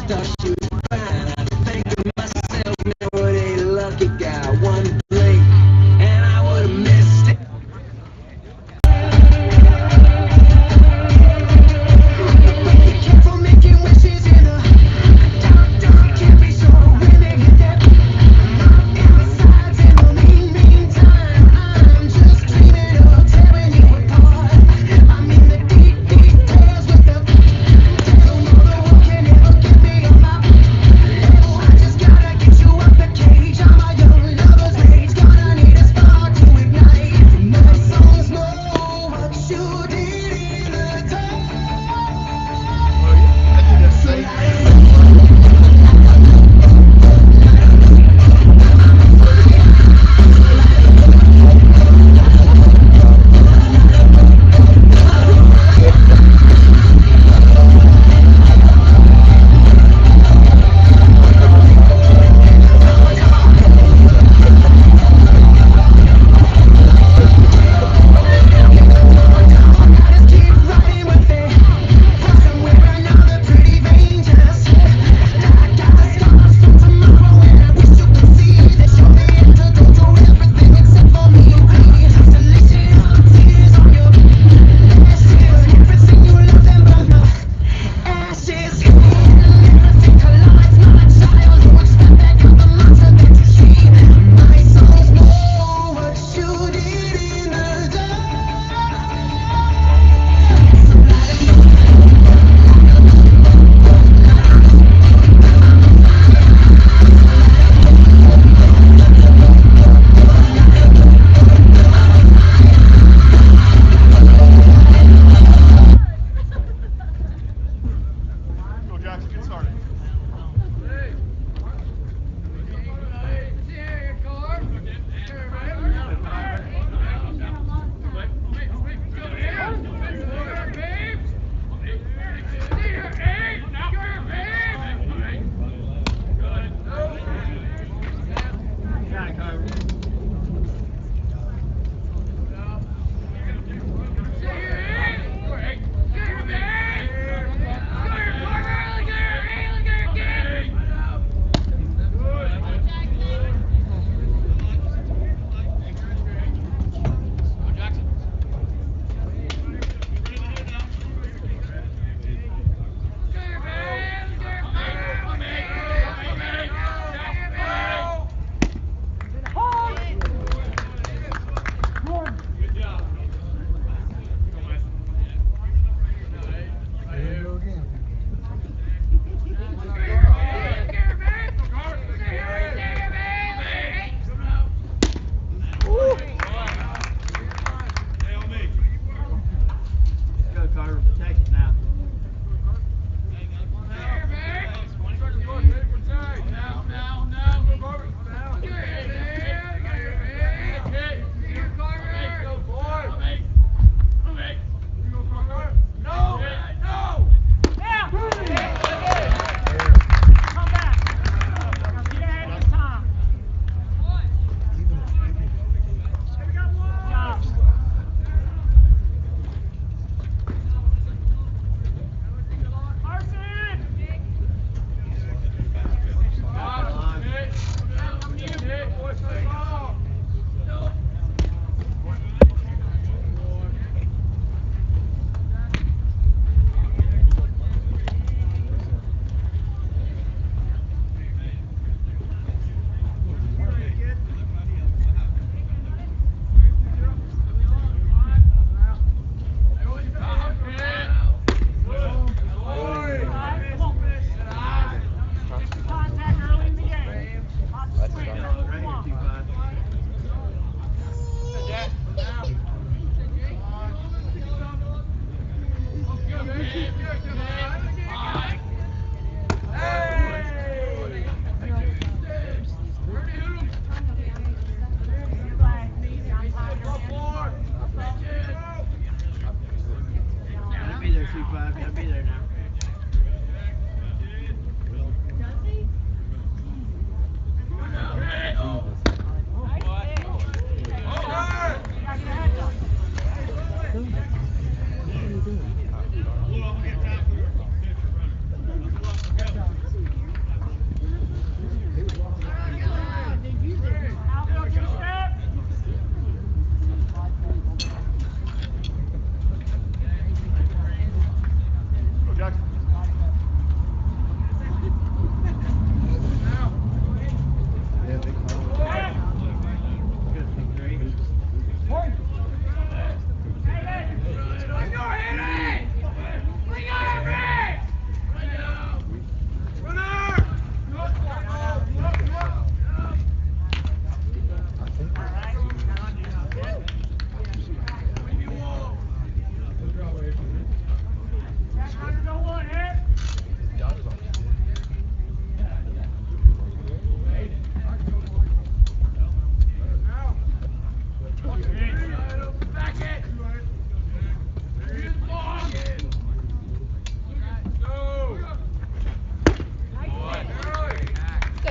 start shooting fine. I think to myself, man, what a lucky guy. One blink, and I would have missed it. Careful making wishes in a dark, can't be so really get that. And besides, in the meantime, I'm just dreaming of tearing you apart. I'm in the deep, deep tears with the devil. No, the world can never get me on my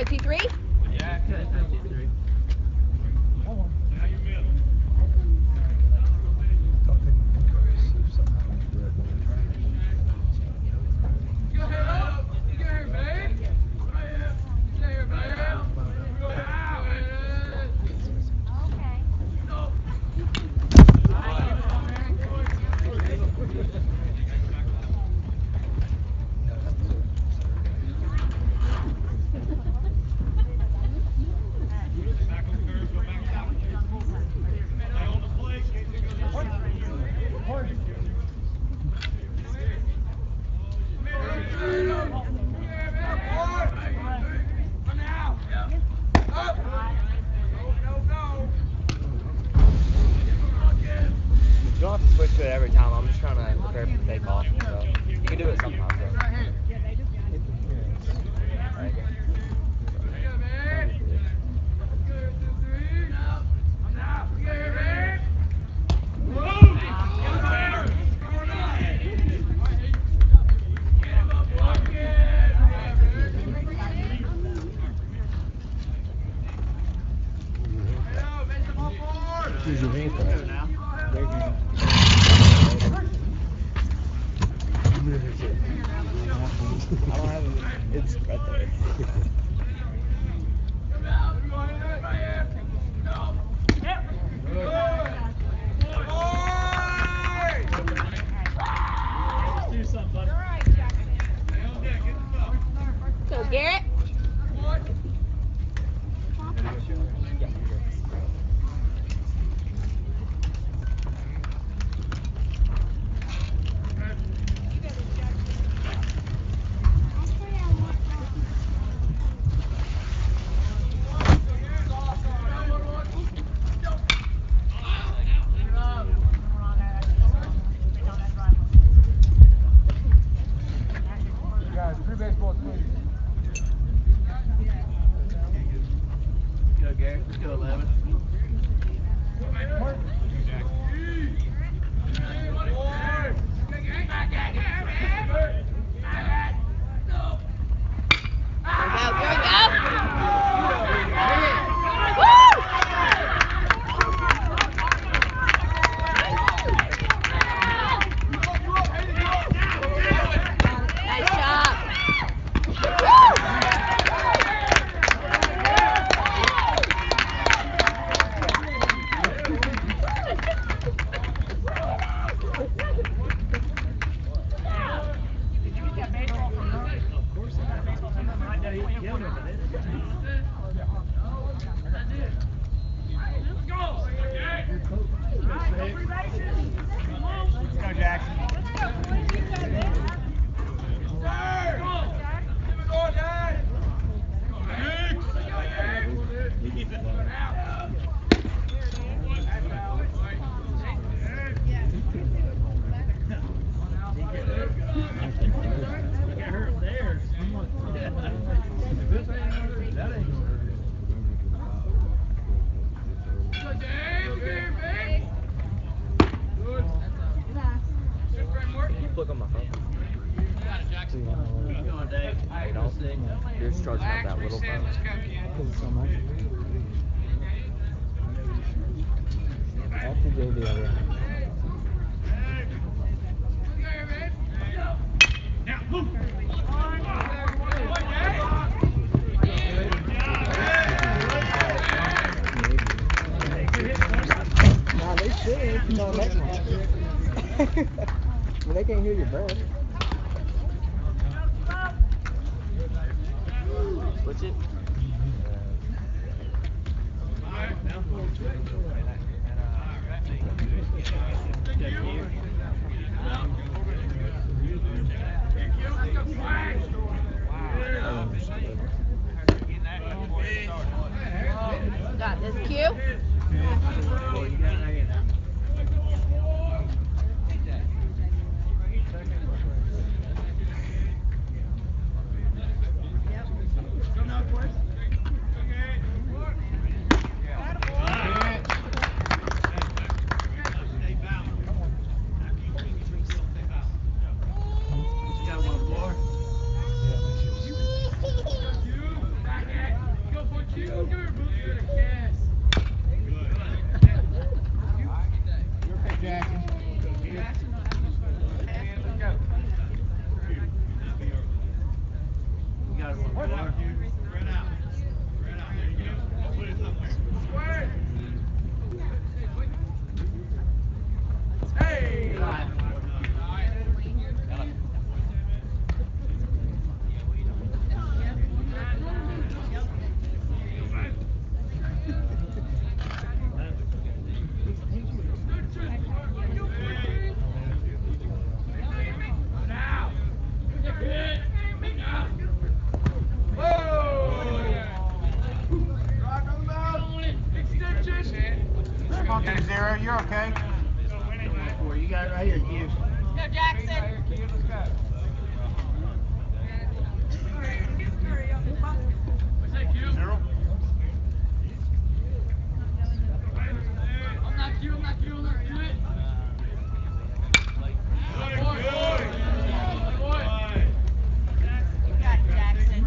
53? Yeah, 53. You don't have to switch to it every time. I'm just trying to prepare for takeoff. So you can do it sometimes. Though. Right. Use your hand for it now. There you go. I don't have it. It's right there. Do something, buddy. Go, Garrett. Guys, free baseball, please. Go, Gary. Let's go 11. Nice job. Let's go, Jackson. Got hurt there. That ain't gonna hurt. You click on my phone. Keep going, Dave. You don't. You're charging up that little phone. So much. After JV, already. Nah, they should. No, next one. Well, they can't hear your breath. Switch it. Got this cue. Come on, 2-0. You're okay. You got it right here, Q. Go, Jackson. Zero. You got it, Jackson.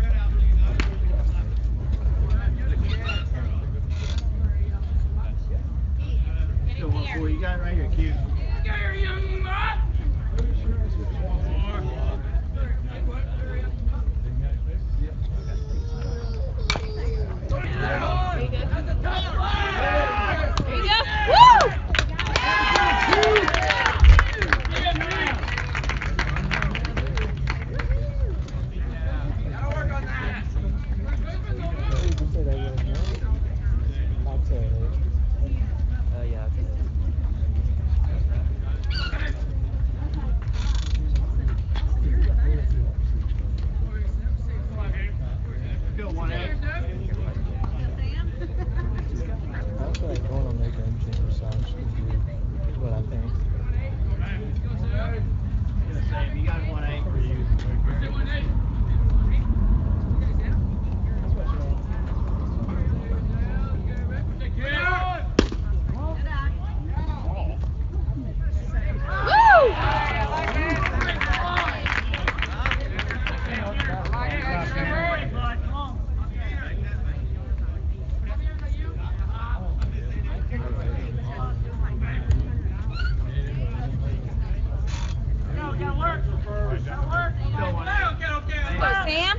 Still 1-4. You got it right here, Q. There you go. There you go. Woo! Yeah, okay. Still 1-8. I feel like going on their game changer side should be what I think. Same. You got 1-8 for you. Woo! Go, Sam.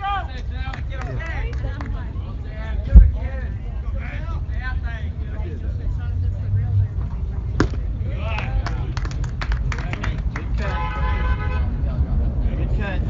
Good cut. Good cut.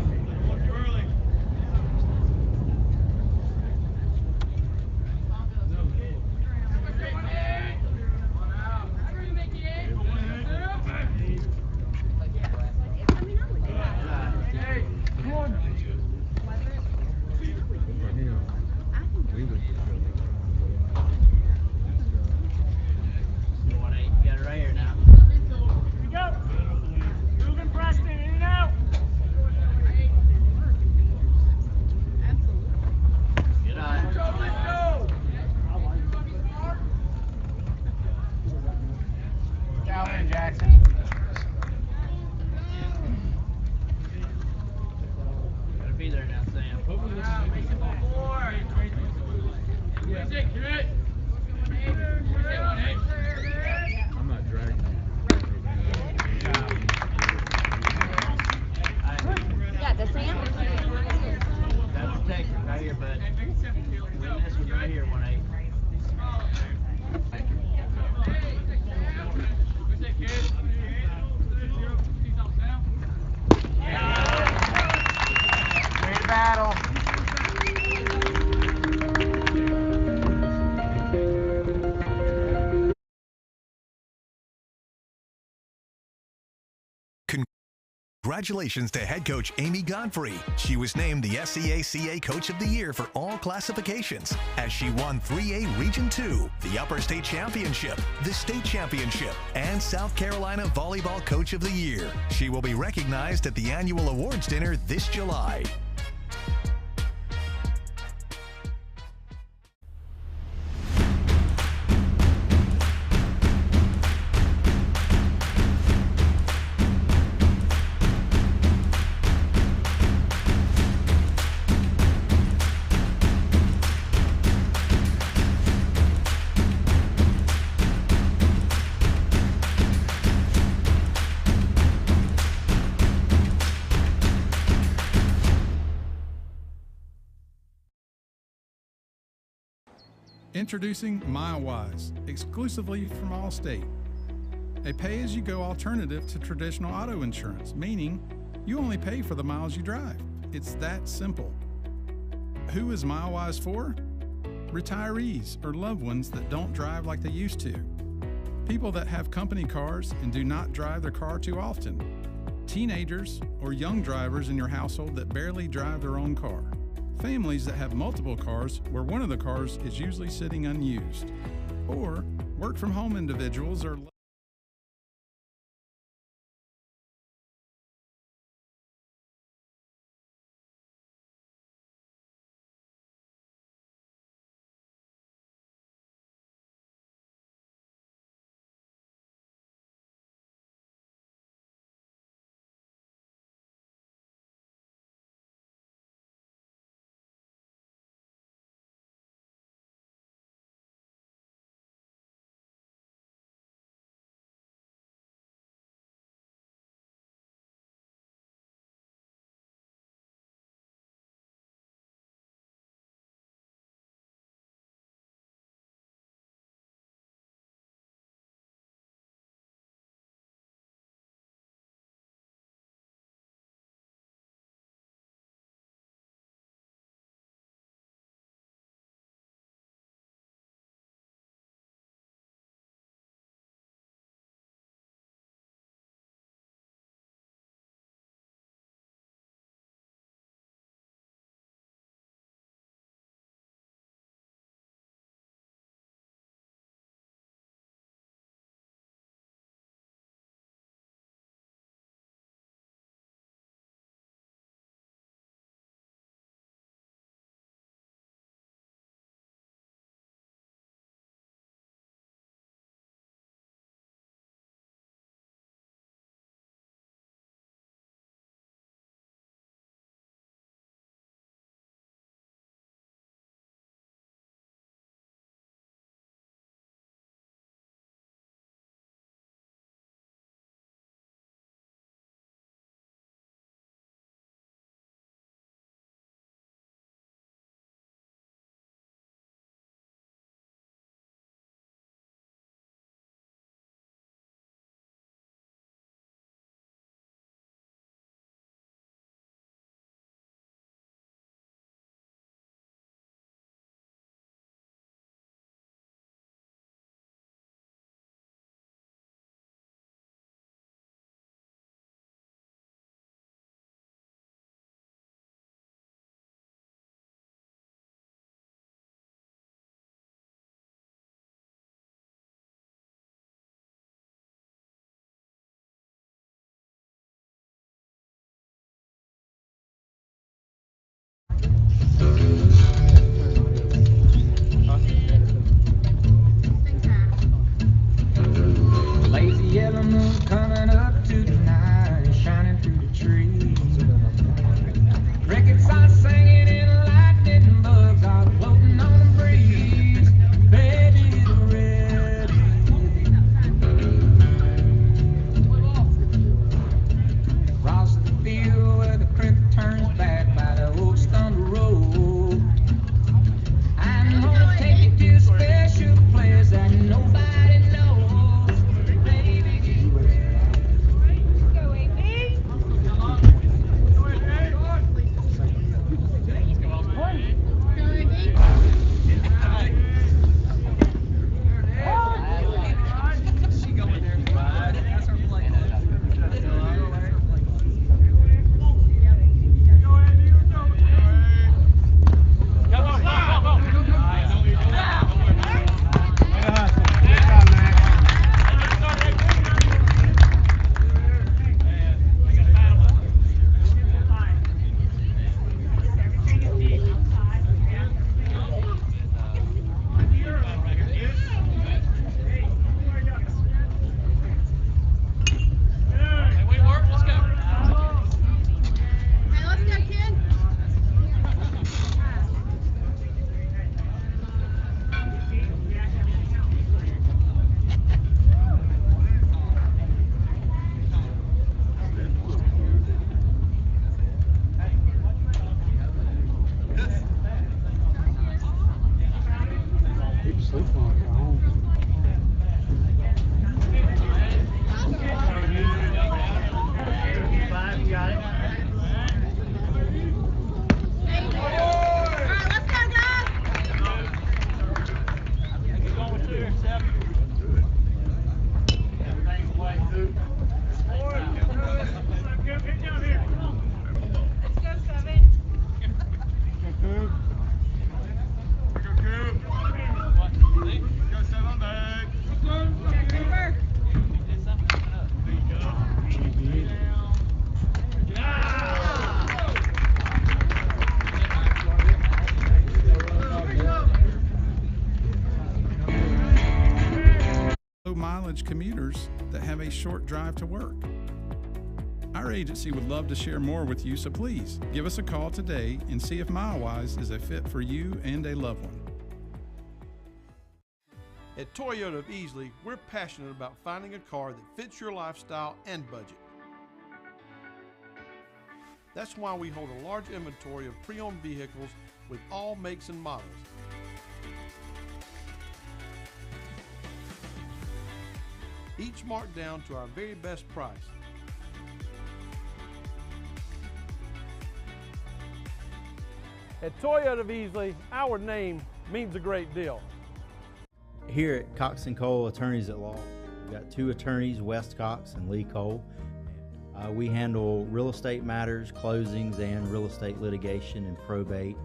You got it right here now. Good eye. Calvin Jackson. Gotta be there now, Sam. I'm not dragging. You got this, Sam. That's the take right here, bud. Win this one right here, 1-8. Great battle. Congratulations to head coach Amy Godfrey. She was named the SCACA Coach of the Year for all classifications as she won 3A Region 2, the Upper State Championship, the State Championship, and South Carolina Volleyball Coach of the Year. She will be recognized at the annual awards dinner this July. Introducing MileWise, exclusively from Allstate. A pay-as-you-go alternative to traditional auto insurance, meaning you only pay for the miles you drive. It's that simple. Who is MileWise for? Retirees or loved ones that don't drive like they used to. People that have company cars and do not drive their car too often. Teenagers or young drivers in your household that barely drive their own car. Families that have multiple cars where one of the cars is usually sitting unused. Or work-from-home individuals or sleep on it at home. Five, you got it. Low mileage commuters that have a short drive to work. Our agency would love to share more with you, so please give us a call today and see if MileWise is a fit for you and a loved one. At Toyota of Easley, we're passionate about finding a car that fits your lifestyle and budget. That's why we hold a large inventory of pre-owned vehicles with all makes and models. Each marked down to our very best price. At Toyota of Easley, our name means a great deal. Here at Cox & Cole Attorneys at Law, we've got two attorneys, West Cox and Lee Cole. We handle real estate matters, closings, and real estate litigation and probate,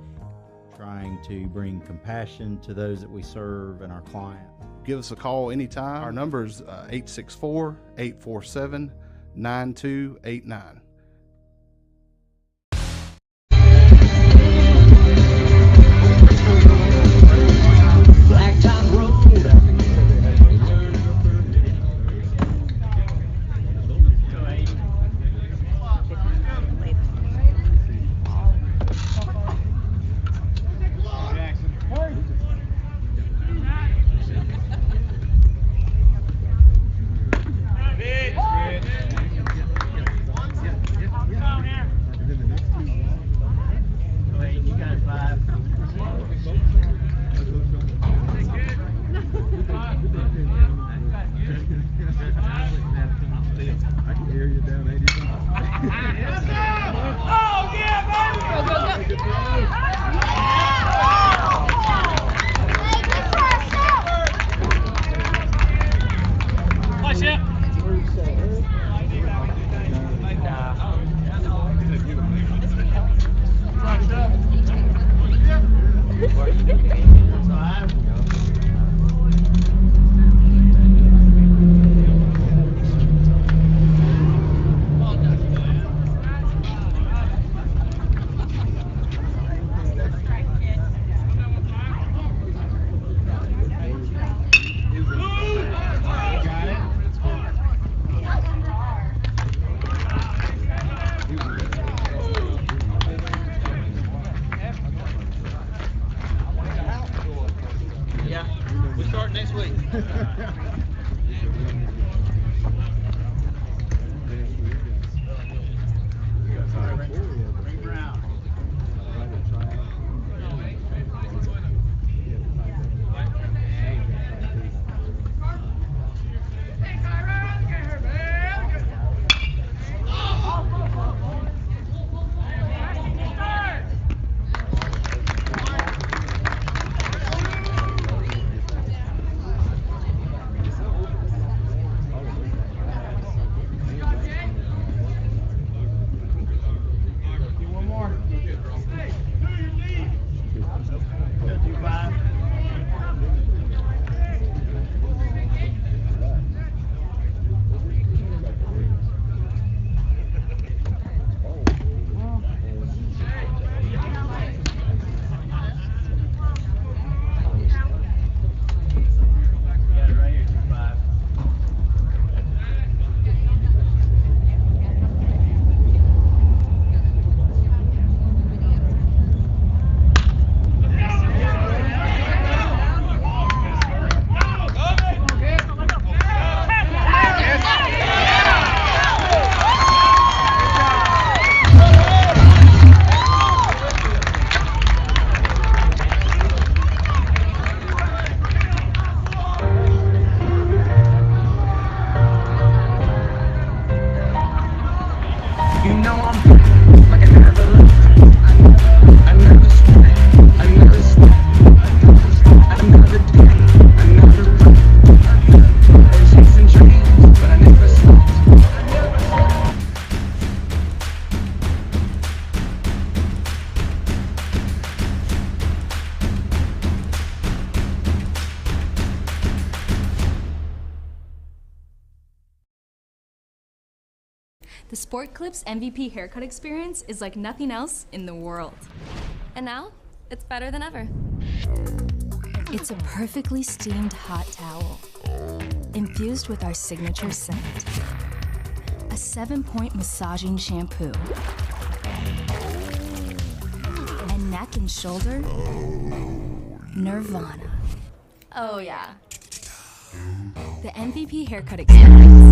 trying to bring compassion to those that we serve and our client. Give us a call anytime. Our number is 864-847-9289. Blacktop Road. The Sport Clips MVP haircut experience is like nothing else in the world. And now, it's better than ever. It's a perfectly steamed hot towel, infused with our signature scent. A 7-point massaging shampoo. And neck and shoulder, Nirvana. Oh yeah. The MVP haircut experience.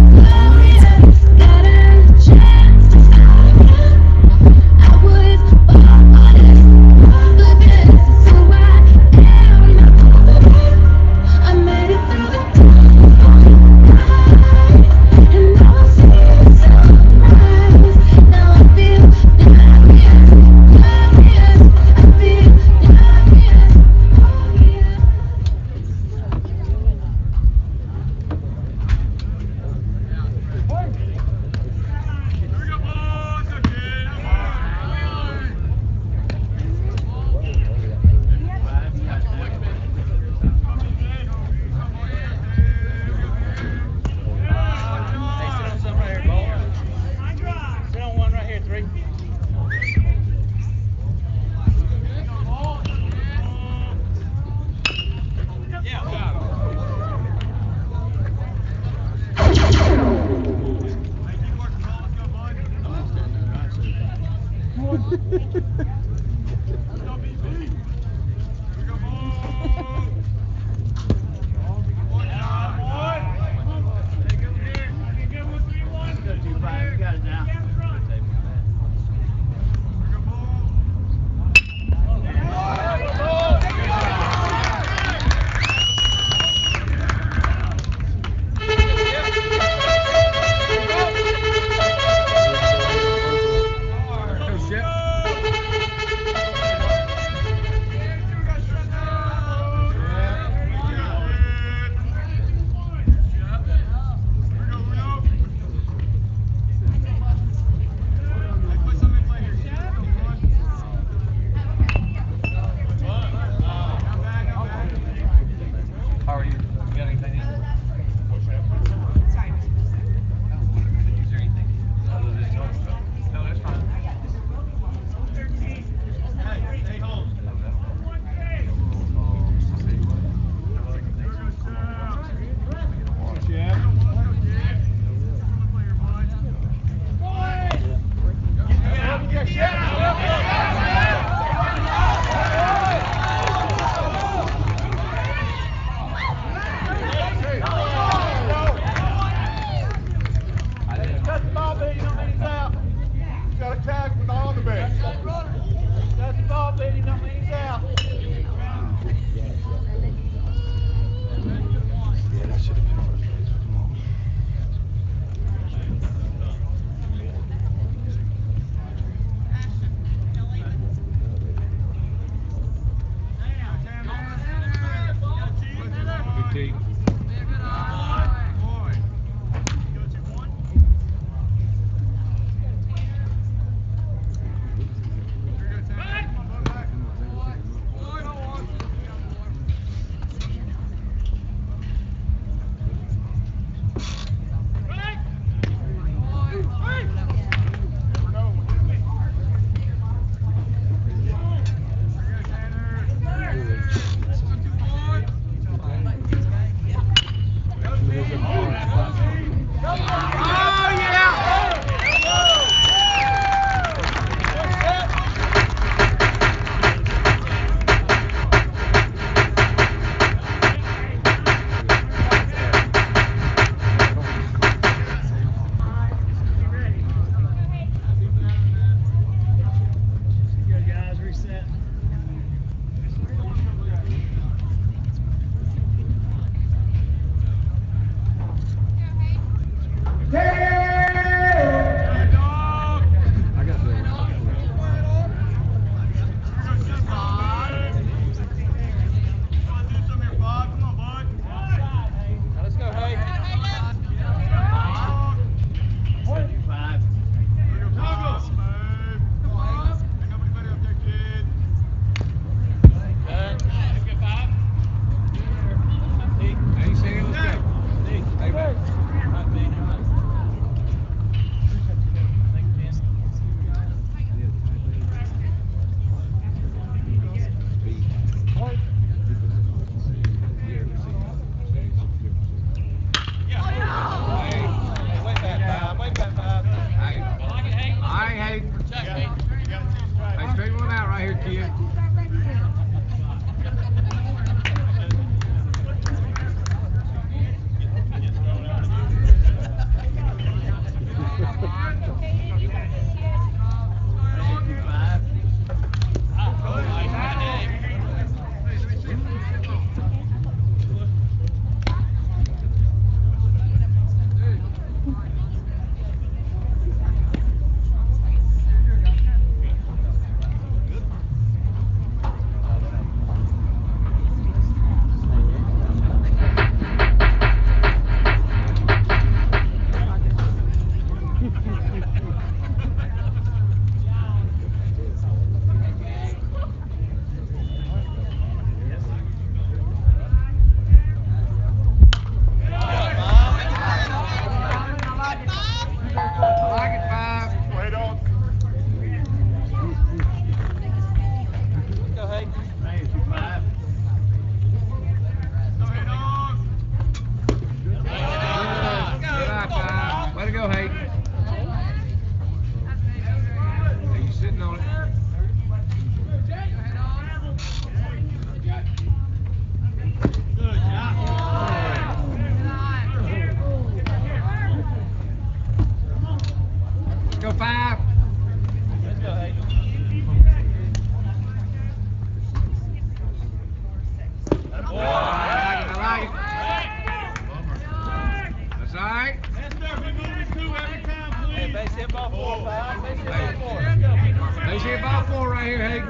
They see about 4 right here, Hayden.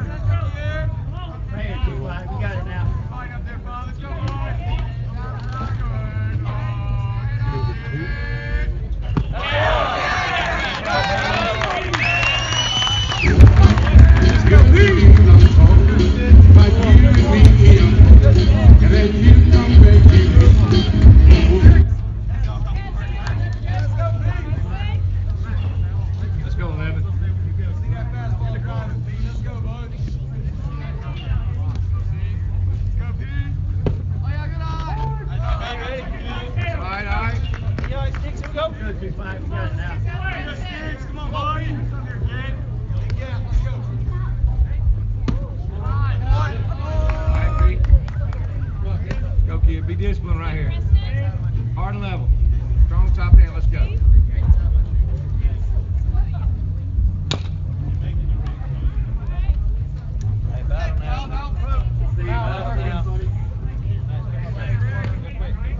Right here, 2-5. We got it now. Let's go, 11. All right. Yeah, sticks, here we go. Good, 2-5. We got it now. Come on, boy. Come here, kid. Yeah, let's go. All right, Pete. Go, kid. Be disciplined right here. Hard and level. Strong top hand. Let's go.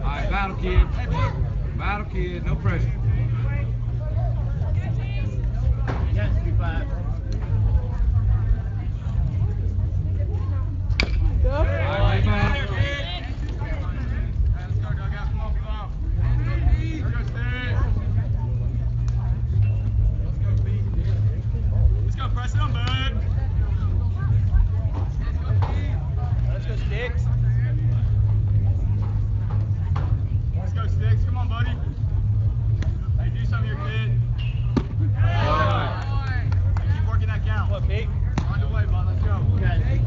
All right, battle, kid. Battle, kid. No pressure. Yes, 2-5. All right, lay back. Let's go, dugout. Come on, come on. Let's go, press it on, bud. Let's go, Sticks. Let's go, Sticks. Come on, buddy. Hey, do something here, kid. Hey, keep working that count. Look, Pete. On the way, bud. Let's go. Okay.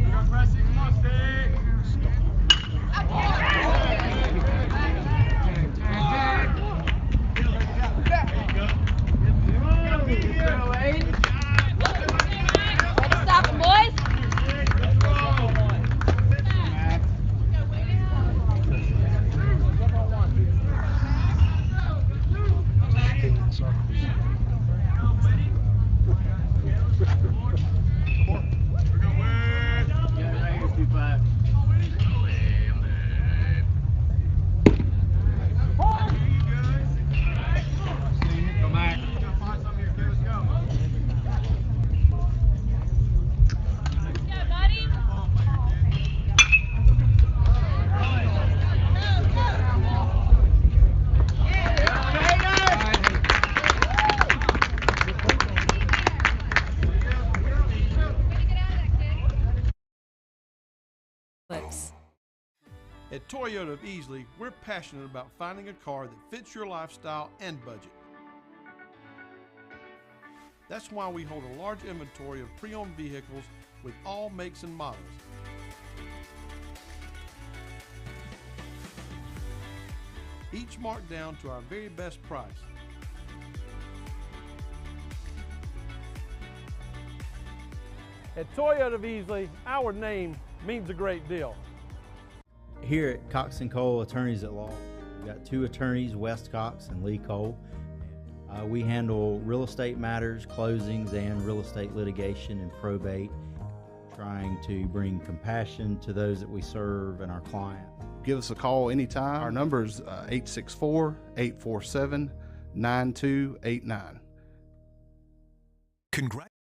We got pressing. Come on, Sticks. Stop them, boys. Go back. Lips. At Toyota of Easley, we're passionate about finding a car that fits your lifestyle and budget. That's why we hold a large inventory of pre-owned vehicles with all makes and models. Each marked down to our very best price. At Toyota of Easley, our name means a great deal. Here at Cox & Cole Attorneys at Law, we've got 2 attorneys, West Cox and Lee Cole. We handle real estate matters, closings, and real estate litigation and probate, trying to bring compassion to those that we serve and our clients. Give us a call anytime. Our number is 864-847-9289. Congratulations.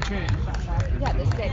You got this, Jake.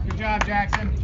Good job, Jackson.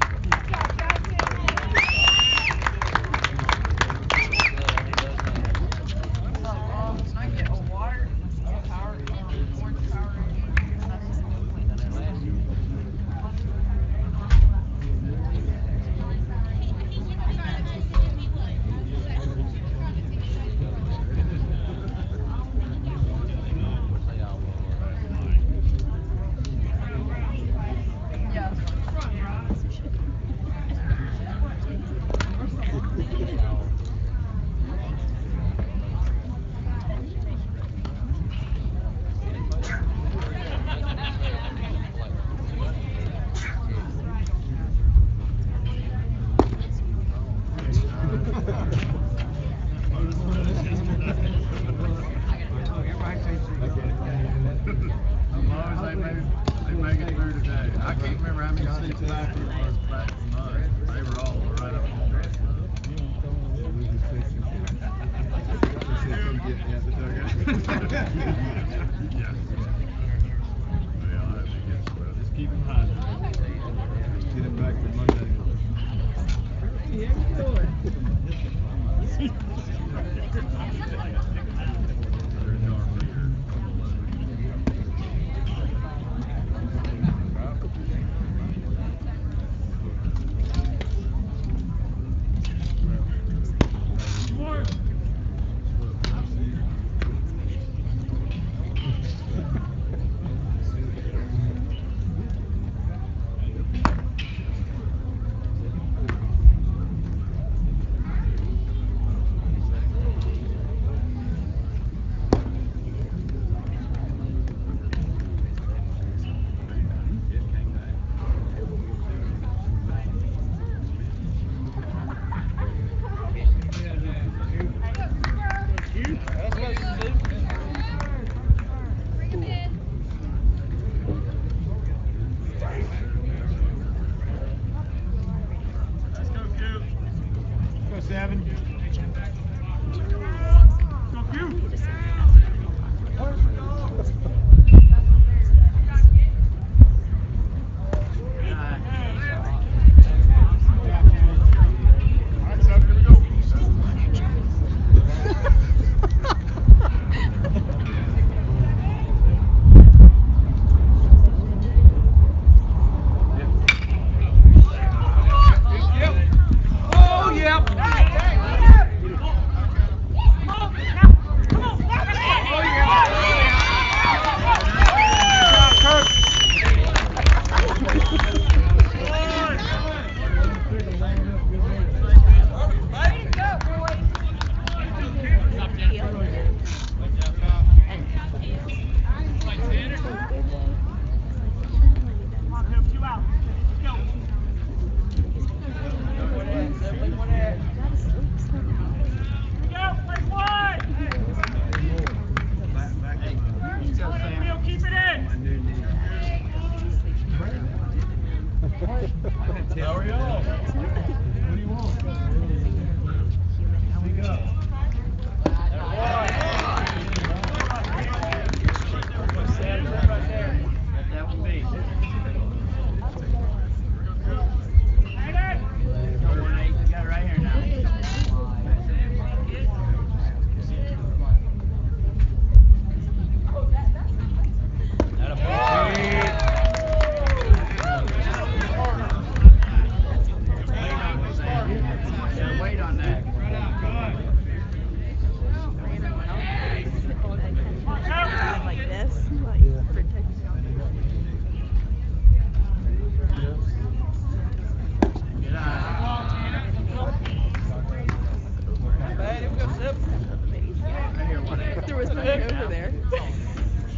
There was nothing over there.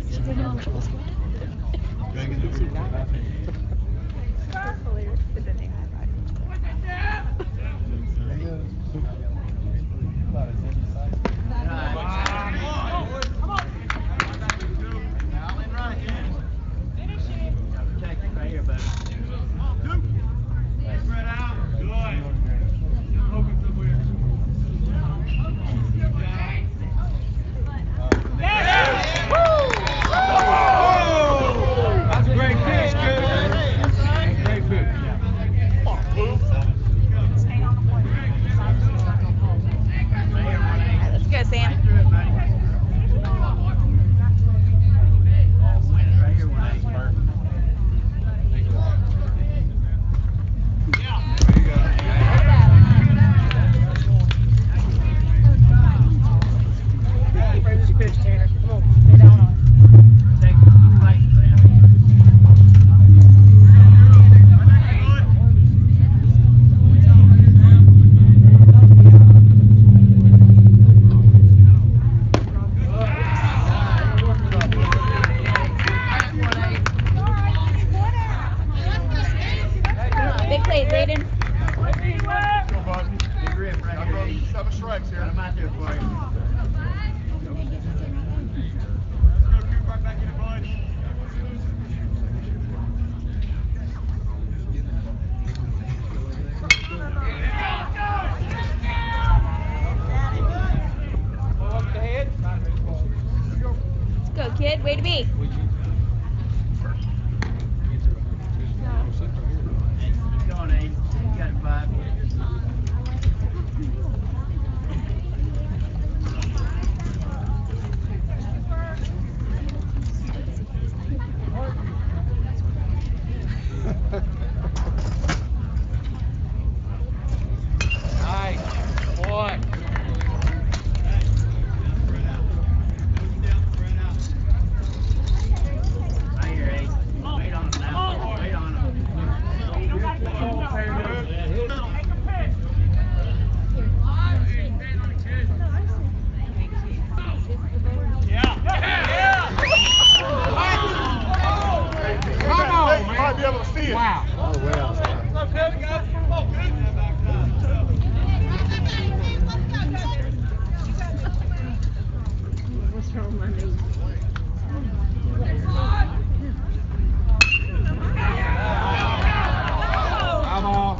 She didn't know what was going on. She got it. That's hilarious. But then they high-fived. Right here, buddy. Spread out. Good. Open somewhere. That's a great pitch, good. Great pitch. Let's go, Sam. Right here, Wayne. Where's your pitch, Tanner? Come on, stay down on it. Take the right, Big plays, Aiden. Big rip right here. 7 strikes here. I'm out there for you. Right back in the bunch. Up the head. Let's go, kid. Way to be. Keep going, Aiden. You got it, 5. Nice. Boy. Right here, Aiden. Wait on him now. Wait on him. Come on, man. You might be able to see it. Wow. Oh, well. What's wrong with my knee? Come on.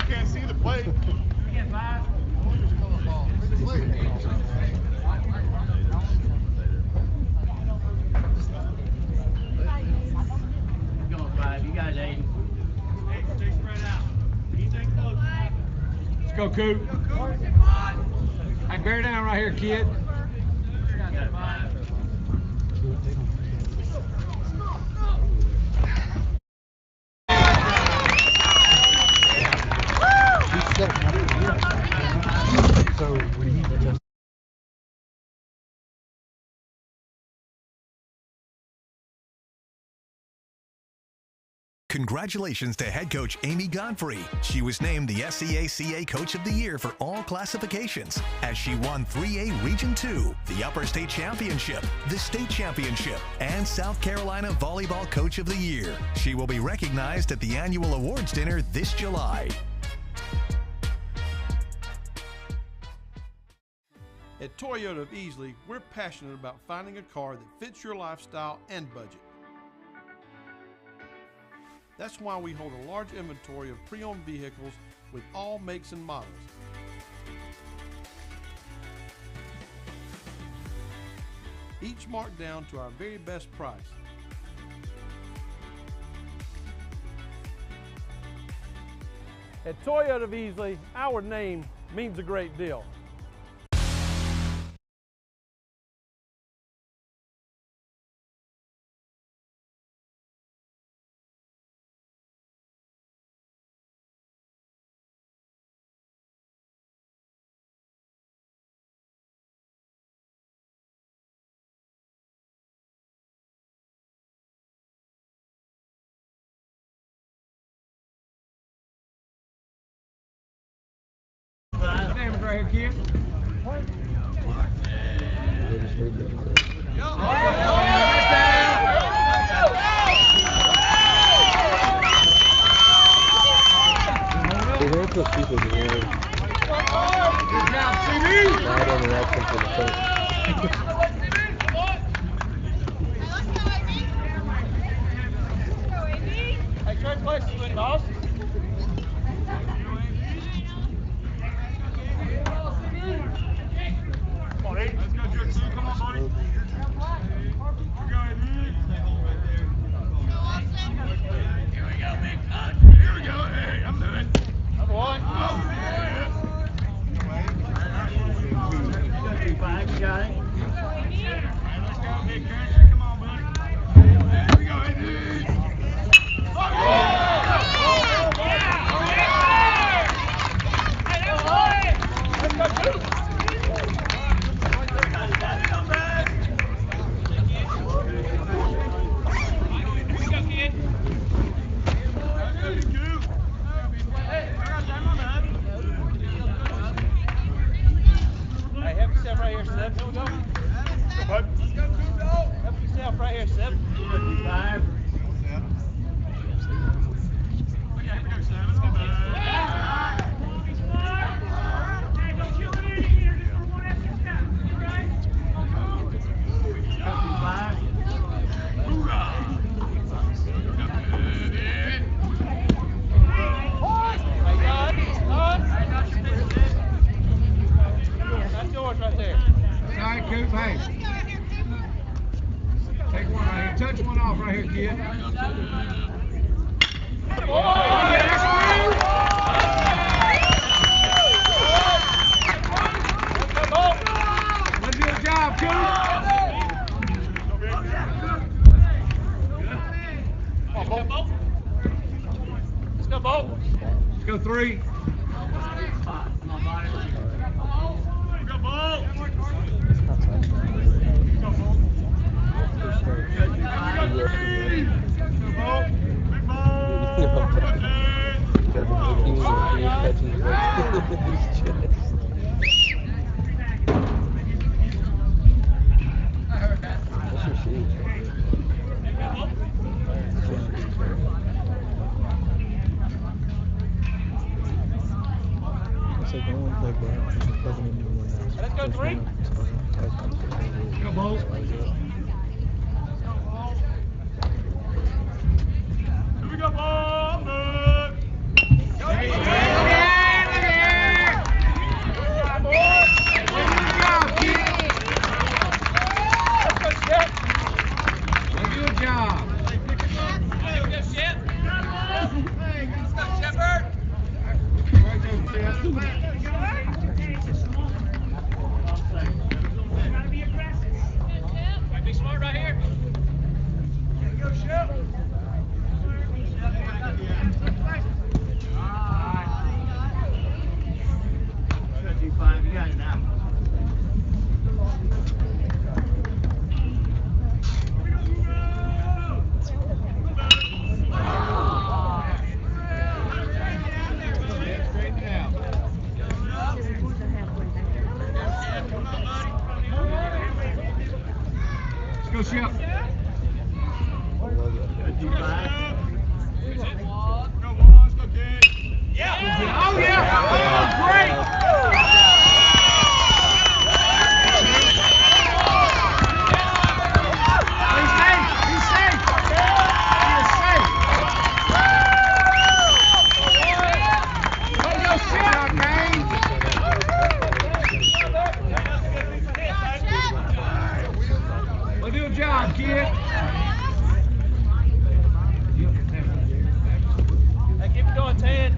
Can't see the plate. Going 5. You got it, Aiden. Stay spread out. Anything close. Let's go, Coop. Hey, bear down right here, kid. So when he just Congratulations to head coach Amy Godfrey. She was named the SCACA Coach of the Year for all classifications as she won 3A Region 2, the Upper State Championship, the State Championship, and South Carolina Volleyball Coach of the Year. She will be recognized at the annual awards dinner this July. At Toyota of Easley, we're passionate about finding a car that fits your lifestyle and budget. That's why we hold a large inventory of pre-owned vehicles with all makes and models. Each marked down to our very best price. At Toyota of Easley, our name means a great deal. right here, kid. They're going to put people in the air. Good job, CB. Right on the action for the coach. Hey, trade places with boss. Come on, Aiden. Let's go, Drew. Come on, buddy. Here we go, big cut. Here we go. Hey, I'm moving. Number one. Five, you got it. Let's go, big country. Come on, buddy. Here we go, Aiden. Hey, help yourself right here, Seb. Here we go. Let's go, bud. Let's go, help yourself right here, Seb. 55. That's yours right there. All right, Coop, hey. Take one right here. Touch one off right here, kid. Let's do a job, Coop. Let's go, Bo. Let's go 3. Come on, buddy. Go, Bo. Let's go 3. Go, Bo. Here we go, Bo. Good job. Be smart right here. Go, Shep. You got it now. Let's go, Shep. Yeah. Oh, yeah. Oh, great. He's safe. He's safe. He is safe. Let's go, Shep, man. Well, do a job, kid. Hey, keep it going, Ted.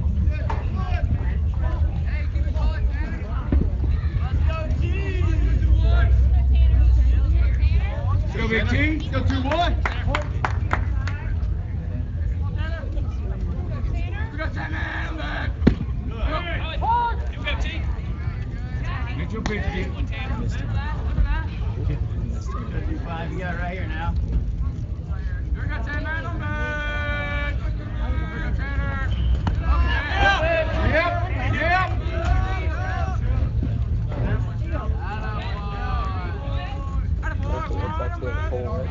Let's go, Big T. Let's go 2-1. We got Tanner back. You got T. Get your pitch, kid. 5, you got it right here now. We got Tanner back. We got Tanner. Yep. Yep. full.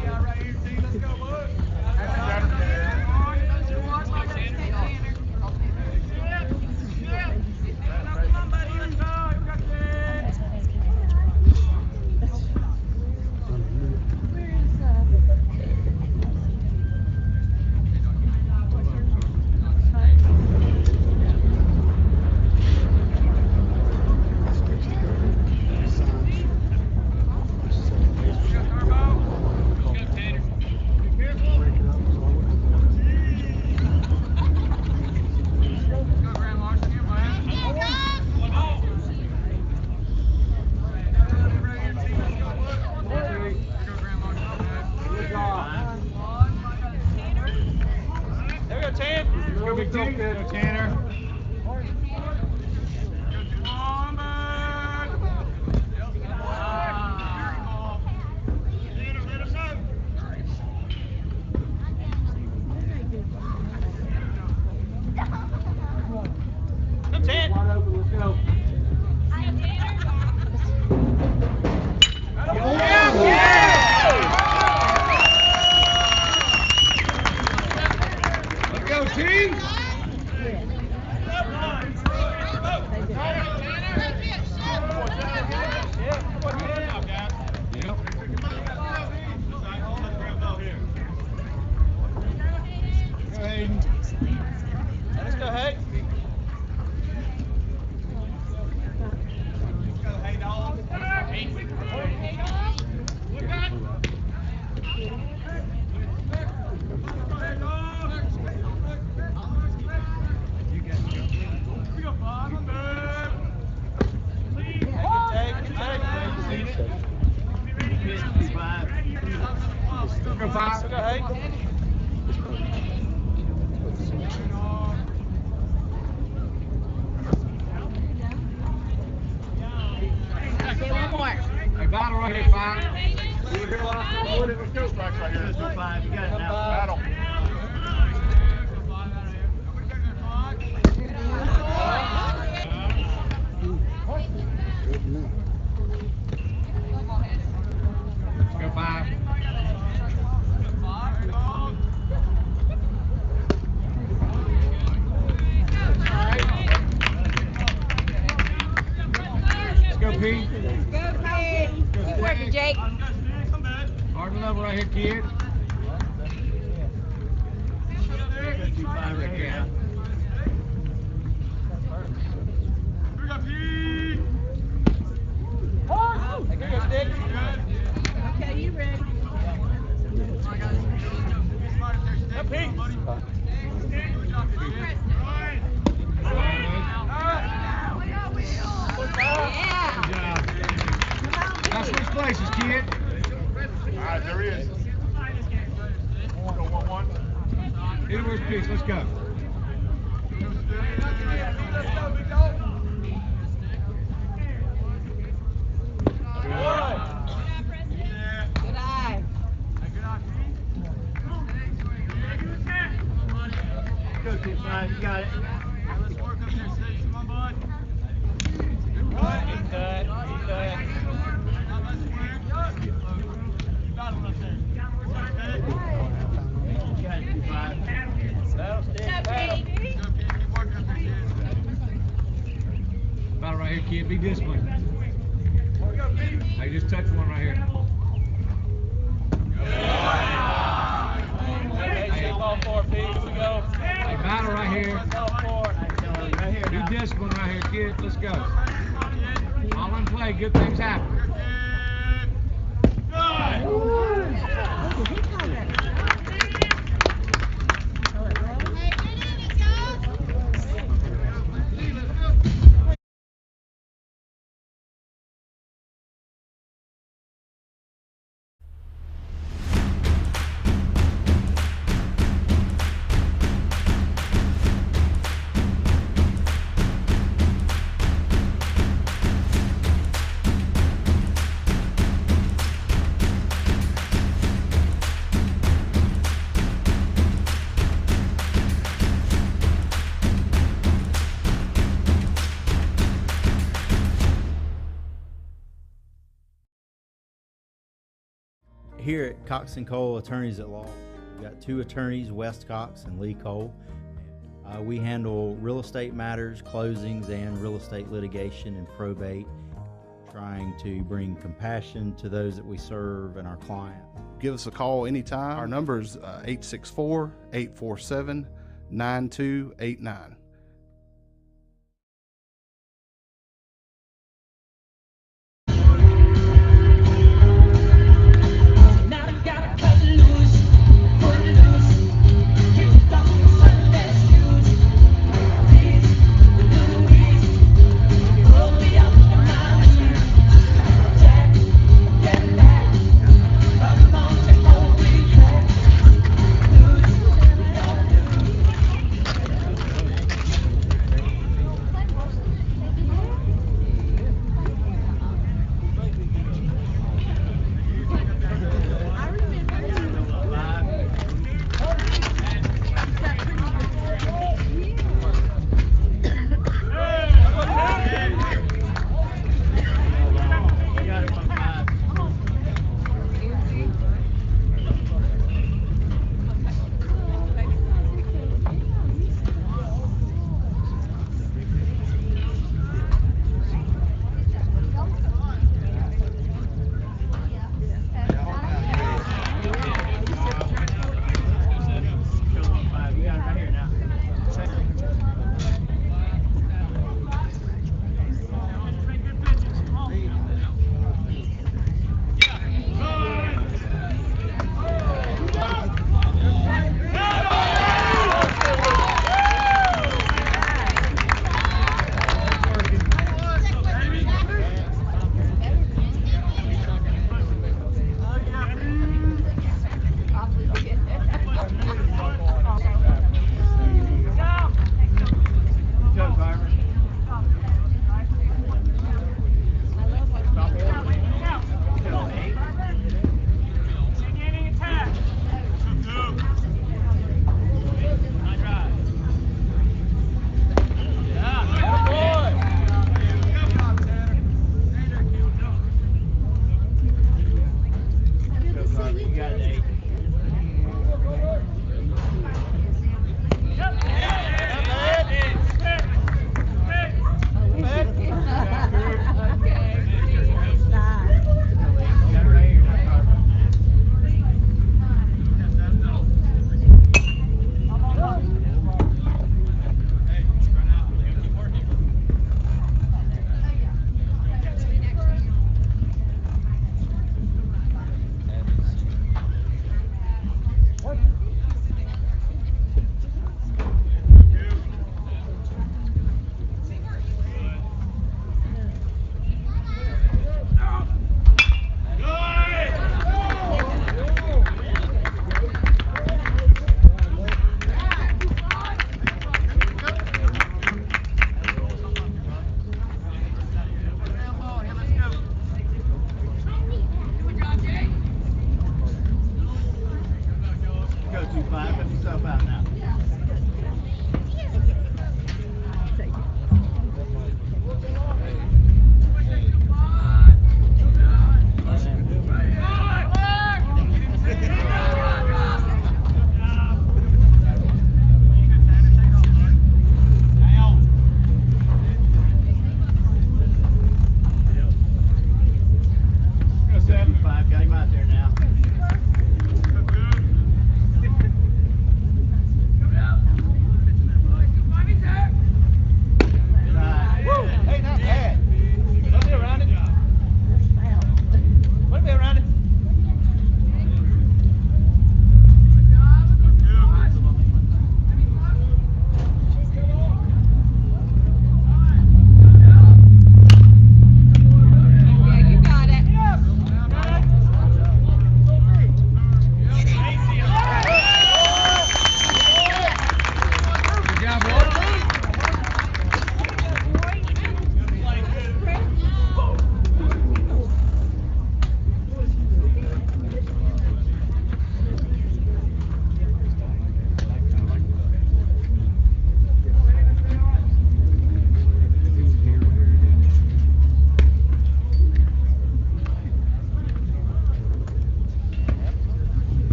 Here at Cox & Cole Attorneys at Law, we've got 2 attorneys, West Cox and Lee Cole. We handle real estate matters, closings, and real estate litigation and probate, trying to bring compassion to those that we serve and our clients. Give us a call anytime. Our number is 864-847-9289.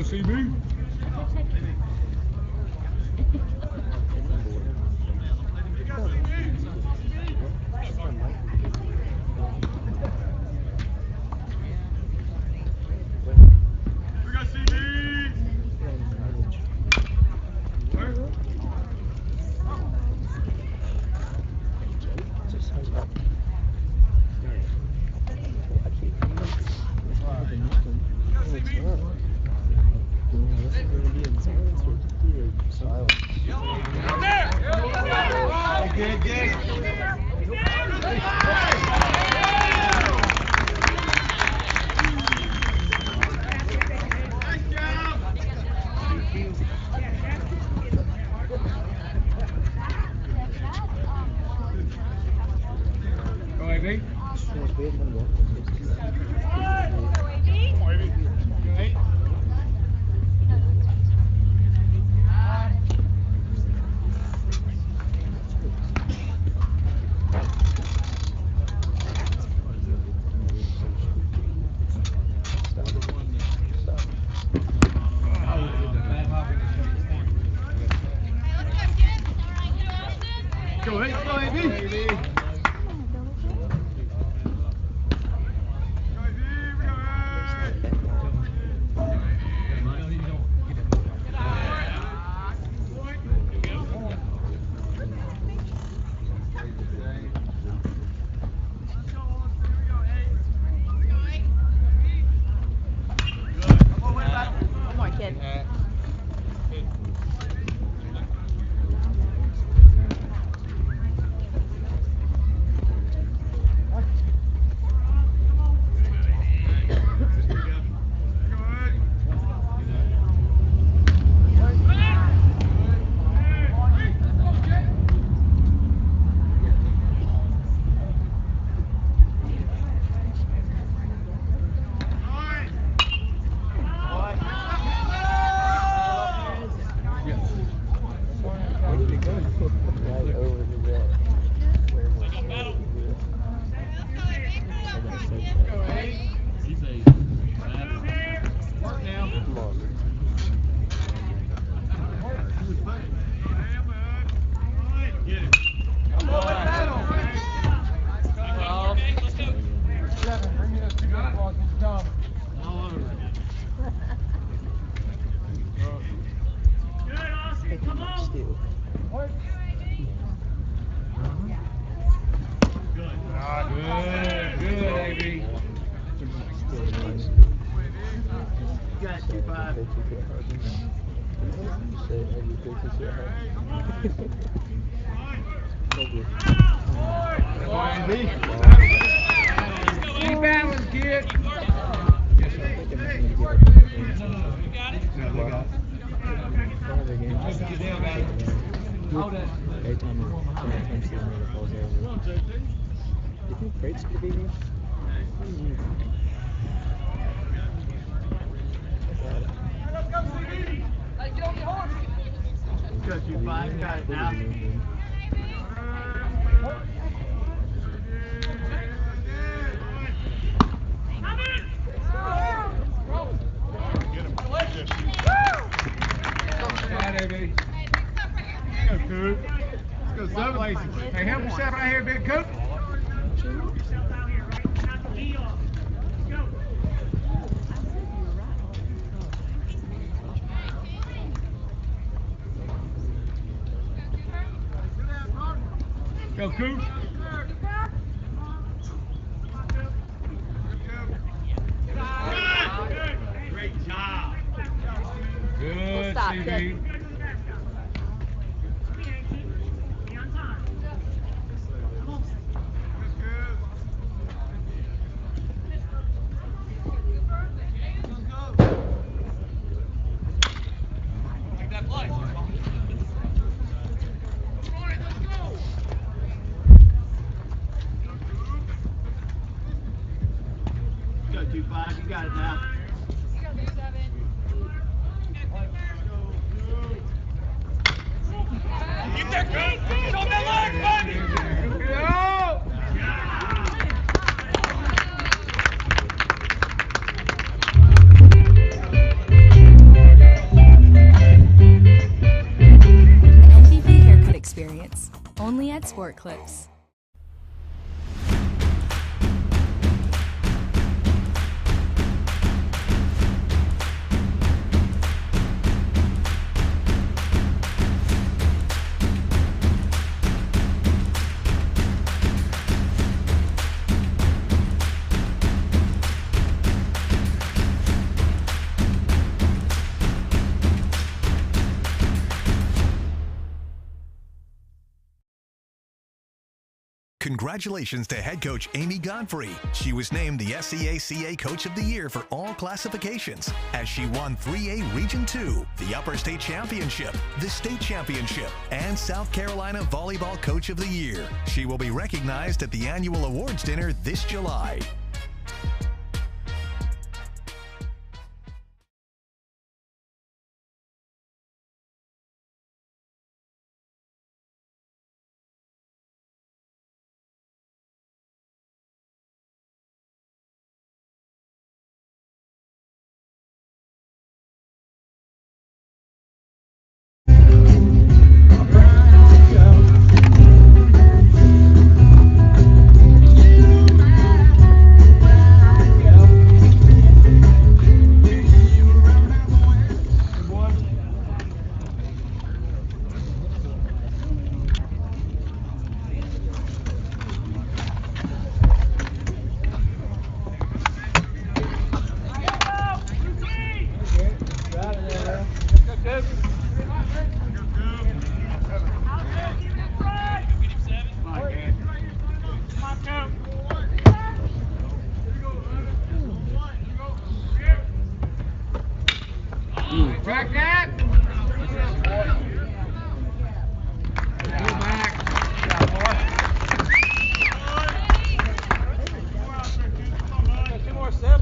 CB. Hey, help yourself out here, big coop. Go, coop. Great job. Good, CB. only at Sport Clips. Congratulations to head coach Amy Godfrey. She was named the SEACA Coach of the Year for all classifications as she won 3A Region 2, the Upper State Championship, the State Championship, and South Carolina Volleyball Coach of the Year. She will be recognized at the annual awards dinner this July. Track that! Two more, Seth.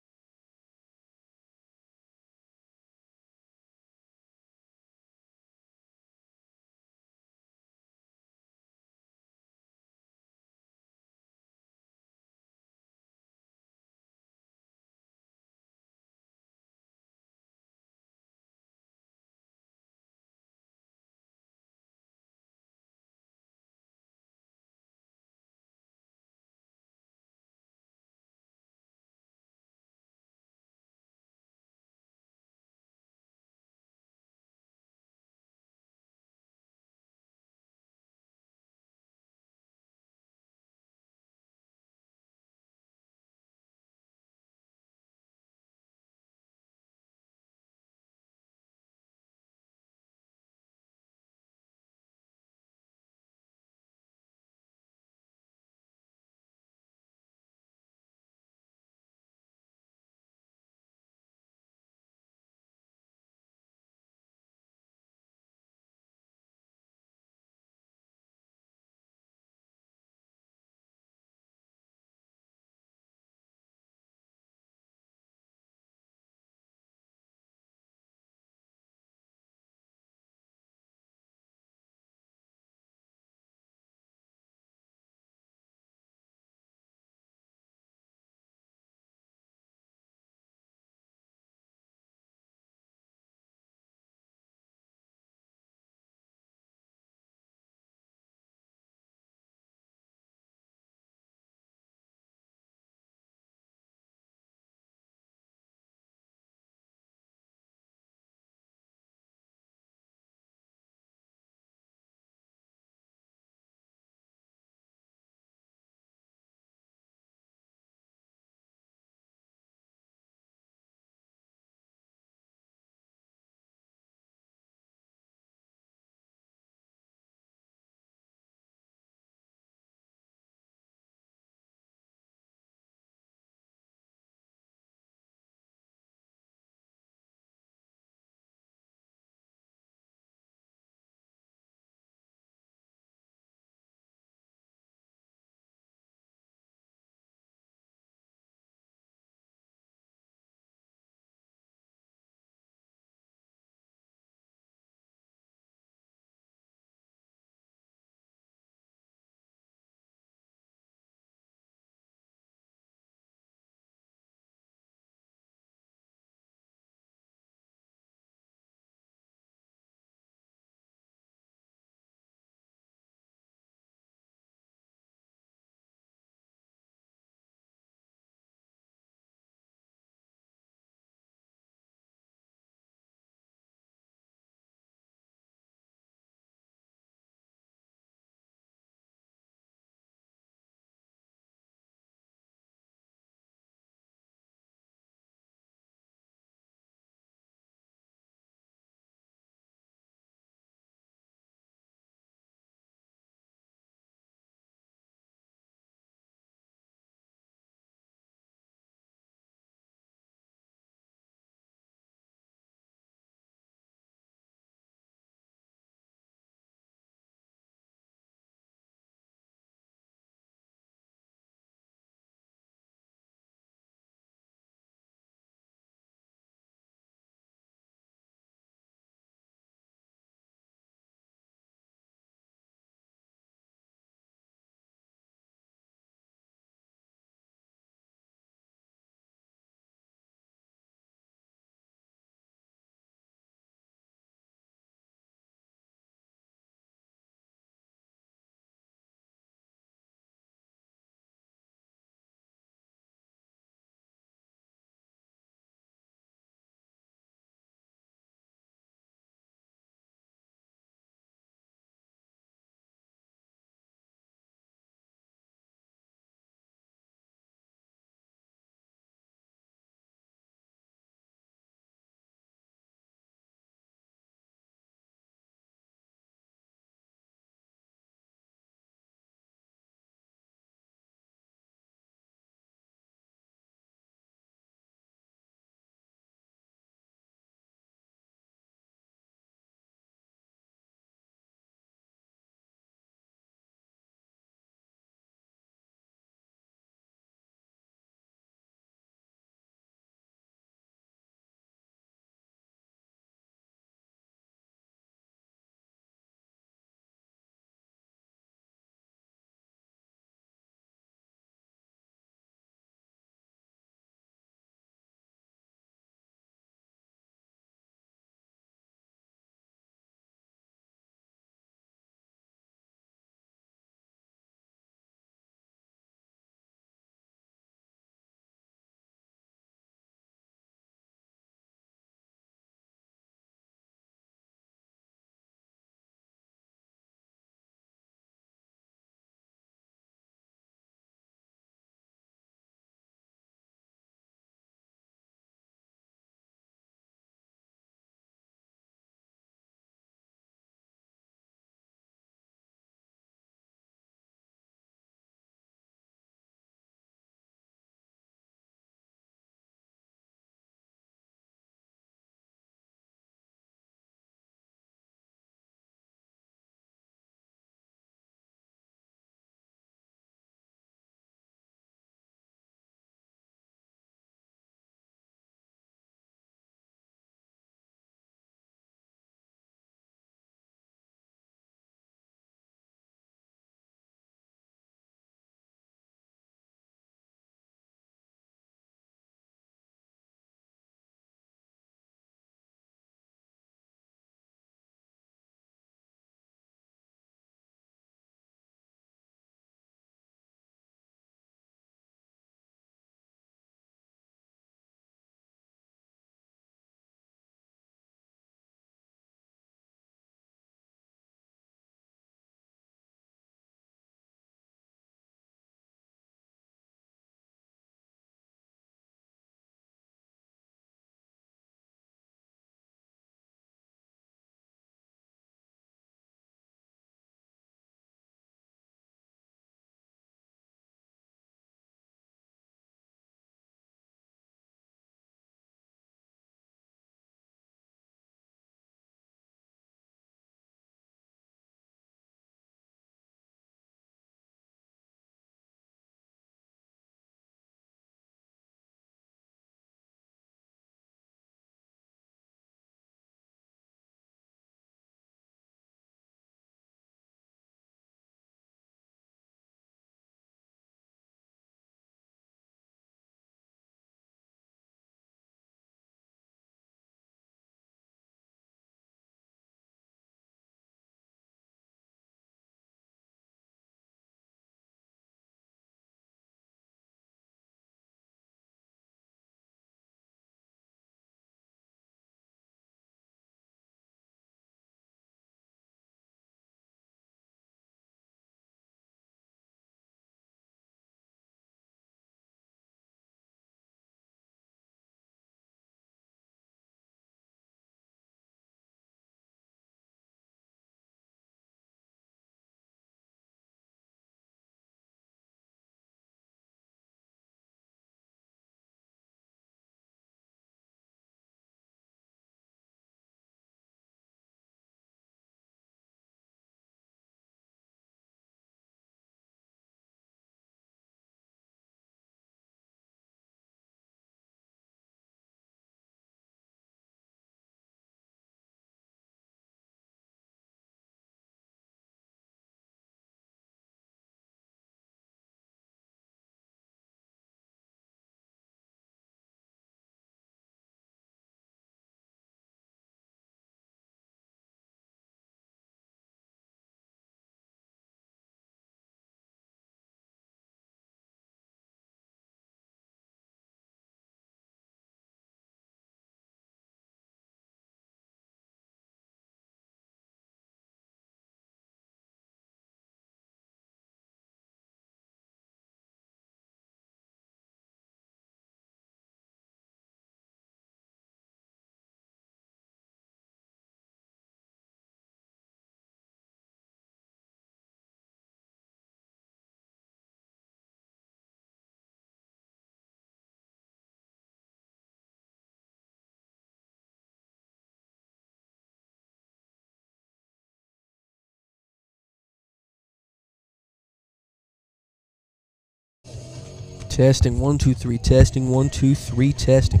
testing, 1, 2, 3, testing, 1, 2, 3, testing.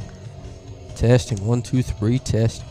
Testing, 1, 2, 3, testing.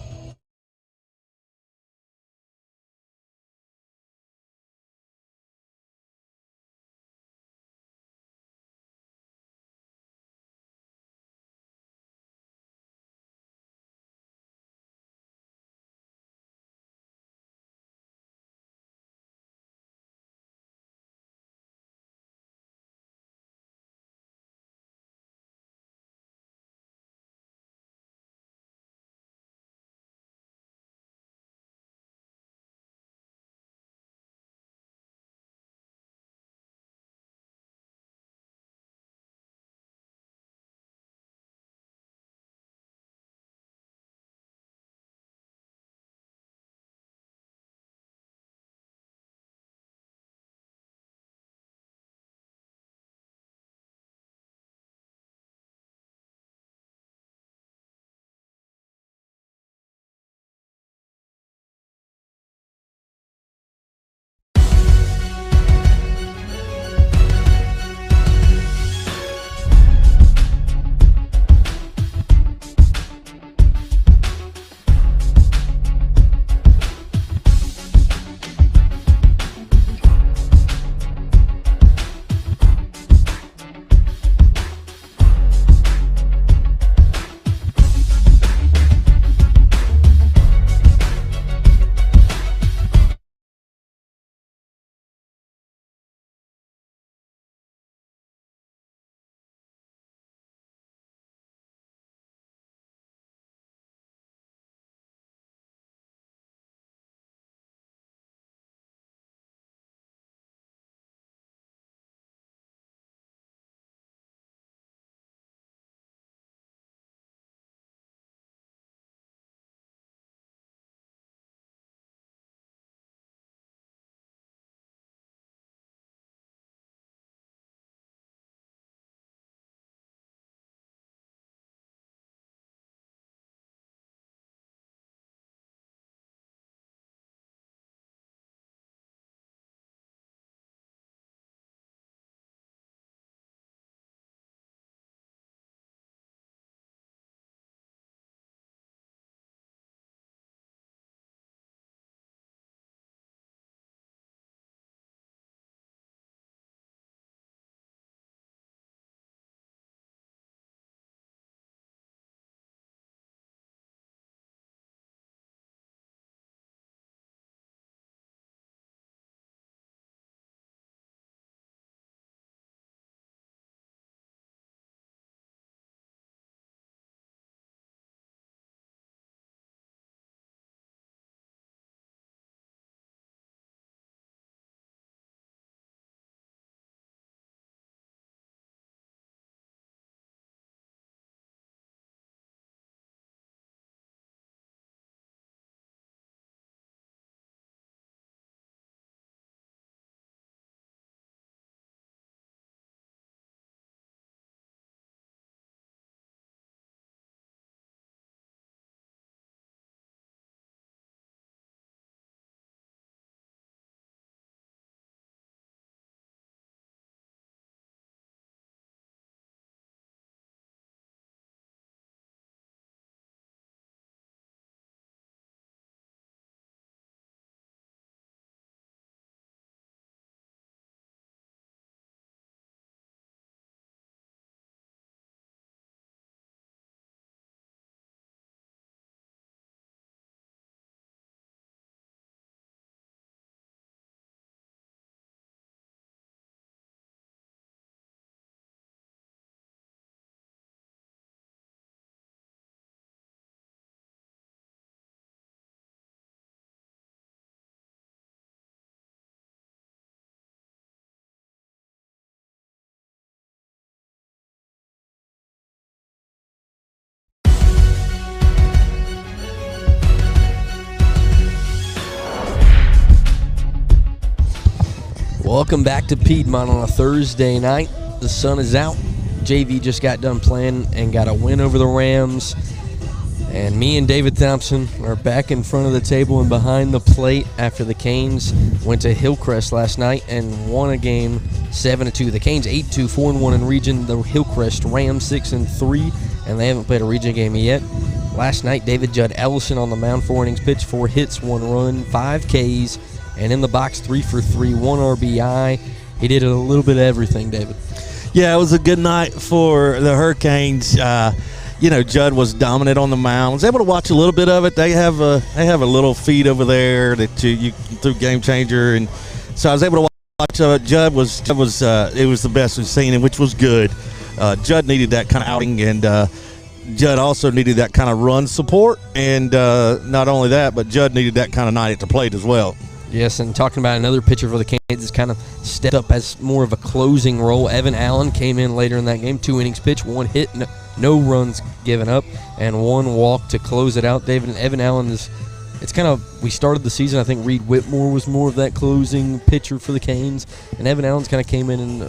Welcome back to Piedmont on a Thursday night. The sun is out. JV just got done playing and got a win over the Rams. And me and David Thompson are back in front of the table and behind the plate after the Canes went to Hillcrest last night and won a game 7-2. The Canes 8-2, 4-1 in region. The Hillcrest Rams 6-3, and they haven't played a region game yet. Last night, David Judd Ellison on the mound, 4 innings pitched, 4 hits, 1 run, 5 Ks, and in the box 3 for 3, 1 RBI. He did a little bit of everything, David. Yeah, it was a good night for the Hurricanes. Judd was dominant on the mound. I was able to watch a little bit of it. They have a little feed over there that you through Game Changer, and so I was able to watch. Judd was it was the best we've seen him, which was good. Judd needed that kind of outing, and Judd also needed that kind of run support, and not only that, but Judd needed that kind of night at the plate as well. Yes, and talking about another pitcher for the Canes that's kind of stepped up as more of a closing role. Evan Allen came in later in that game, 2 innings pitched, 1 hit, no runs given up, and 1 walk to close it out. David, and Evan Allen we started the season, I think Reed Whitmore was more of that closing pitcher for the Canes, and Evan Allen's kind of came in and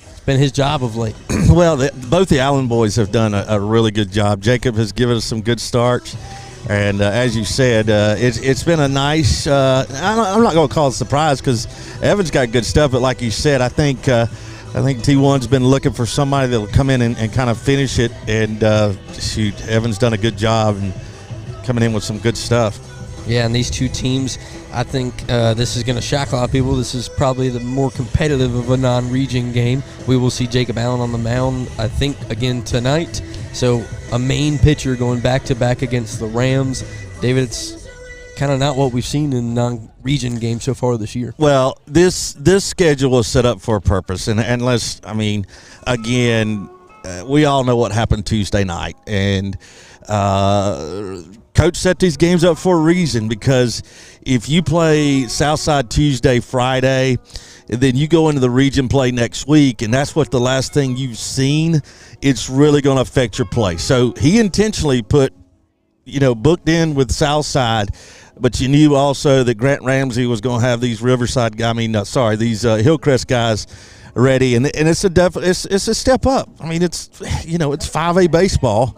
it's been his job of late. Well, both the Allen boys have done a really good job. Jacob has given us some good starts. And as you said, it's been a nice I'm not going to call it a surprise because Evan's got good stuff. But like you said, I think T1's been looking for somebody that will come in and kind of finish it. And, Evan's done a good job and coming in with some good stuff. Yeah, and these two teams, I think this is going to shock a lot of people. This is probably the more competitive of a non-region game. We will see Jacob Allen on the mound, I think, again tonight. So a main pitcher going back-to-back against the Rams. David, it's kind of not what we've seen in non-region games so far this year. Well, this schedule was set up for a purpose. And we all know what happened Tuesday night. And Coach set these games up for a reason, because if you play Southside Tuesday, Friday, and then you go into the region play next week, and that's what the last thing you've seen, it's really going to affect your play. So he intentionally booked in with Southside, but you knew also that Grant Ramsey was going to have these these Hillcrest guys ready, and it's a step up. I mean, it's 5A baseball,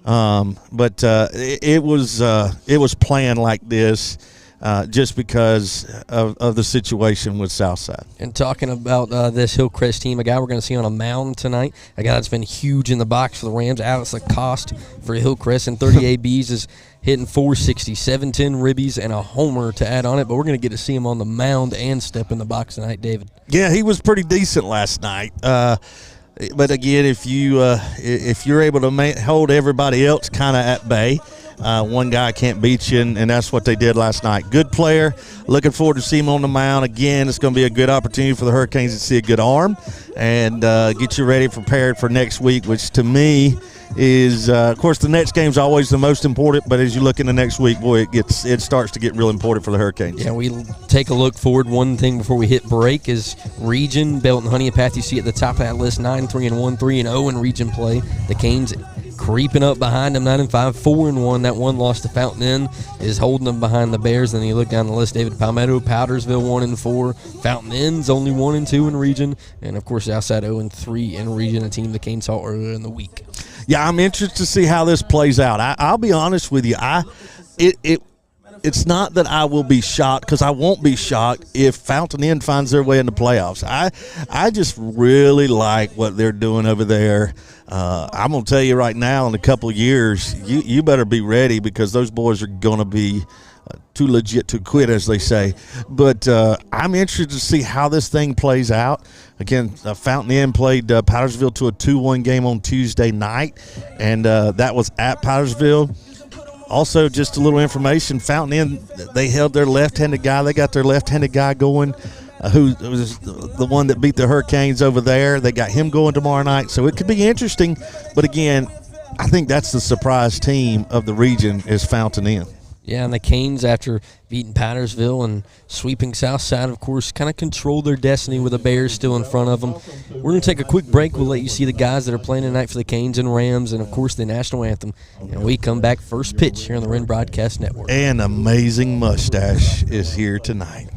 but it was planned like this. Just because of the situation with Southside. And talking about this Hillcrest team, a guy we're going to see on a mound tonight, a guy that's been huge in the box for the Rams, Alex Lacoste for Hillcrest, and 30 ABs is hitting 460, 710 ribbies, and a homer to add on it. But we're going to get to see him on the mound and step in the box tonight, David. Yeah, he was pretty decent last night. But again, if you're able to hold everybody else kind of at bay, one guy can't beat you, and that's what they did last night. Good player. Looking forward to see him on the mound. Again, it's going to be a good opportunity for the Hurricanes to see a good arm and get you ready, prepared for next week, which to me is, of course, the next game's always the most important, but as you look into next week, boy, it starts to get real important for the Hurricanes. Yeah, we take a look forward. One thing before we hit break is region. Belton Honeypath, you see at the top of that list, 9-3-1, 3-0 in region play. The Canes creeping up behind them, 9-5, 4-1. That one loss to Fountain Inn is holding them behind the Bears. And then you look down the list, David Palmetto, Powdersville 1-4, Fountain Inn's only 1-2 in region, and of course outside 0-3 in region, a team the Canes saw earlier in the week. Yeah, I'm interested to see how this plays out. I'll be honest with you, it's not that I will be shocked, because I won't be shocked if Fountain Inn finds their way in the playoffs. I just really like what they're doing over there. I'm going to tell you right now, in a couple of years, you better be ready, because those boys are going to be too legit to quit, as they say. But I'm interested to see how this thing plays out. Again, Fountain Inn played Powdersville to a 2-1 game on Tuesday night, and that was at Powdersville. Also, just a little information, Fountain Inn, they held their left-handed guy. They got their left-handed guy going, who was the one that beat the Hurricanes over there. They got him going tomorrow night, so it could be interesting. But, again, I think that's the surprise team of the region is Fountain Inn. Yeah, and the Canes, after beating Powdersville and sweeping Southside, of course, kind of control their destiny with the Bears still in front of them. We're going to take a quick break. We'll let you see the guys that are playing tonight for the Canes and Rams and, of course, the national anthem. And we come back first pitch here on the Wren Broadcast Network. An amazing mustache is here tonight.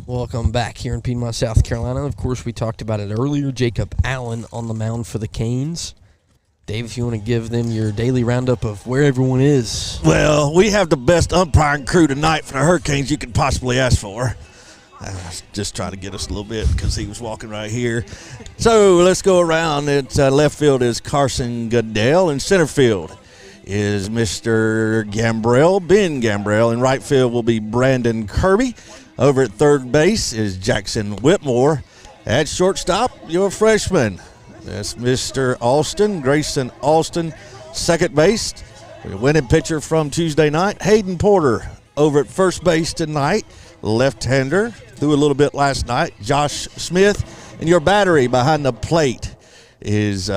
Welcome back here in Piedmont, South Carolina. Of course, we talked about it earlier. Jacob Allen on the mound for the Canes. Dave, if you want to give them your daily roundup of where everyone is. Well, we have the best umpiring crew tonight for the Hurricanes you could possibly ask for. I was just trying to get us a little bit because he was walking right here. So let's go around. Left field is Carson Goodell. In center field is Mr. Gambrell, Ben Gambrell. In right field will be Brandon Kirby. Over at third base is Jackson Whitmore. At shortstop, your freshman. That's Mr. Grayson Alston. Second base, the winning pitcher from Tuesday night, Hayden Porter. Over at first base tonight, left-hander. Threw a little bit last night, Josh Smith. And your battery behind the plate is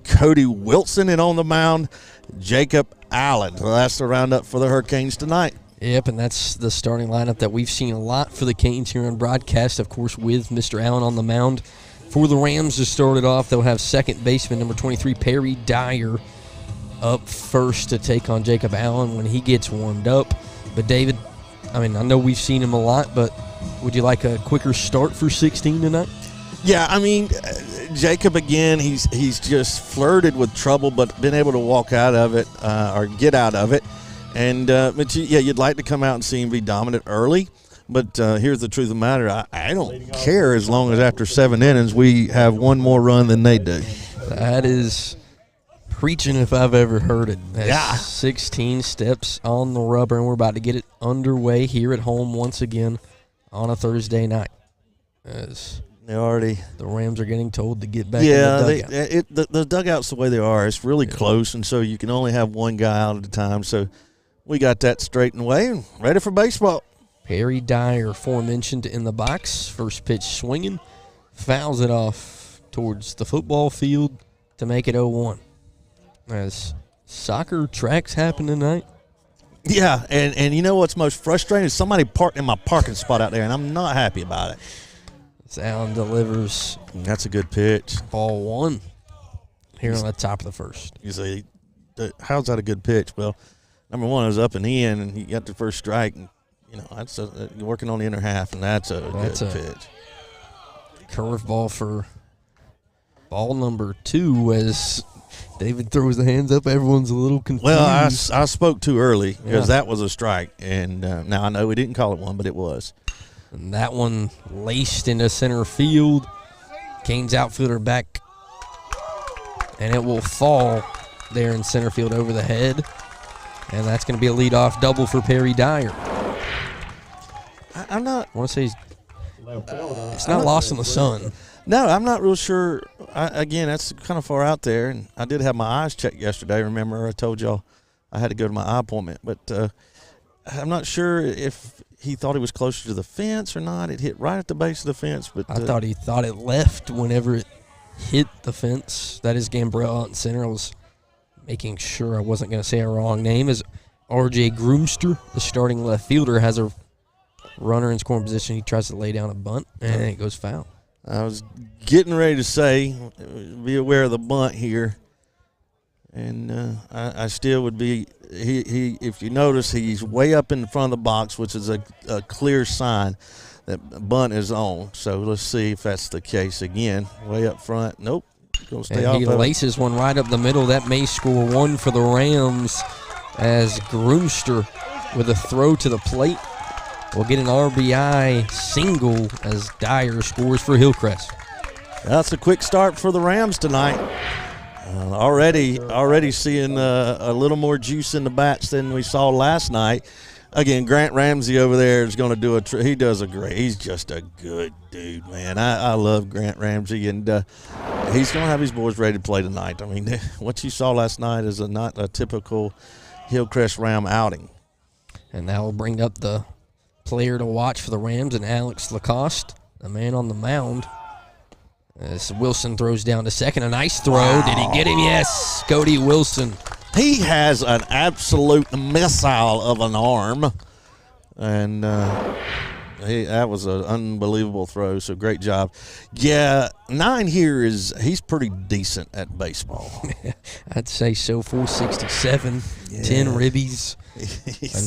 Cody Wilson. And on the mound, Jacob Allen. Well, that's the roundup for the Hurricanes tonight. Yep, and that's the starting lineup that we've seen a lot for the Canes here on broadcast, of course, with Mr. Allen on the mound. For the Rams to start it off, they'll have second baseman number 23, Perry Dyer, up first to take on Jacob Allen when he gets warmed up. But, David, I know we've seen him a lot, but would you like a quicker start for 16 tonight? Yeah, Jacob, again, he's just flirted with trouble but been able to walk out of it or get out of it. And, you'd like to come out and see him be dominant early. But here's the truth of the matter. I don't care as long as after 7 innings we have one more run than they do. That is preaching if I've ever heard it. That's yeah. 16 steps on the rubber, and we're about to get it underway here at home once again on a Thursday night. As the Rams are getting told to get back in the dugout. The dugout's the way they are. It's really close, and so you can only have one guy out at a time. So we got that straightened away and ready for baseball. Perry Dyer, aforementioned, in the box. First pitch swinging. Fouls it off towards the football field to make it 0-1. As soccer tracks happen tonight. Yeah, and you know what's most frustrating is somebody parked in my parking spot out there, and I'm not happy about it. As Allen delivers. That's a good pitch. Ball one here on the top of the first. You say, how's that a good pitch? Well, number one, it was up and in, and he got the first strike, and that's working on the inner half, and that's a good pitch. Curveball for ball number 2 as David throws the hands up. Everyone's a little confused. Well, I spoke too early because that was a strike, and now I know we didn't call it one, but it was. And that one laced into center field. Canes outfielder back, and it will fall there in center field over the head, and that's going to be a leadoff double for Perry Dyer. I'm not. I want to say it's not lost in the sun. No, I'm not real sure. Again, that's kind of far out there, and I did have my eyes checked yesterday. Remember, I told y'all I had to go to my eye appointment, but I'm not sure if he thought he was closer to the fence or not. It hit right at the base of the fence, but I thought he thought it left whenever it hit the fence. That is Gambrell out in center. I was making sure I wasn't going to say a wrong name. As R.J. Groomster, the starting left fielder, has a runner in scoring position. He tries to lay down a bunt, and it goes foul. I was getting ready to say, be aware of the bunt here, and I still would be. He if you notice, he's way up in front of the box, which is a clear sign that bunt is on. So let's see if that's the case again. Way up front, nope. Gonna stay off. He laces one right up the middle. That may score one for the Rams, as Groomster with a throw to the plate will get an RBI single as Dyer scores for Hillcrest. That's a quick start for the Rams tonight. Already seeing a little more juice in the bats than we saw last night. Again, Grant Ramsey over there is going to do he does a great. He's just a good dude, man. I love Grant Ramsey, and he's going to have his boys ready to play tonight. I mean, what you saw last night is not a typical Hillcrest Ram outing. And that will bring up the player to watch for the Rams, and Alex Lacoste, the man on the mound. As Wilson throws down to second. A nice throw. Wow. Did he get him? Yes. Cody Wilson. He has an absolute missile of an arm. And That was an unbelievable throw, so great job. Yeah, 9 here he's pretty decent at baseball. I'd say so. 467, Yeah. 10 ribbies, a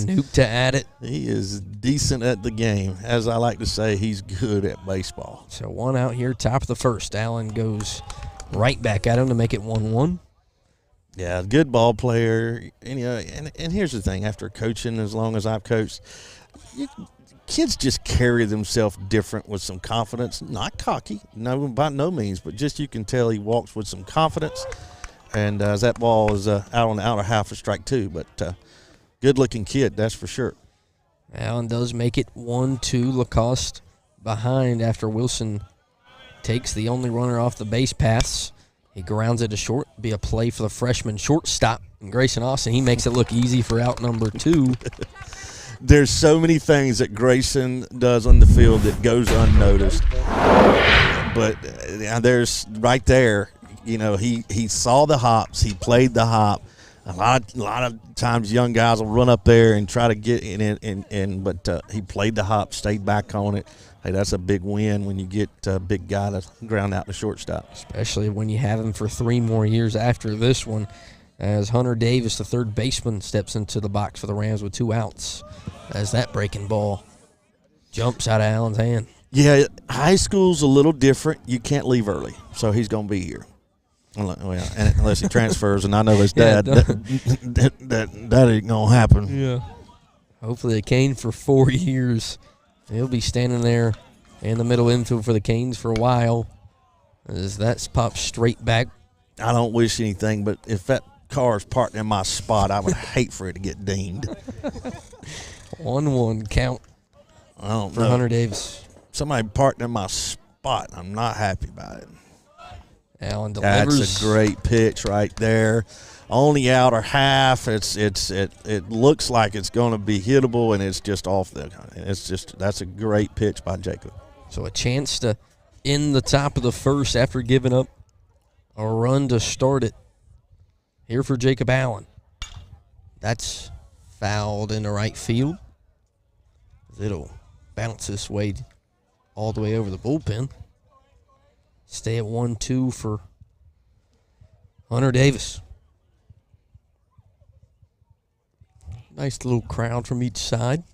nuke to add it. He is decent at the game. As I like to say, he's good at baseball. So 1 out here, top of the first. Allen goes right back at him to make it 1-1. Yeah, good ball player. And, and here's the thing. After coaching as long as I've coached, kids just carry themselves different with some confidence. Not cocky, no, by no means, but just you can tell he walks with some confidence. And as that ball is out on the outer half of strike 2, but good-looking kid, that's for sure. Allen does make it 1-2. Lacoste behind after Wilson takes the only runner off the base paths. He grounds it to short. Be a play for the freshman shortstop, Grayson Austin. He makes it look easy for out number 2. There's so many things that Grayson does on the field that goes unnoticed. But there's right there, he saw the hops. He played the hop. A lot of times young guys will run up there and try to get in, but he played the hop, stayed back on it. Hey, that's a big win when you get a big guy to ground out the shortstop. Especially when you have him for 3 more years after this one, as Hunter Davis, the third baseman, steps into the box for the Rams with 2 outs as that breaking ball jumps out of Allen's hand. Yeah, high school's a little different. You can't leave early, so he's going to be here. Well, unless he transfers, and I know his dad, that ain't going to happen. Yeah. Hopefully the Cane for 4 years. He'll be standing there in the middle infield for the Canes for a while as that's popped straight back. I don't wish anything, but if that car's parked in my spot, I would hate for it to get dinged. 1-1 count for Hunter Davis. Somebody parked in my spot. I'm not happy about it. Allen delivers. That's a great pitch right there. On the outer half, it looks like it's going to be hittable, and it's just off the. That's a great pitch by Jacob. So a chance to end the top of the first after giving up a run to start it. Here for Jacob Allen. That's fouled into right field. It'll bounce this way all the way over the bullpen. Stay at 1-2 for Hunter Davis. Nice little crowd from each side.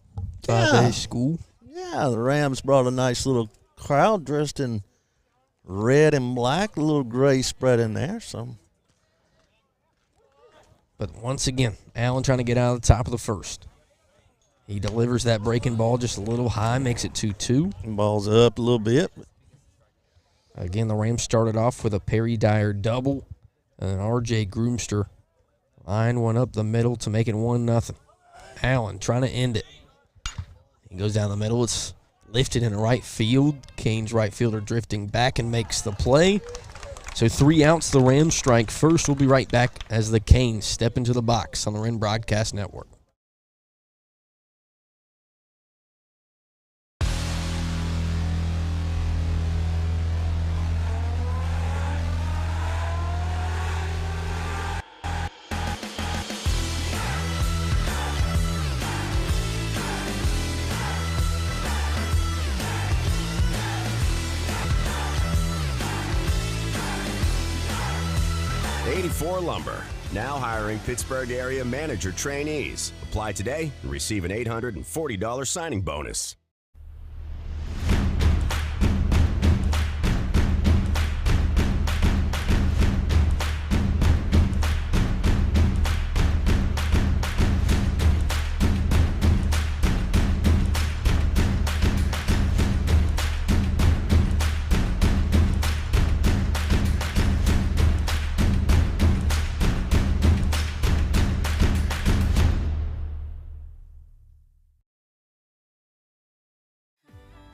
5A school. Yeah, the Rams brought a nice little crowd dressed in red and black, a little gray spread in there. But once again, Allen trying to get out of the top of the first. He delivers that breaking ball just a little high, makes it 2-2. Ball's up a little bit. Again, the Rams started off with a Perry Dyer double and an R.J. Groomster line one up the middle to make it 1-0. Allen trying to end it. He goes down the middle. It's lifted into right field. Canes right fielder drifting back and makes the play. So 3 outs, the Rams strike first. We'll be right back as the Canes step into the box on the Wren Broadcast Network. Lumber, now hiring Pittsburgh area manager trainees. Apply today and receive an $840 signing bonus.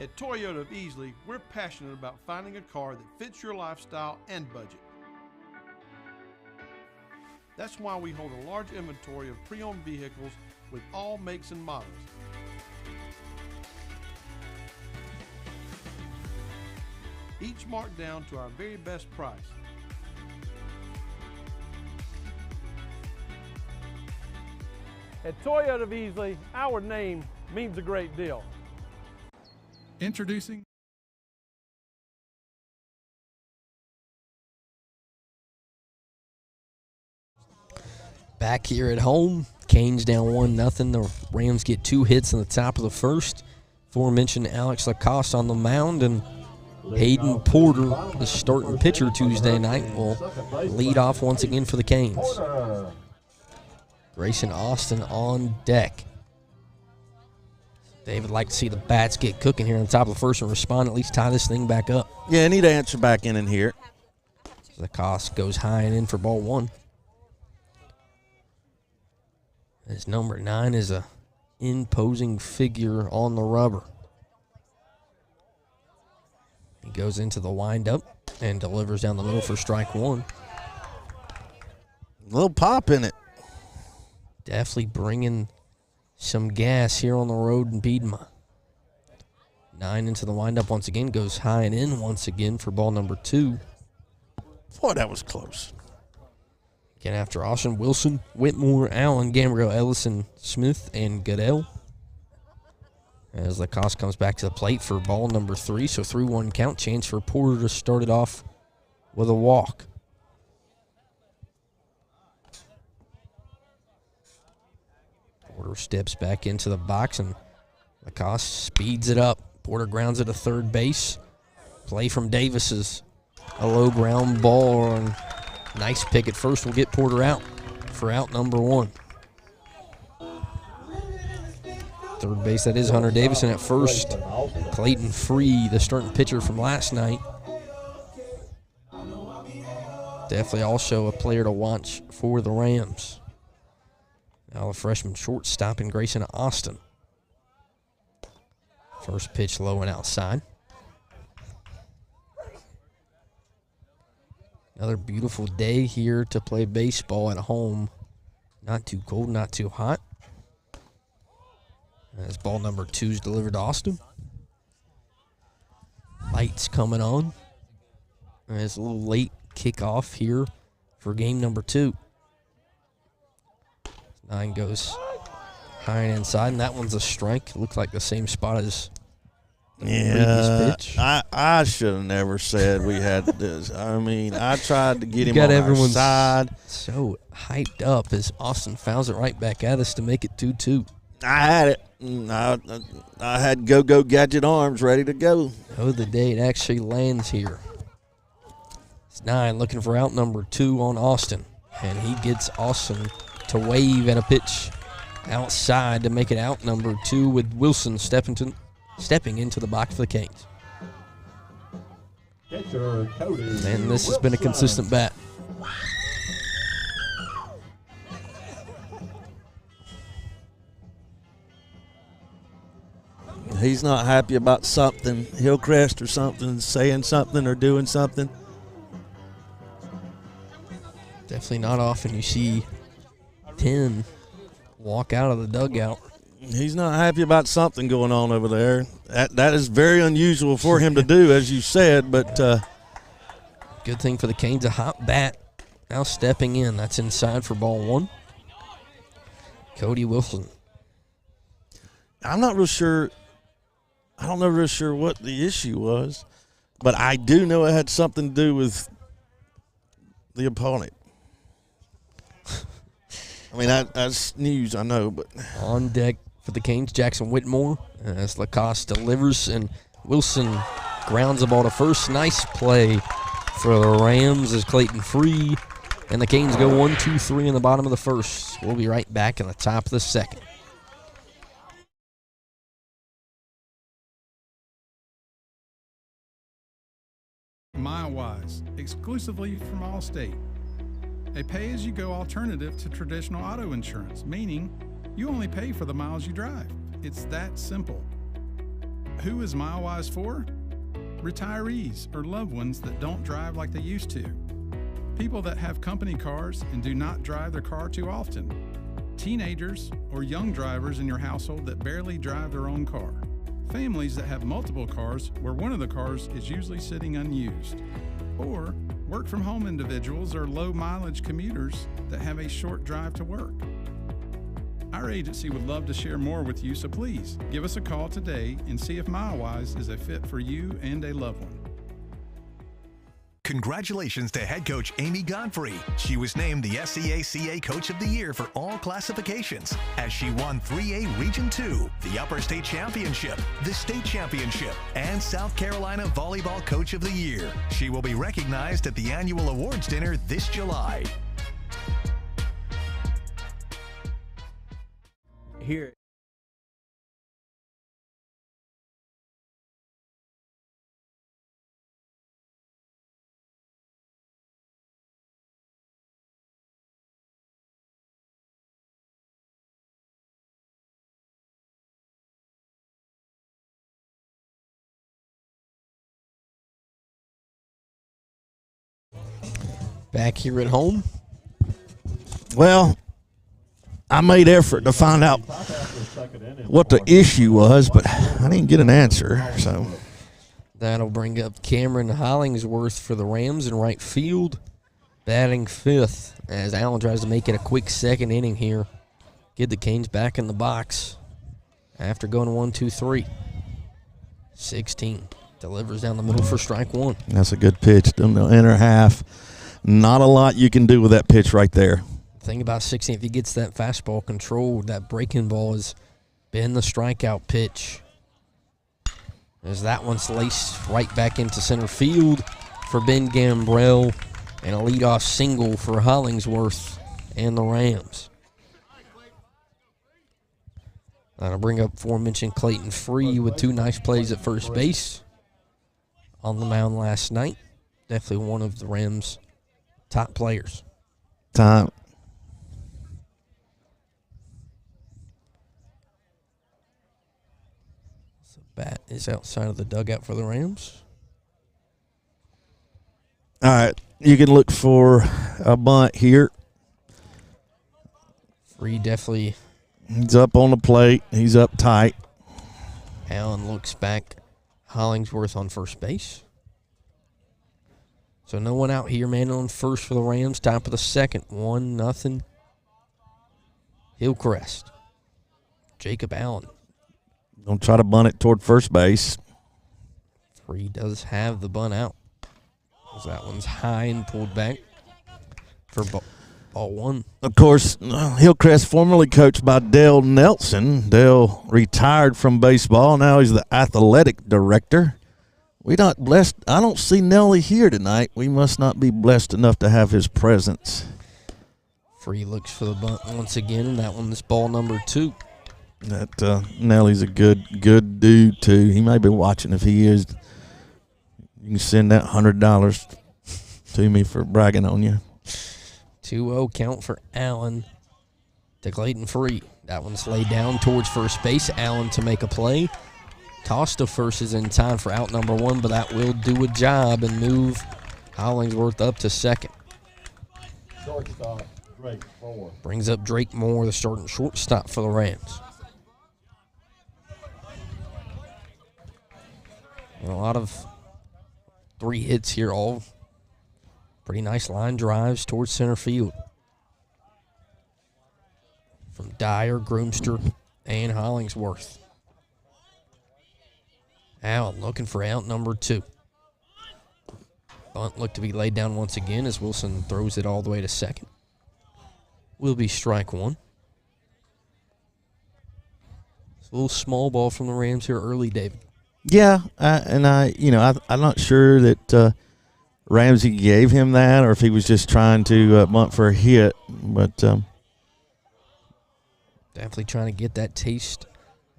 At Toyota of Easley, we're passionate about finding a car that fits your lifestyle and budget. That's why we hold a large inventory of pre-owned vehicles with all makes and models. Each marked down to our very best price. At Toyota of Easley, our name means a great deal. Introducing Back here at home, Canes down 1-0. The Rams get 2 hits in the top of the first. Aforementioned Alex Lacoste on the mound, and Hayden Porter, the starting pitcher Tuesday night, will lead off once again for the Canes. Grayson Austin on deck. They would like to see the bats get cooking here on the top of the first and respond, at least tie this thing back up. Yeah, need to answer back in here. Lacoste goes high and in for ball 1. As number 9 is a imposing figure on the rubber. He goes into the windup and delivers down the middle for strike 1. A little pop in it. Definitely bringing some gas here on the road in Piedmont. 9 into the windup once again, goes high and in once again for ball number 2. Boy, that was close. Again, after Austin, Wilson, Whitmore, Allen, Gambriel, Ellison, Smith, and Goodell. As Lacoste comes back to the plate for ball number 3, so 3-1 count. Chance for Porter to start it off with a walk. Porter steps back into the box, and Lacoste speeds it up. Porter grounds it to third base. Play from Davis is a low ground ball, and nice pick at first will get Porter out for out number 1. Third base, that is Hunter Davison at first. Clayton Free, the starting pitcher from last night. Definitely also a player to watch for the Rams. Now the freshman shortstop in Grayson Austin. First pitch low and outside. Another beautiful day here to play baseball at home. Not too cold, not too hot. As ball number 2 is delivered to Austin. Lights coming on. And it's a little late kickoff here for game number 2. 9 goes high and inside, and that one's a strike. Looks like the same spot as the previous pitch. I should have never said we had this. I mean, I tried to get him on our side. So hyped up as Austin fouls it right back at us to make it 2-2. I had it. I had go gadget arms ready to go. Oh, the day it actually lands here. It's 9 looking for out number 2 on Austin, and he gets Austin to wave at a pitch outside to make it out number 2 with Wilson stepping into the box for the Canes. And this has been a consistent bat. He's not happy about something, Hillcrest or something, saying something or doing something. Definitely not often you see 10 walk out of the dugout. He's not happy about something going on over there. That is very unusual for him to do, as you said, but good thing for the Canes, a hot bat now stepping in. That's inside for ball 1. Cody Wilson. I'm not real sure. I don't know real sure what the issue was, but I do know it had something to do with the opponent. I mean, that's news, I know, but on deck for the Canes, Jackson Whitmore as Lacoste delivers, and Wilson grounds the ball to first. Nice play for the Rams as Clayton Free, and the Canes go 1-2-3 in the bottom of the first. We'll be right back in the top of the second. MileWise, exclusively from Allstate. A pay-as-you-go alternative to traditional auto insurance, meaning you only pay for the miles you drive. It's that simple. Who is MileWise for? Retirees or loved ones that don't drive like they used to. People that have company cars and do not drive their car too often. Teenagers or young drivers in your household that barely drive their own car. Families that have multiple cars where one of the cars is usually sitting unused. Or work-from-home individuals or low-mileage commuters that have a short drive to work. Our agency would love to share more with you, so please give us a call today and see if MileWise is a fit for you and a loved one. Congratulations to head coach Amy Godfrey. She was named the SEACA Coach of the Year for all classifications as she won 3A Region 2, the Upper State Championship, the State Championship, and South Carolina Volleyball Coach of the Year. She will be recognized at the annual awards dinner this July. Here. Back here at home. Well, I made effort to find out what the issue was, but I didn't get an answer. So that'll bring up Cameron Hollingsworth for the Rams in right field, batting fifth as Allen tries to make it a quick second inning here. Get the Canes back in the box after going 1-2-3. 16 delivers down the middle for strike one. That's a good pitch. Down the inner half. Not a lot you can do with that pitch right there. The thing about 16, if he gets that fastball controlled, that breaking ball has been the strikeout pitch. As that one's laced right back into center field for Ben Gambrell, and a leadoff single for Hollingsworth and the Rams. That'll bring up aforementioned Clayton Free with two nice plays at first base on the mound last night. Definitely one of the Rams' top players. Time. So bat is outside of the dugout for the Rams. All right, you can look for a bunt here. Free definitely. He's up on the plate. He's up tight. Allen looks back. Hollingsworth on first base. So no one out here, man on first for the Rams. Top of the second, 1-0. Hillcrest. Jacob Allen. Gonna try to bunt it toward first base. Free does have the bunt out. That one's high and pulled back for ball one. Of course, Hillcrest, formerly coached by Dale Nelson. Dale retired from baseball. Now he's the athletic director. We not blessed. I don't see Nelly here tonight. We must not be blessed enough to have his presence. Free looks for the bunt once again, and that one's ball number 2. That Nelly's a good dude too. He may be watching. If he is, you can send that $100 to me for bragging on you. 2-0 count for Allen to Clayton Free. That one's laid down towards first base. Allen to make a play. Toss to first is in time for out number 1, but that will do a job and move Hollingsworth up to second. Shortstop, Drake Moore. Brings up Drake Moore, the starting shortstop for the Rams. A lot of 3 hits here, all pretty nice line drives towards center field. From Dyer, Groomster, and Hollingsworth. Allen looking for out number 2. Bunt looked to be laid down once again as Wilson throws it all the way to second. Will be strike 1. It's a little small ball from the Rams here early, David. Yeah, I'm not sure that Ramsey gave him that or if he was just trying to bunt for a hit, but definitely trying to get that taste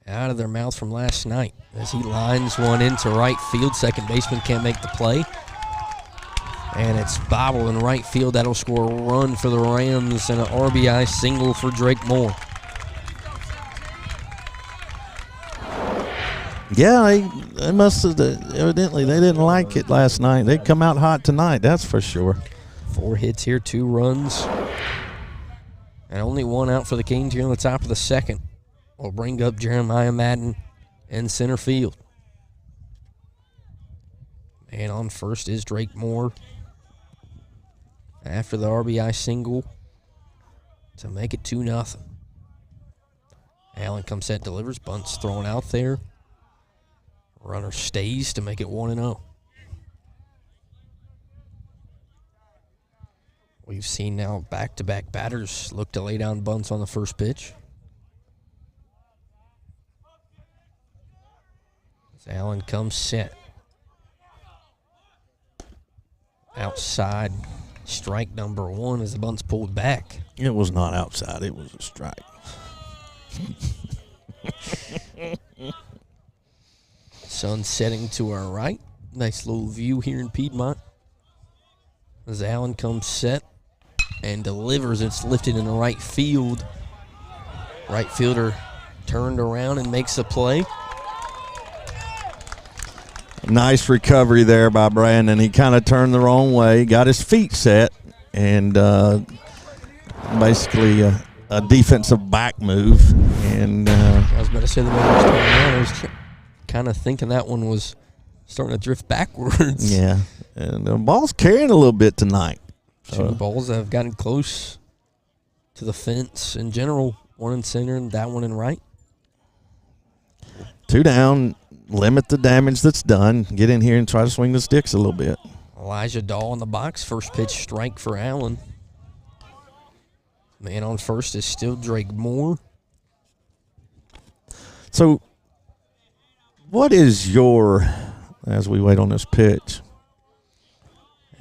out of their mouth from last night as he lines one into right field. Second baseman can't make the play. And it's bobbled in right field. That'll score a run for the Rams and an RBI single for Drake Moore. yeah, they must have, evidently they didn't like it last night. They come out hot tonight, that's for sure. 4 hits here, 2 runs. And only 1 out for the Canes here on the top of the second. Will bring up Jeremiah Madden in center field. And on first is Drake Moore. After the RBI single to make it 2-0. Allen comes set, delivers, bunts thrown out there. Runner stays to make it 1-0. We've seen now back-to-back batters look to lay down bunts on the first pitch. As Allen comes set. Outside, strike number 1 as the bunt's pulled back. It was not outside. It was a strike. Sun setting to our right. Nice little view here in Piedmont. As Allen comes set and delivers, it's lifted in the right field. Right fielder turned around and makes a play. Nice recovery there by Brandon. He kind of turned the wrong way, got his feet set, and basically a defensive back move. And I was about to say the man was turning around. I was kind of thinking that one was starting to drift backwards. Yeah, and the ball's carrying a little bit tonight. Two balls that have gotten close to the fence in general. One in center and that one in right. 2 down. Limit the damage that's done. Get in here and try to swing the sticks a little bit. Elijah Dahl in the box. First pitch strike for Allen. Man on first is still Drake Moore. So, what is your, as we wait on this pitch?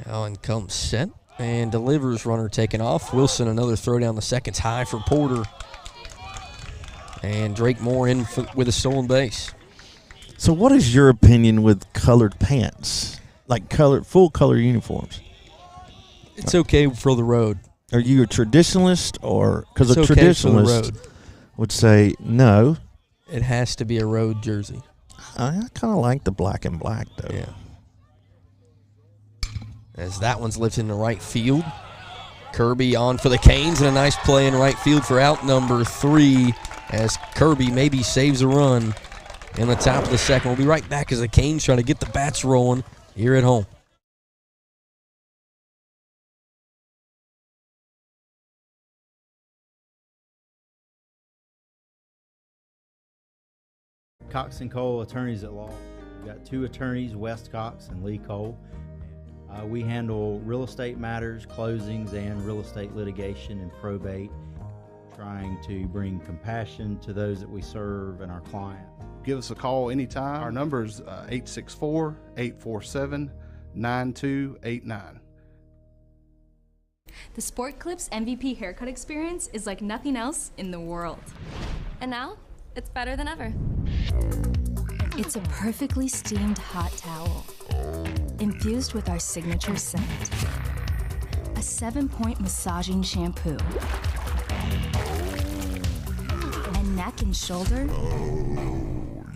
Allen comes set and delivers. Runner taken off. Wilson another throw down the second's high for Porter. And Drake Moore in with a stolen base. So what is your opinion with colored pants? Like full color uniforms? It's okay for the road. Are you a traditionalist or, because a okay traditionalist would say no. It has to be a road jersey. I kind of like the black and black though. Yeah. As that one's lifted in the right field. Kirby on for the Canes and a nice play in right field for out number 3 as Kirby maybe saves a run. In the top of the second. We'll be right back as the Canes try to get the bats rolling here at home. Cox & Cole, attorneys at law. We've got 2 attorneys, West Cox and Lee Cole. We handle real estate matters, closings, and real estate litigation and probate, trying to bring compassion to those that we serve and our clients. Give us a call anytime. Our number is 864-847-9289. The Sport Clips MVP haircut experience is like nothing else in the world. And now, it's better than ever. It's a perfectly steamed hot towel, infused with our signature scent. A 7-point massaging shampoo. And neck and shoulder,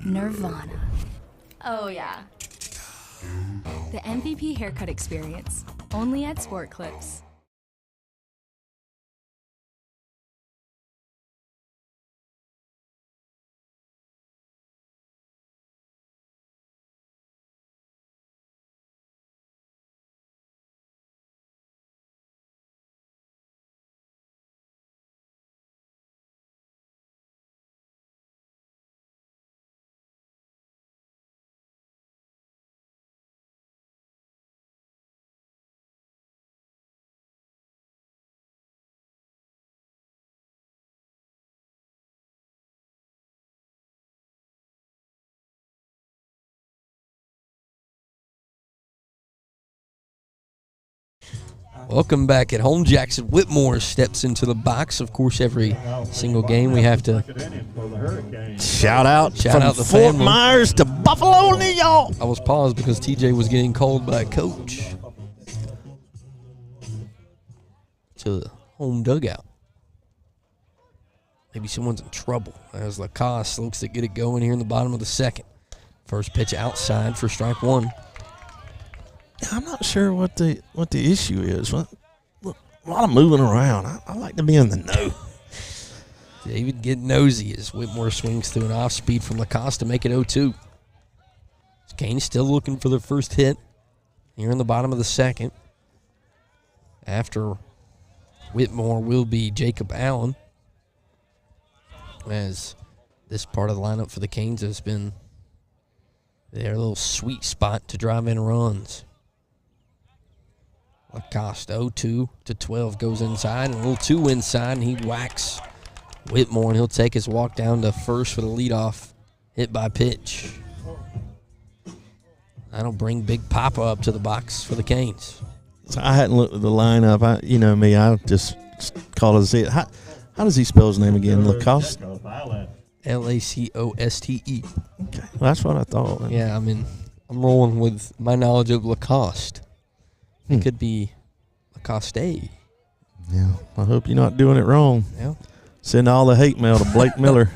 Nirvana. Oh yeah. The MVP haircut experience, only at Sport Clips. Welcome back at home. Jackson Whitmore steps into the box. Of course, every single game we have to shout out from the Fort family. Myers to Buffalo, New York. I was paused because TJ was getting called by a coach to the home dugout. Maybe someone's in trouble as Lacoste looks to get it going here in the bottom of the second. First pitch outside for strike 1. I'm not sure what the issue is. A lot of moving around. I like to be in the know. David getting nosy as Whitmore swings through an off-speed from Lacoste to make it 0-2. Kane's still looking for the first hit here in the bottom of the second. After Whitmore will be Jacob Allen as this part of the lineup for the Canes has been their little sweet spot to drive in runs. Lacoste 0-2 to 12 goes inside, and a little 2 inside, and he whacks Whitmore, and he'll take his walk down to first for the leadoff hit by pitch. That'll bring Big Papa up to the box for the Canes. So I hadn't looked at the lineup. You know me, I just call it Z. How does he spell his name again? Lacoste? Lacoste. Okay, well, that's what I thought. Yeah, I mean, I'm rolling with my knowledge of Lacoste. It could be Lacoste. Yeah, I hope you're not doing it wrong. Yeah. Send all the hate mail to Blake Miller.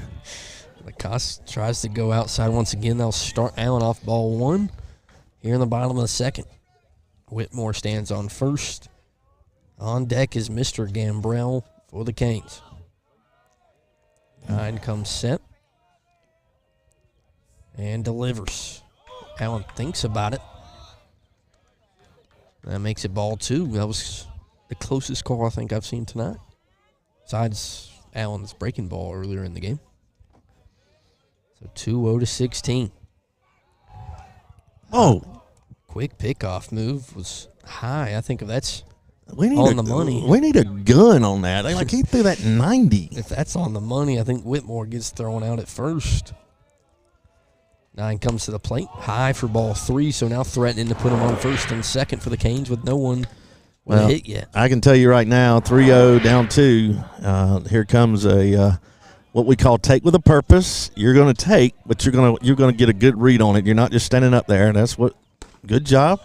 Lacoste tries to go outside once again. They'll start Allen off ball 1 here in the bottom of the second. Whitmore stands on first. On deck is Mr. Gambrell for the Canes. 9 comes set. And delivers. Allen thinks about it. That makes it ball 2. That was the closest call I think I've seen tonight. Besides Allen's breaking ball earlier in the game. So 2-0 to 16. Oh. Quick pickoff move was high. I think if that's on the money. We need a gun on that. Like he threw that 90. If that's on the money, I think Whitmore gets thrown out at first. 9 comes to the plate. High for ball 3, so now threatening to put him on first and second for the Canes with no one with a hit yet. I can tell you right now, 3-0 down 2. Here comes a what we call take with a purpose. You're going to take, but you're going to get a good read on it. You're not just standing up there. That's what. Good job.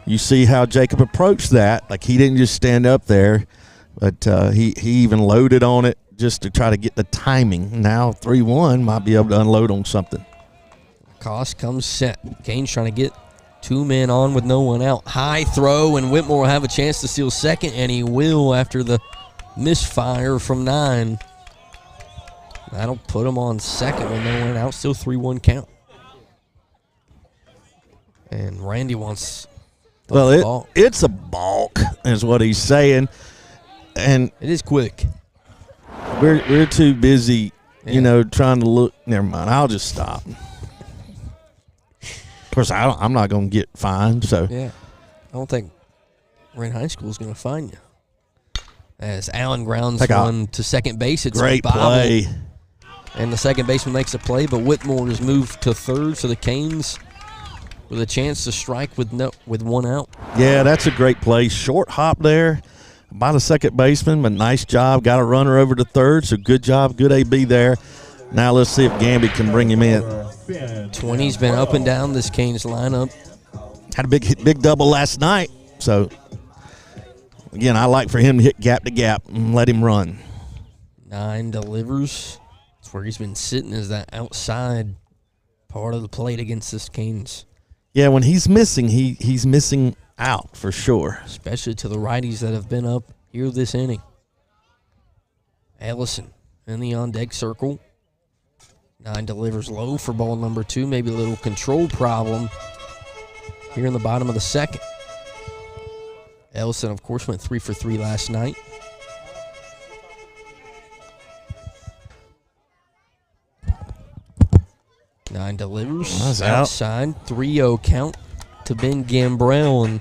You see how Jacob approached that. Like he didn't just stand up there, but he even loaded on it just to try to get the timing. Now 3-1 might be able to unload on something. Cost comes set. Canes trying to get 2 men on with no one out. High throw, and Whitmore will have a chance to steal second, and he will after the misfire from 9. That'll put him on second with no one out. Still 3-1 count. And Randy wants the ball. It's a balk, is what he's saying. And it is quick. We're too busy, trying to look. Never mind. I'll just stop. Of course, I'm not going to get fined. So yeah, I don't think Wren High School is going to fine you. As Allen grounds one to second base, it's great play, and the second baseman makes a play. But Whitmore is moved to third, so the Canes with a chance to strike with 1 out. Yeah, that's a great play. Short hop there by the second baseman, but nice job. Got a runner over to third, so good job. Good AB there. Now let's see if Gamby can bring him in. 20's been up and down this Canes lineup. Had a big double last night. So, again, I like for him to hit gap to gap and let him run. 9 delivers. That's where he's been sitting, is that outside part of the plate against this Canes. Yeah, when he's missing, he's missing out for sure. Especially to the righties that have been up here this inning. Ellison in the on-deck circle. 9 delivers low for ball number 2. Maybe a little control problem here in the bottom of the second. Ellison, of course, went 3 for 3 last night. Nine delivers outside. 3-0 count to Ben Gambrell. And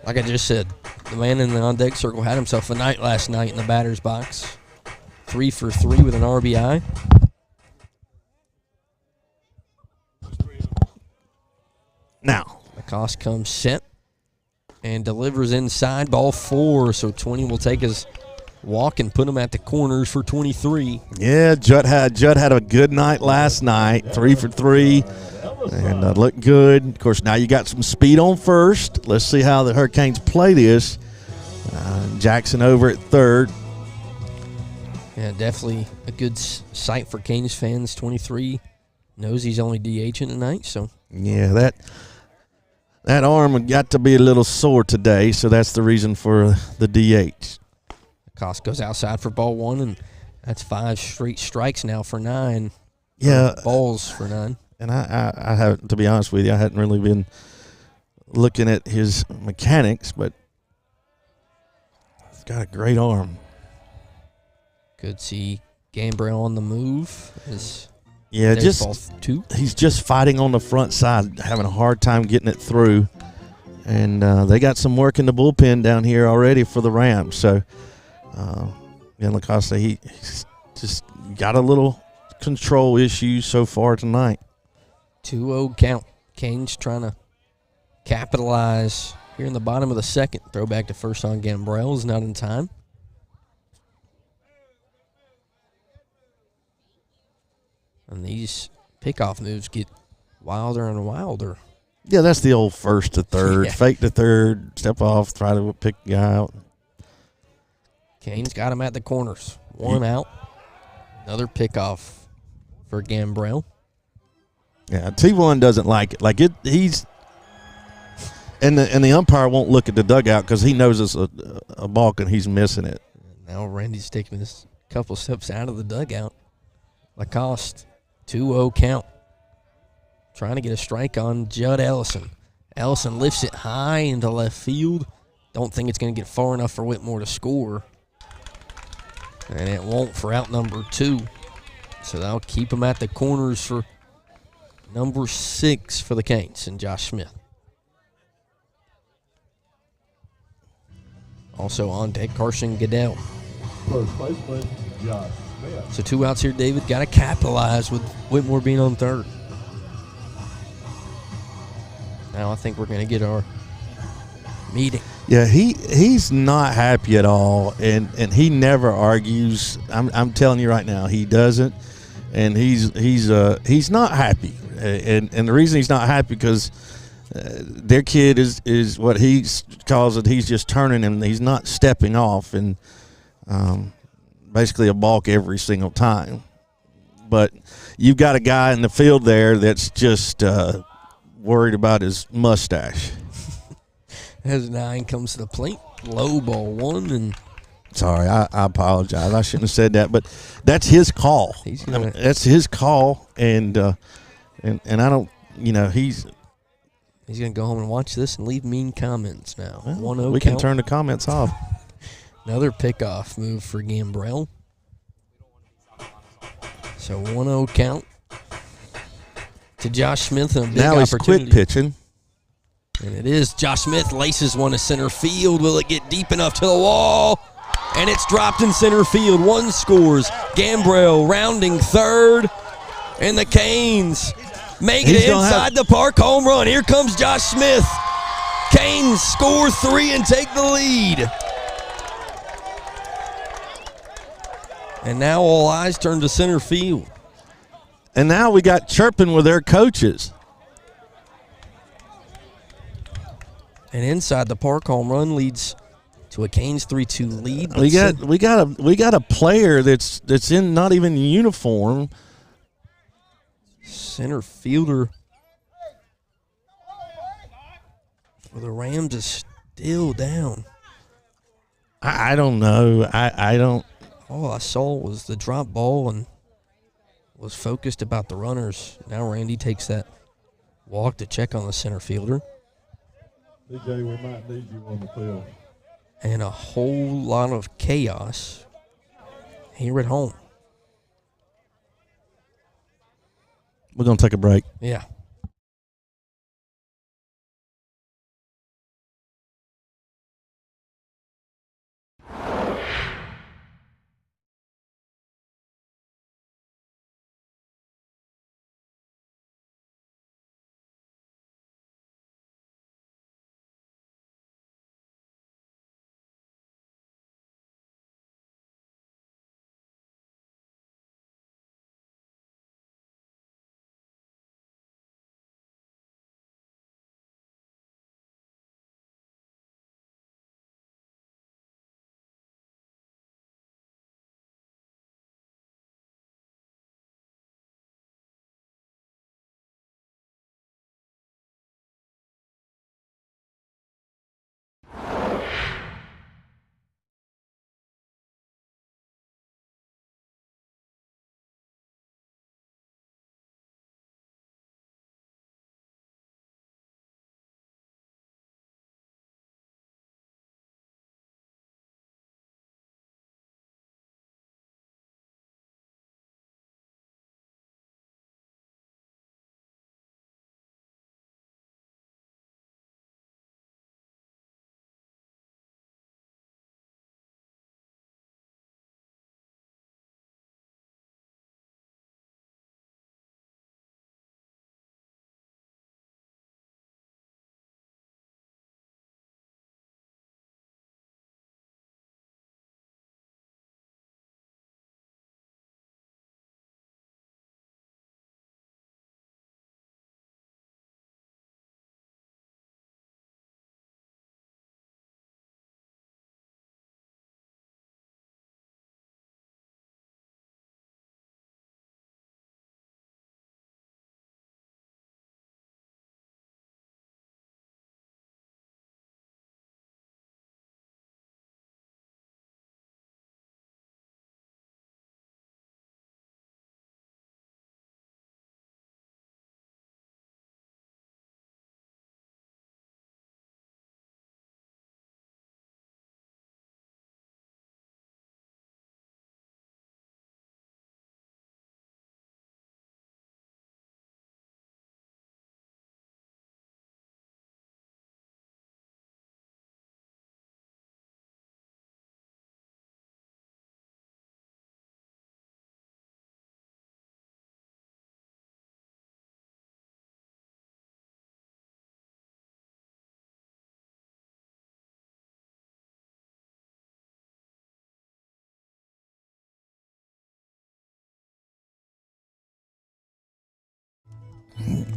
like I just said, the man in the on-deck circle had himself a night last night in the batter's box. 3 for 3 with an RBI. Now, Lacoste comes set and delivers inside, ball 4. So 20 will take his walk and put him at the corners for 23. Yeah, Judd had a good night last night, 3 for 3, and looked good. Of course, now you got some speed on first. Let's see how the Hurricanes play this. Jackson over at third. Yeah, definitely a good sight for Canes fans. 23 knows he's only DHing tonight, so. Yeah, that arm got to be a little sore today, so that's the reason for the DH. Cost goes outside for ball 1, and that's 5 straight strikes now for 9. Yeah. Balls for 9. And I have, to be honest with you, I hadn't really been looking at his mechanics, but he's got a great arm. Good to see Gambrell on the move as Yeah, There's ball two. He's just fighting on the front side, having a hard time getting it through. And they got some work in the bullpen down here already for the Rams. So, Lacoste, he's just got a little control issues so far tonight. 2-0 count. Canes trying to capitalize here in the bottom of the second. Throw back to first on Gambrell is not in time. And these pickoff moves get wilder and wilder. Yeah, that's the old first to third, Yeah. fake to third, step off, try to pick the guy out. Canes got him at the corners. One out. Another pickoff for Gambrell. Yeah, T1 doesn't like it. Like he's and the umpire won't look at the dugout because he knows it's a balk and he's missing it. Now Randy's taking this couple steps out of the dugout. Lacoste, 2-0 count. Trying to get a strike on Judd Ellison. Ellison lifts it high into left field. Don't think it's going to get far enough for Whitmore to score. And it won't for out number 2. So that'll keep him at the corners for number 6 for the Canes and Josh Smith. Also on deck, Carson Goodell. First baseman, Josh Smith. So 2 outs here, David. Got to capitalize with Whitmore being on third. Now I think we're going to get our meeting. Yeah, he's not happy at all, and he never argues. I'm telling you right now, he doesn't, and he's not happy, and the reason he's not happy because their kid is what he calls it. He's just turning and he's not stepping off, and basically a balk every single time. But you've got a guy in the field there that's just worried about his mustache. As 9 comes to the plate, low ball 1, and sorry, I apologize. I shouldn't have said that, but that's his call. That's his call, and I don't, he's gonna go home and watch this and leave mean comments now. 1-0 we count. can turn the comments off. Another pickoff move for Gambrell. So 1-0 count to Josh Smith and a big now he's opportunity. quick pitching. And it is. Josh Smith laces one to center field. Will it get deep enough to the wall? And it's dropped in center field. 1 scores. Gambrell rounding third. And the Canes make it inside the park. Home run. Here comes Josh Smith. Canes score 3 and take the lead. And now all eyes turn to center field. And now we got chirping with their coaches. And inside the park, home run leads to a Canes 3-2 lead. We got a player that's in not even uniform. Center fielder for the Rams is still down. I don't know. I don't. All I saw was the drop ball and was focused about the runners. Now Randy takes that walk to check on the center fielder. DJ, we might need you on the field. And a whole lot of chaos here at home. We're going to take a break. Yeah.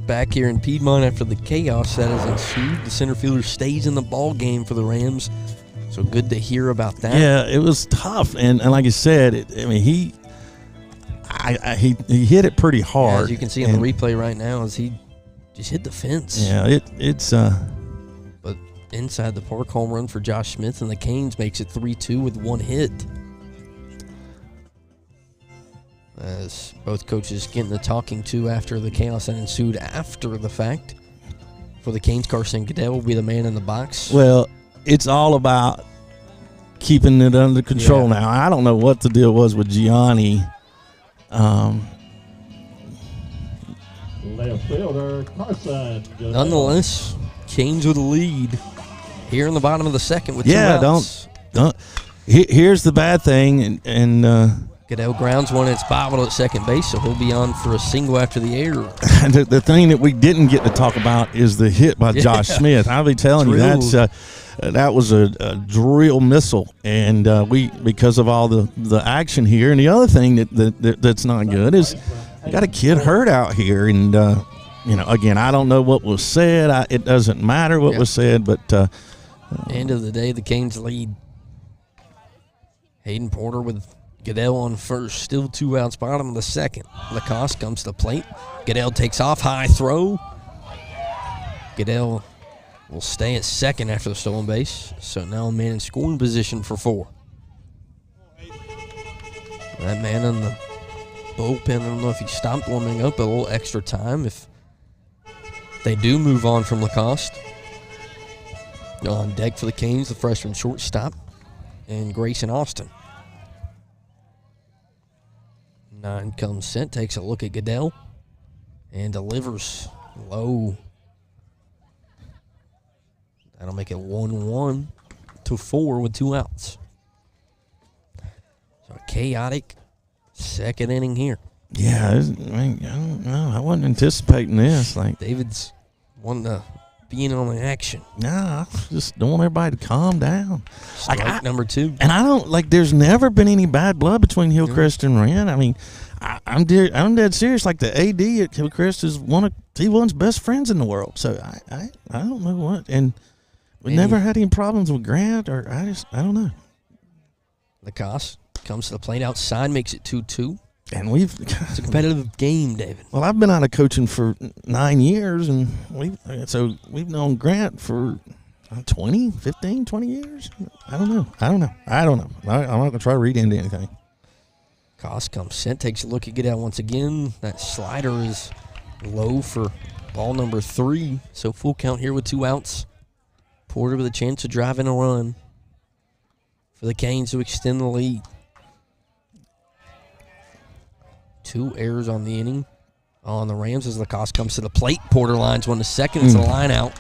back here in Piedmont after the chaos that has ensued. The center fielder stays in the ball game for the Rams, so good to hear about that. Yeah, it was tough, and like I said, he hit it pretty hard. Yeah, as you can see on the replay right now, as he just hit the fence. Yeah, it's but inside the park, home run for Josh Smith, and the Canes makes it 3-2 with one hit. As both coaches getting the talking to after the chaos that ensued after the fact. For the Canes, Carson Goodell will be the man in the box. Well, it's all about keeping it under control now. I don't know what the deal was with Gianni. Left fielder Carson. Nonetheless, Canes with a lead here in the bottom of the second with 2 outs. don't. Here's the bad thing, and Goodell grounds one. It's bobbled at second base, so he'll be on for a single after the error. the thing that we didn't get to talk about is the hit by Josh Smith. I'll be telling you, that was a drill missile, and because of all the action here. And the other thing that's not good is you got a kid hurt out here, and again, I don't know what was said. It doesn't matter what was said, but end of the day, the Canes lead. Hayden Porter with Goodell on first, still 2 outs, bottom of the second. Lacoste comes to the plate. Goodell takes off, high throw. Goodell will stay at second after the stolen base, so now a man in scoring position for 4. That man in the bullpen, I don't know if he stopped warming up a little extra time if they do move on from Lacoste. On deck for the Canes, the freshman shortstop, and Grayson Austin. 9 comes sent, takes a look at Goodell, and delivers low. That'll make it 1-1 to 4 with 2 outs. So a chaotic second inning here. Yeah, I don't know. I wasn't anticipating this. David's wanting to be in on the action. Nah, I just don't want everybody to calm down. Strike number 2. And I don't there's never been any bad blood between Hillcrest and Wren. I mean, I'm dead serious. Like the AD at Hillcrest is one of T1's best friends in the world. So I don't know what, and we never had any problems with Grant, or I don't know. Lacoste comes to the plate outside, makes it 2-2. And it's a competitive game, David. Well, I've been out of coaching for 9 years, and we've known Grant for 20 years. I don't know. I'm not going to try to read into anything. Cost comes sent, takes a look at Goodell once again. That slider is low for ball number 3. So full count here with 2 outs. Porter with a chance to drive in a run for the Canes to extend the lead. 2 errors on the inning on the Rams as Lacoste comes to the plate. Porter lines one to second. It's a line out.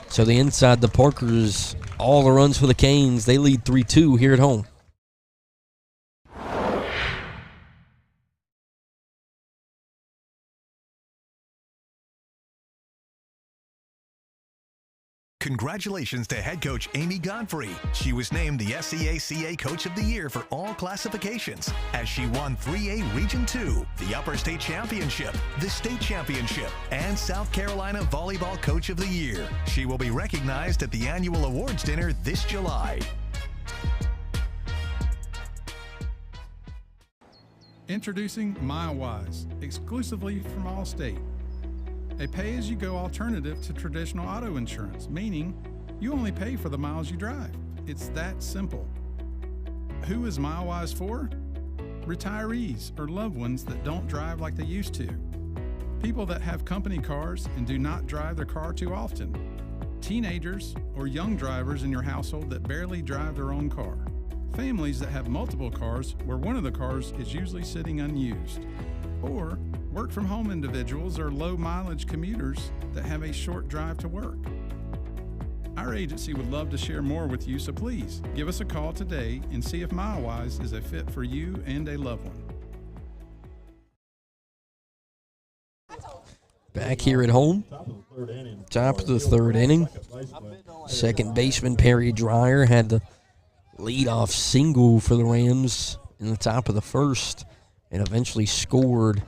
So the inside the Parkers, all the runs for the Canes. They lead 3-2 here at home. Congratulations to head coach Amy Godfrey. She was named the SCACA Coach of the Year for all classifications as she won 3A Region 2, the Upper State Championship, the State Championship, and South Carolina Volleyball Coach of the Year. She will be recognized at the annual awards dinner this July. Introducing MileWise, exclusively from Allstate. A pay-as-you-go alternative to traditional auto insurance, meaning you only pay for the miles you drive. It's that simple. Who is MileWise for? Retirees or loved ones that don't drive like they used to. People that have company cars and do not drive their car too often. Teenagers or young drivers in your household that barely drive their own car. Families that have multiple cars where one of the cars is usually sitting unused. Or work-from-home individuals or low-mileage commuters that have a short drive to work. Our agency would love to share more with you, so please give us a call today and see if MileWise is a fit for you and a loved one. Back here at home, top of the third inning. Second baseman Perry Dreyer had the leadoff single for the Rams in the top of the first and eventually scored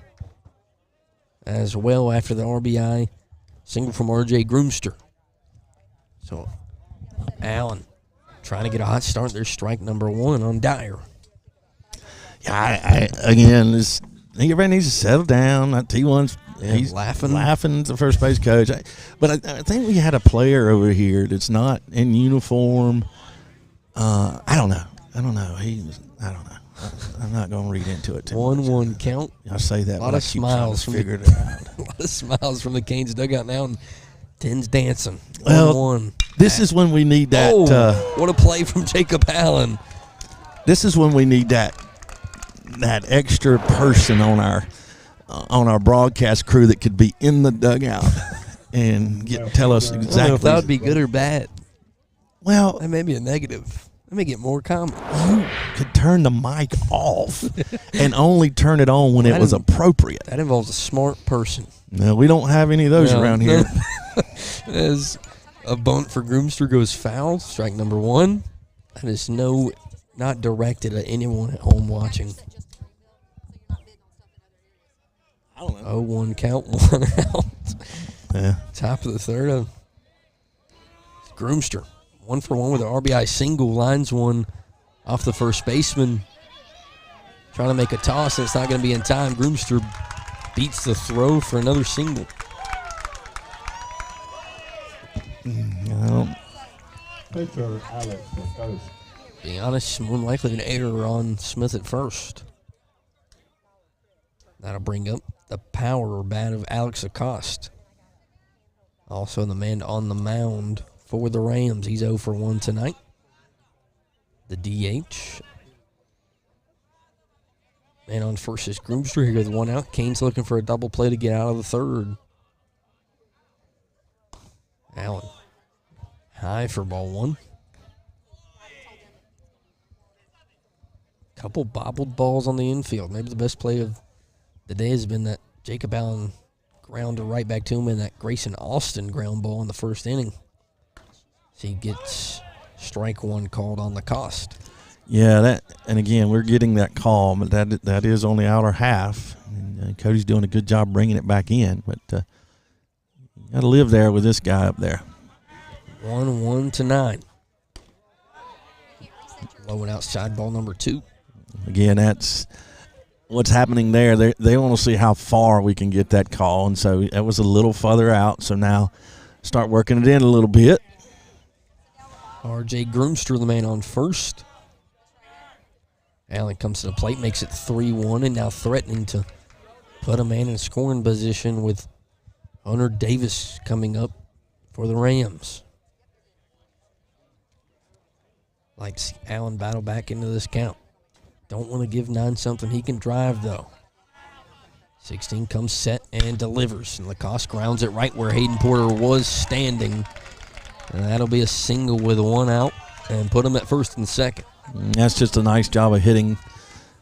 as well after the RBI single from R.J. Groomster. So Allen trying to get a hot start. There's strike number 1 on Dyer. Yeah, again, I think everybody needs to settle down. That T1's he's laughing at the first base coach. But I think we had a player over here that's not in uniform. I don't know. I don't know. I'm not going to read into it too much. 1-1 count. I say that, a lot but of I keep smiles trying to figure it out. A lot of smiles from the Canes dugout now, and 10's dancing. Well, 1-1. This is when we need that. What a play from Jacob Allen. This is when we need that extra person on our broadcast crew that could be in the dugout and tell us exactly. I don't know if that would be good or bad. Well, that may be a negative. Let me get more comments. You could turn the mic off and only turn it on when it was appropriate. That involves a smart person. No, we don't have any of those around here. As a bunt for Groomster goes foul, strike number 1. That is not directed at anyone at home watching. I don't know. 0-1 count, 1 out. Yeah. Top of the third. Groomster, 1 for 1 with an RBI single, lines one off the first baseman. Trying to make a toss, and it's not going to be in time. Groomster beats the throw for another single. Pitcher Alex from Coast. Being honest, more than likely an error on Smith at first. That'll bring up the power bat of Alex Acosta. Also the man on the mound for the Rams. He's 0 for 1 tonight. The DH. Man on first is Groomster. Here goes 1 out. Canes looking for a double play to get out of the third. Allen. High for ball 1. Couple bobbled balls on the infield. Maybe the best play of the day has been that Jacob Allen grounder right back to him and that Grayson Austin ground ball in the first inning. So he gets strike 1 called on the cost. Yeah, and again, we're getting that call, but that is on the outer half. And Cody's doing a good job bringing it back in, but you got to live there with this guy up there. 1-1 to 9. Low and outside ball number 2. Again, that's what's happening there. They want to see how far we can get that call, and so that was a little further out. So now start working it in a little bit. R.J. Groomster, the man on first. Allen comes to the plate, makes it 3-1, and now threatening to put a man in scoring position with Hunter Davis coming up for the Rams. Like to see Allen battle back into this count. Don't want to give 9 something he can drive, though. 16 comes set and delivers. And Lacoste grounds it right where Hayden Porter was standing. And that'll be a single with 1 out and put him at first and second. That's just a nice job of hitting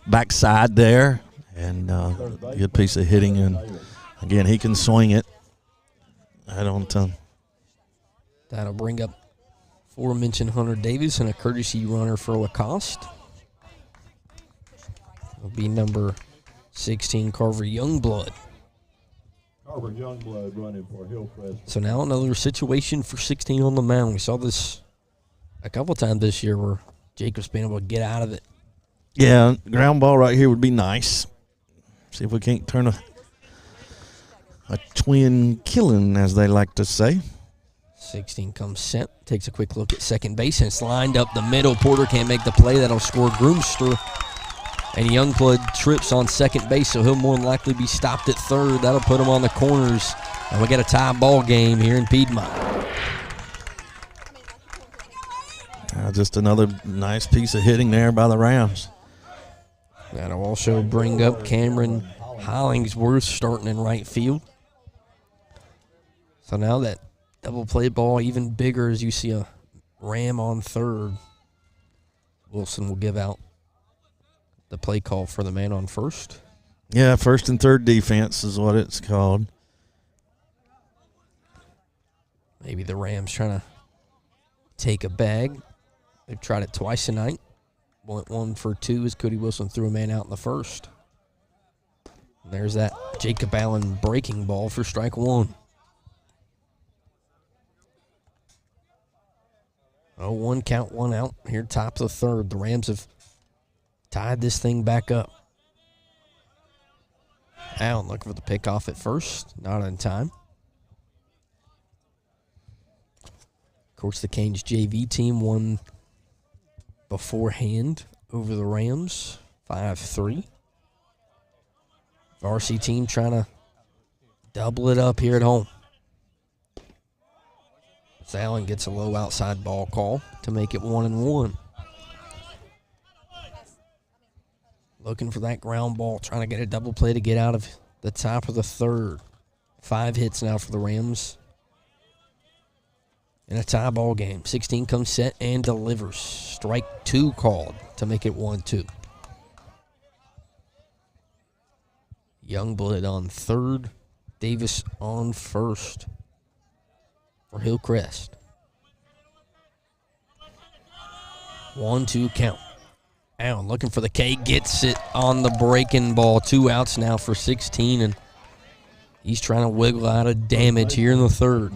backside there. And good piece of hitting. And, again, he can swing it. I don't That'll bring up aforementioned Hunter Davis and a courtesy runner for Lacoste. It'll be number 16, Carver Youngblood. Carver Youngblood running for Hillcrest. So now another situation for 16 on the mound. We saw this a couple times this year where Jacob's been able to get out of it. Yeah, ground ball right here would be nice. See if we can't turn a twin killing, as they like to say. 16 comes set, takes a quick look at second base, and it's lined up the middle. Porter can't make the play. That'll score Groomster. And Youngblood trips on second base, so he'll more than likely be stopped at third. That'll put him on the corners. And we got a tie ball game here in Piedmont. Just another nice piece of hitting there by the Rams. That'll also bring up Cameron Hollingsworth starting in right field. So now that double play ball even bigger as you see a Ram on third. Wilson will give out the play call for the man on first. Yeah, first and third defense is what it's called. Maybe the Rams trying to take a bag. They've tried it twice tonight. Went 1 for 2 as Cody Wilson threw a man out in the first. There's that Jacob Allen breaking ball for strike one. 0-1 count, 1 out. Here top of the third. The Rams have tied this thing back up. Allen looking for the pickoff at first. Not in time. Of course, the Canes JV team won beforehand over the Rams, 5-3. Varsity team trying to double it up here at home. Allen gets a low outside ball call to make it 1-1. Looking for that ground ball, trying to get a double play to get out of the top of the third. 5 hits now for the Rams in a tie ball game. 16 comes set and delivers. Strike 2 called to make it 1-2. Youngblood on third. Davis on first for Hillcrest. 1-2 count. Allen looking for the K, gets it on the breaking ball. 2 outs now for 16, and he's trying to wiggle out of damage here in the third.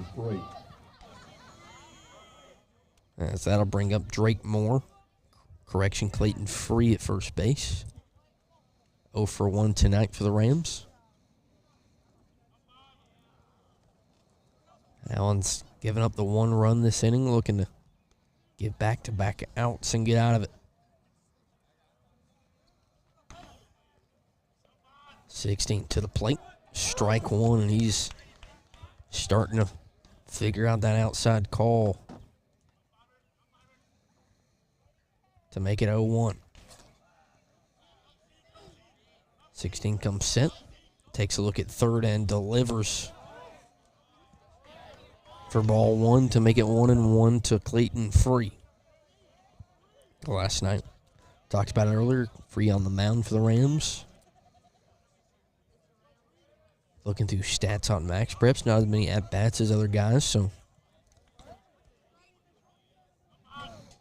As that'll bring up Drake Moore. Correction, Clayton Free at first base. 0 for 1 tonight for the Rams. Allen's giving up the 1 run this inning, looking to get back-to-back outs and get out of it. 16 to the plate. Strike 1, and he's starting to figure out that outside call to make it 0-1. 16 comes set. Takes a look at third and delivers for ball 1 to make it 1-1 to Clayton Free. Last night, talked about it earlier, Free on the mound for the Rams. Looking through stats on Max Preps, not as many at-bats as other guys, so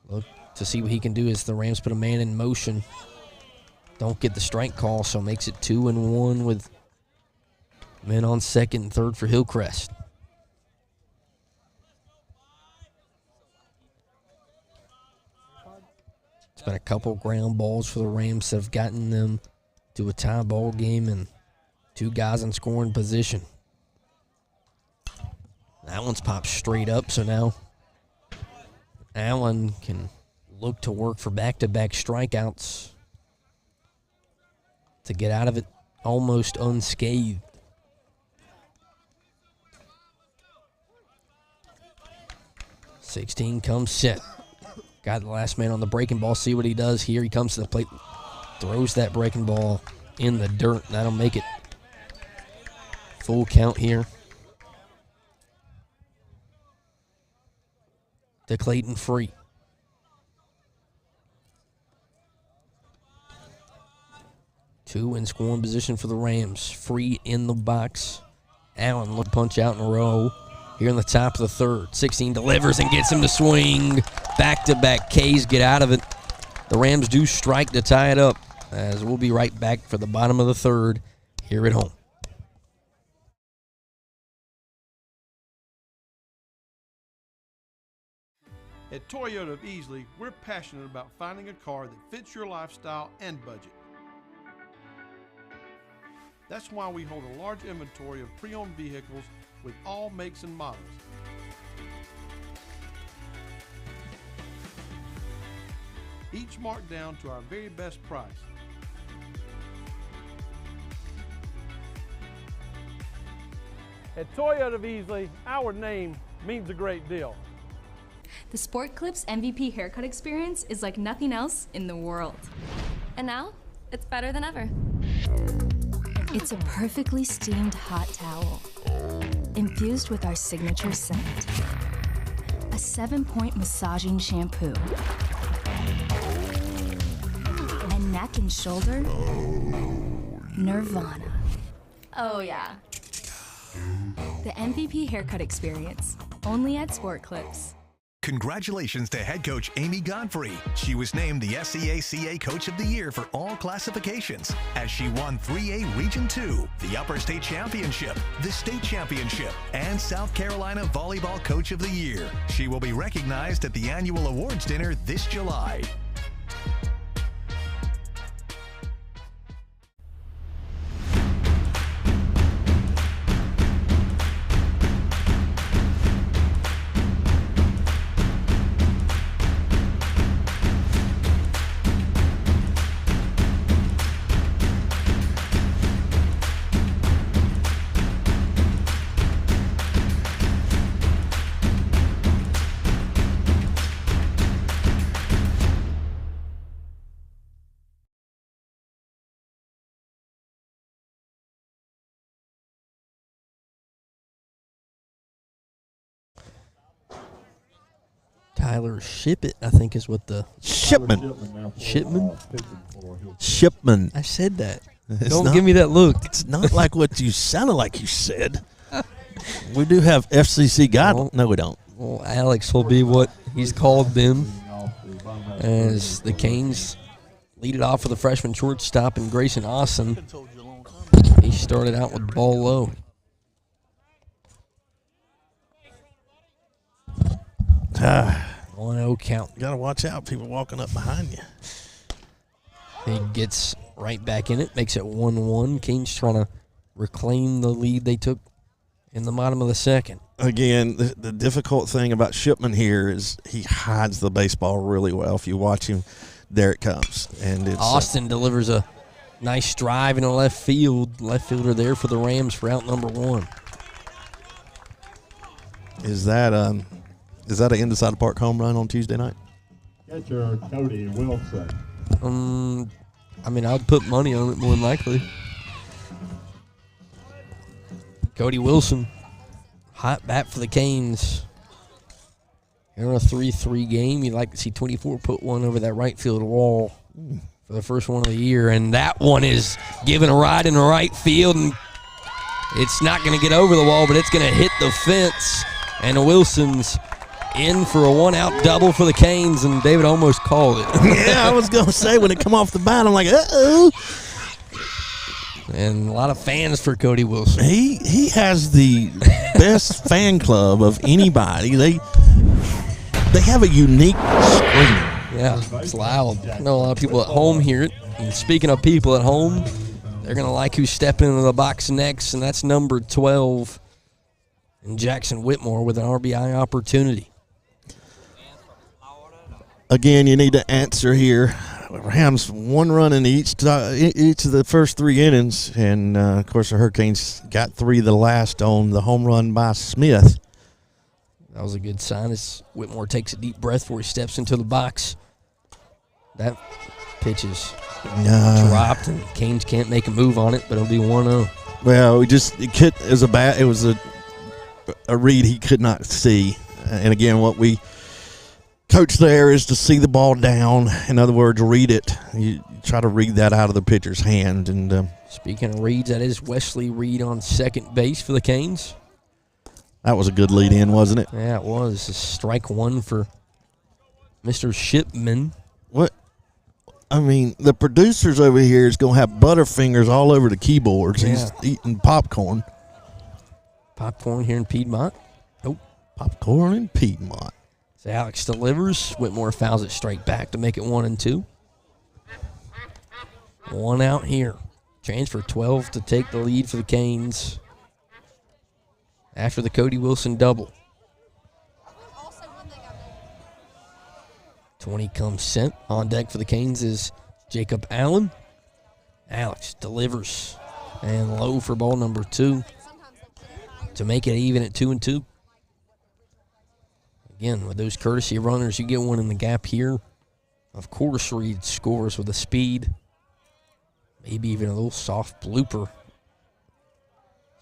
look to see what he can do as the Rams put a man in motion. Don't get the strike call, so makes it 2-1 with men on second and third for Hillcrest. It's been a couple ground balls for the Rams that have gotten them to a tie ball game and 2 guys in scoring position. That one's popped straight up, so now Allen can look to work for back-to-back strikeouts to get out of it almost unscathed. .16 comes set. Got the last man on the breaking ball. See what he does here. He comes to the plate, throws that breaking ball in the dirt. That'll make it full count here to Clayton Free. Two in scoring position for the Rams. Free in the box. Allen look punch out in a row here in the top of the third. 16 delivers and gets him to swing. Back-to-back Ks get out of it. The Rams do strike to tie it up, as we'll be right back for the bottom of the third here at home. At Toyota of Easley, we're passionate about finding a car that fits your lifestyle and budget. That's why we hold a large inventory of pre-owned vehicles with all makes and models. Each marked down to our very best price. At Toyota of Easley, our name means a great deal. The Sport Clips MVP haircut experience is like nothing else in the world. And now, it's better than ever. It's a perfectly steamed hot towel, infused with our signature scent. A 7-point massaging shampoo. And neck and shoulder, Nirvana. Oh yeah. The MVP haircut experience, only at Sport Clips. Congratulations to head coach Amy Godfrey. She was named the SEACA Coach of the Year for all classifications as she won 3A Region 2, the Upper State Championship, the State Championship, and South Carolina Volleyball Coach of the Year. She will be recognized at the annual awards dinner this July. Tyler Shippett, I think is what the... Shipman. Shipman. I said that. It's Don't not- give me that look. It's not like what you sounded like you said. We do have FCC guidelines. No, we don't. Well, Alex will be what he's called them as the Canes lead it off with a freshman shortstop in Grayson Austin. He started out with the ball low. Ah. 1-0 count. You got to watch out. People walking up behind you. He gets right back in it, makes it 1-1. Canes trying to reclaim the lead they took in the bottom of the second. Again, the difficult thing about Shipman here is he hides the baseball really well. If you watch him, there it comes. And it's Austin delivers a nice drive in the left field. Left fielder there for the Rams for out number 1. Is that an end of side of park home run on Tuesday night? Catcher Cody Wilson. I mean, I'd put money on it more than likely. Cody Wilson, hot bat for the Canes. In a 3-3 game, you'd like to see 24 put one over that right field wall for the first one of the year. And that one is given a ride in the right field. And it's not going to get over the wall, but it's going to hit the fence. And Wilson's in for a one-out double for the Canes, and David almost called it. Yeah, I was going to say when it come off the bat, I'm like, uh-oh. And a lot of fans for Cody Wilson. He has the best fan club of anybody. They have a unique scream. Yeah, it's loud. I know a lot of people at home hear it. And speaking of people at home, they're going to like who's stepping into the box next, and that's number 12, and Jackson Whitmore with an RBI opportunity. Again, you need to answer here. Rams one run in each of the first 3 innings, and of course the Hurricanes got 3 of the last on the home run by Smith. That was a good sign as Whitmore takes a deep breath before he steps into the box. That pitch is dropped, and Canes can't make a move on it, but it'll be 1-0. Well, it was a read he could not see, and again, what we coach there is to see the ball down. In other words, read it. You try to read that out of the pitcher's hand. And speaking of reads, that is Wesley Reed on second base for the Canes. That was a good lead in, wasn't it? Yeah, it was. Strike 1 for Mr. Shipman. What? I mean, the producers over here is going to have butterfingers all over the keyboards. Yeah. He's eating popcorn. Popcorn here in Piedmont. Oh, popcorn in Piedmont. So Alex delivers. Whitmore fouls it straight back to make it 1-2. 1 out here. Transfer 12 to take the lead for the Canes after the Cody Wilson double. 20 comes sent. On deck for the Canes is Jacob Allen. Alex delivers. And low for ball number 2 to make it even at 2-2. Again, with those courtesy runners, you get one in the gap here. Of course, Reed scores with a speed. Maybe even a little soft blooper.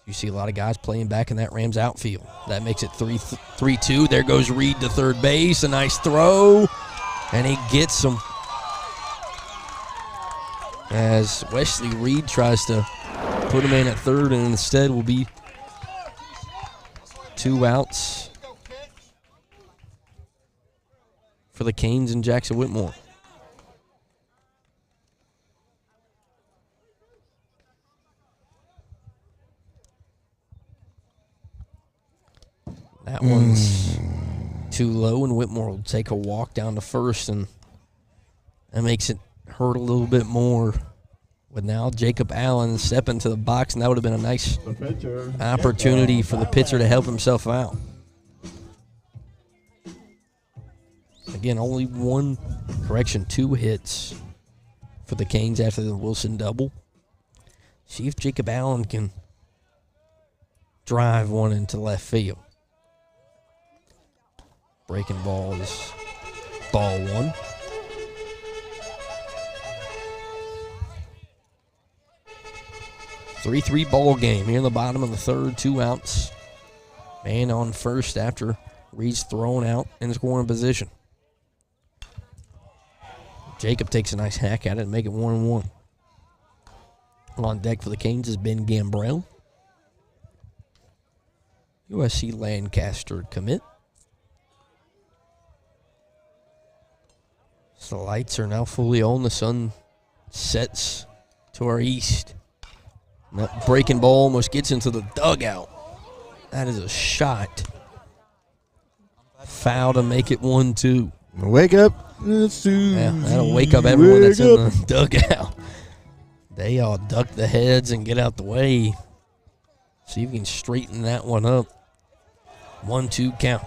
You see a lot of guys playing back in that Rams outfield. That makes it 3-2. There goes Reed to third base. A nice throw. And he gets him. As Wesley Reed tries to put him in at third, and instead will be 2 outs. the Canes and Jackson Whitmore. That one's too low, and Whitmore will take a walk down to first, and that makes it hurt a little bit more. With now Jacob Allen stepping to the box, and that would have been a nice opportunity for the pitcher to help himself out. Again, only two hits for the Canes after the Wilson double. See if Jacob Allen can drive one into left field. Breaking ball is ball one. Three ball game here in the bottom of the third, 2 outs. Man on first after Reed's thrown out in scoring position. Jacob takes a nice hack at it and make it 1-1. On deck for the Canes is Ben Gambrell. USC Lancaster commit. So the lights are now fully on. The sun sets to our east. And that breaking ball almost gets into the dugout. That is a shot. Foul to make it 1-2. Wake up. Yeah, that'll wake up everyone that's in the dugout. They all duck the heads and get out the way. See if you can straighten that one up. 1-2 count.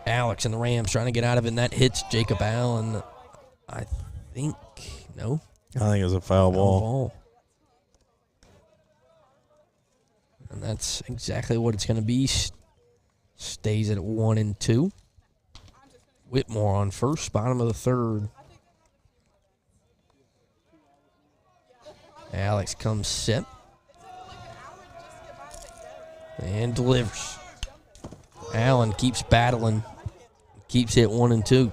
Alex and the Rams trying to get out of it, and that hits Jacob Allen. I think, no. I think it was a foul ball. And that's exactly what it's going to be. Stays at 1-2. Whitmore on first, bottom of the third. Alex comes set. And delivers. Allen keeps battling. Keeps it 1-2.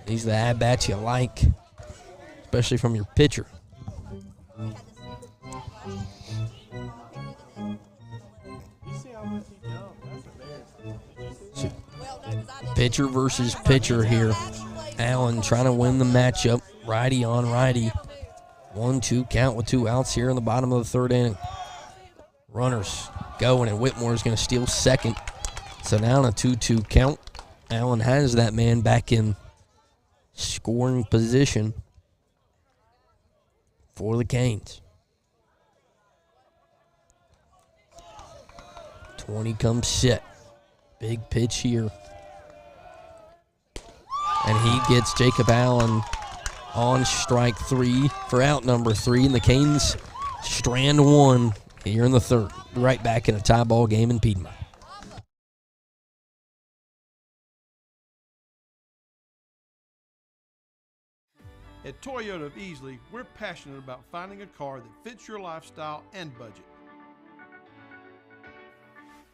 These are the at-bats you like, especially from your pitcher. So, pitcher versus pitcher here. Allen trying to win the matchup. Righty on righty. 1-2 count with 2 outs here in the bottom of the third inning. Runners going, and Whitmore is going to steal second. So now on a 2-2 count, Allen has that man back in scoring position for the Canes. 20 comes set. Big pitch here. And he gets Jacob Allen on strike 3 for out number 3. And the Canes strand 1 here in the third. Right back in a tie ball game in Piedmont. At Toyota of Easley, we're passionate about finding a car that fits your lifestyle and budget.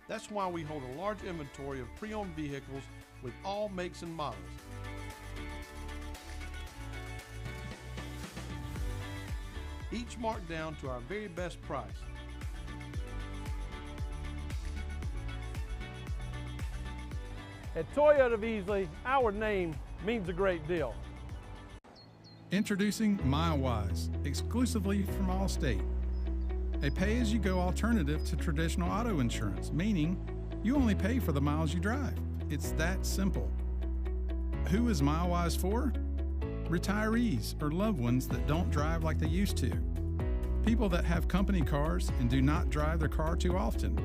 That's why we hold a large inventory of pre-owned vehicles with all makes and models. Each marked down to our very best price. At Toyota of Easley, our name means a great deal. Introducing MileWise, exclusively from Allstate. A pay-as-you-go alternative to traditional auto insurance, meaning you only pay for the miles you drive. It's that simple. Who is MileWise for? Retirees or loved ones that don't drive like they used to. People that have company cars and do not drive their car too often.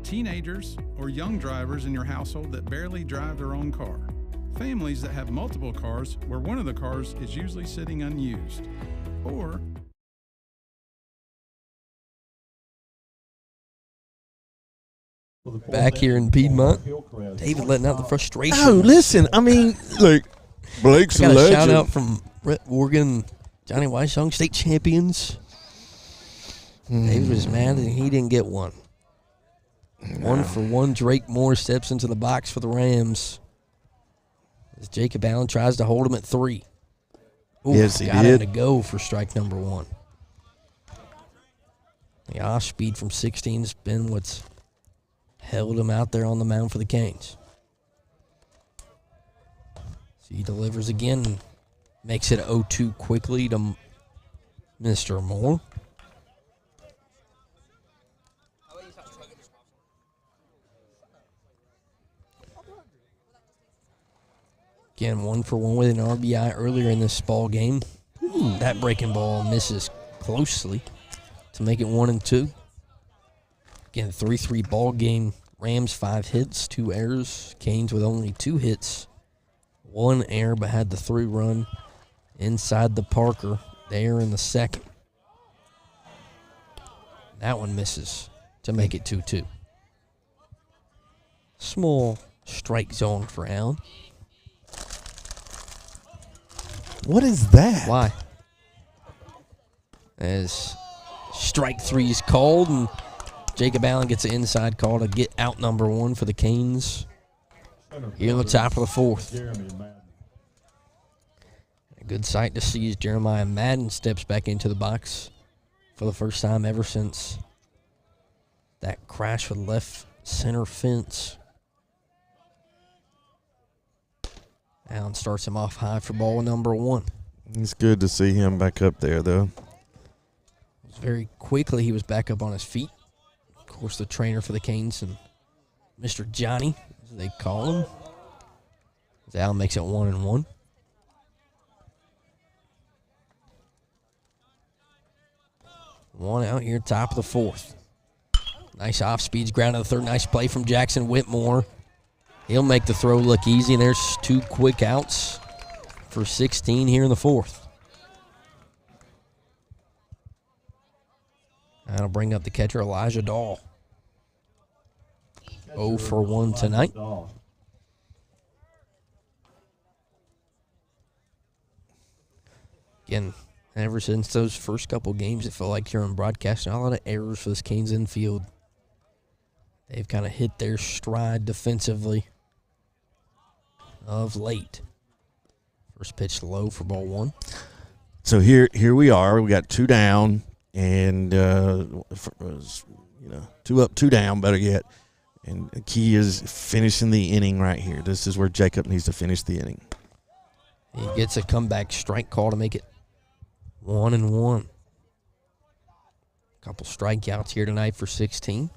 Teenagers or young drivers in your household that barely drive their own car. Families that have multiple cars where one of the cars is usually sitting unused. Or back here in Piedmont, David letting out the frustration. Oh, listen, I mean, look, Blake's a got a legend. shout out from Brett Morgan, Johnny Weissong, state champions. David was mad that he didn't get one. 1-for-1, Drake Moore steps into the box for the Rams. As Jacob Allen tries to hold him at 3. Ooh, yes, he got did. him to go for strike number 1. The off speed from 16 has been what's held him out there on the mound for the Canes. He delivers again, makes it 0-2 quickly to Mr. Moore. Again, 1-for-1 with an RBI earlier in this ball game. That breaking ball misses closely to make it 1-2. Again, 3-3 ball game. Rams 5 hits, 2 errors. Canes with only 2 hits, 1 error, but had the 3-run inside the Parker there in the second. That one misses to make it 2-2. Small strike zone for Allen. What is that? Why? As strike 3 is called, and Jacob Allen gets an inside call to get out number 1 for the Canes here in the top of the 4th. A good sight to see as Jeremiah Madden steps back into the box for the first time ever since that crash with left center fence. Allen starts him off high for ball number 1. It's good to see him back up there, though. Very quickly, he was back up on his feet. Of course, the trainer for the Canes and Mr. Johnny, as they call him. As Allen makes it 1-1. One out here, top of the 4th. Nice off speeds, ground to the 3rd. Nice play from Jackson Whitmore. He'll make the throw look easy, and there's 2 quick outs for 16 here in the 4th. That'll bring up the catcher, Elijah Dahl. 0-for-1 tonight. Again, ever since those first couple games, it felt like here on broadcast, not a lot of errors for this Canes infield. They've kind of hit their stride defensively of late. First pitch low for ball 1. So here we are. We got 2 down, and 2 up, 2 down. Better yet, and the key is finishing the inning right here. This is where Jacob needs to finish the inning. He gets a comeback strike call to make it 1-1. Couple strikeouts here tonight for 16.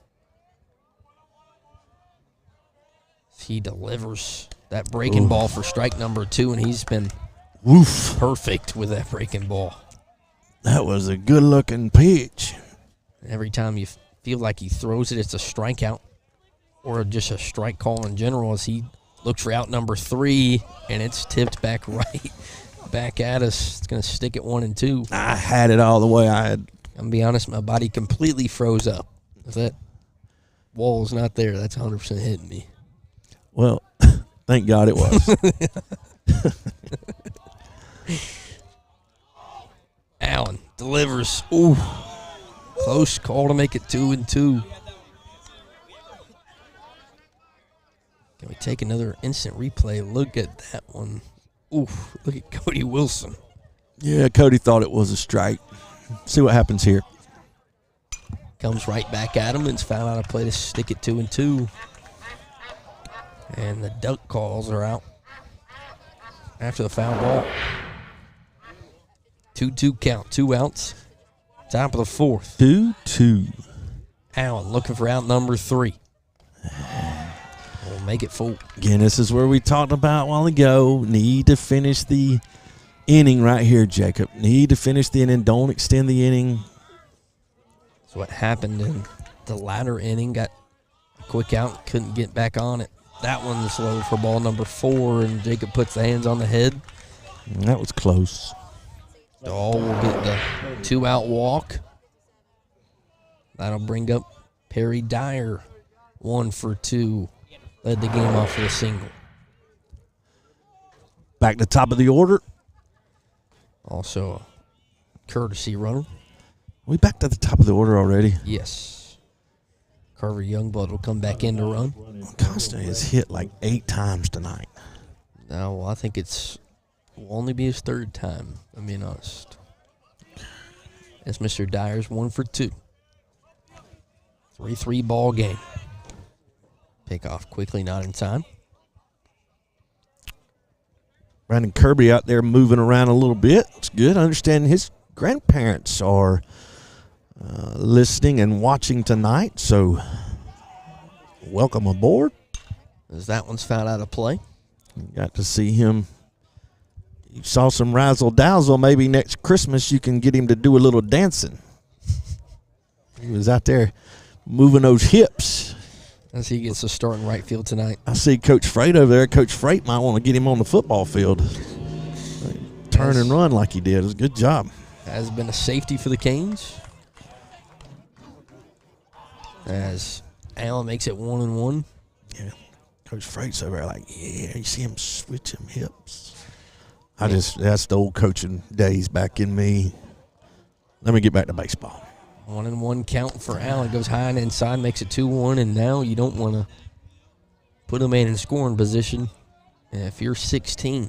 He delivers that breaking ball for strike number 2, and he's been perfect with that breaking ball. That was a good-looking pitch. Every time you feel like he throws it, it's a strikeout or just a strike call in general as he looks for out number 3, and it's tipped back right back at us. It's going to stick at 1-2. I had it all the way. I'm going to be honest, my body completely froze up. If that wall's not there, that's 100% hitting me. Well, thank God it was. Allen delivers. Ooh. Close call to make it 2-2. Can we take another instant replay? Look at that one. Ooh, look at Cody Wilson. Yeah, Cody thought it was a strike. See what happens here. Comes right back at him and's found out a play to stick it 2-2. And the duck calls are out after the foul ball. 2-2 count, 2 outs. Top of the 4th. 2-2. Allen looking for out number 3. We'll make it full. Again, this is where we talked about a while ago. Need to finish the inning right here, Jacob. Need to finish the inning. Don't extend the inning. That's what happened in the latter inning. Got a quick out, couldn't get back on it. That one's low for ball number 4, and Jacob puts the hands on the head. And that was close. Dahl will get the 2-out walk. That'll bring up Perry Dyer. 1 for 2. Led the game off with a single. Back to top of the order. Also a courtesy runner. We back to the top of the order already? Yes. Carver Youngblood will come back in to run. Costa has hit like 8 times tonight. No, well, I think will only be his 3rd time, I'm being honest. As Mr. Dyer's 1 for 2. 3-3 ball game. Pick off quickly, not in time. Brandon Kirby out there moving around a little bit. It's good. I understand his grandparents are listening and watching tonight, so welcome aboard. As that one's fouled out of play. Got to see him. You saw some razzle-dazzle. Maybe next Christmas you can get him to do a little dancing. He was out there moving those hips. As he gets a start in right field tonight. I see Coach Freight over there. Coach Freight might want to get him on the football field. Turn and run like he did. It was a good job. Has been a safety for the Canes. As Allen makes it 1-1. Yeah. Coach Freight's over there like, yeah, you see him switch him hips. That's the old coaching days back in me. Let me get back to baseball. 1-1 count for Allen. Goes high and inside, makes it 2-1, and now you don't want to put a man in scoring position if you're 16.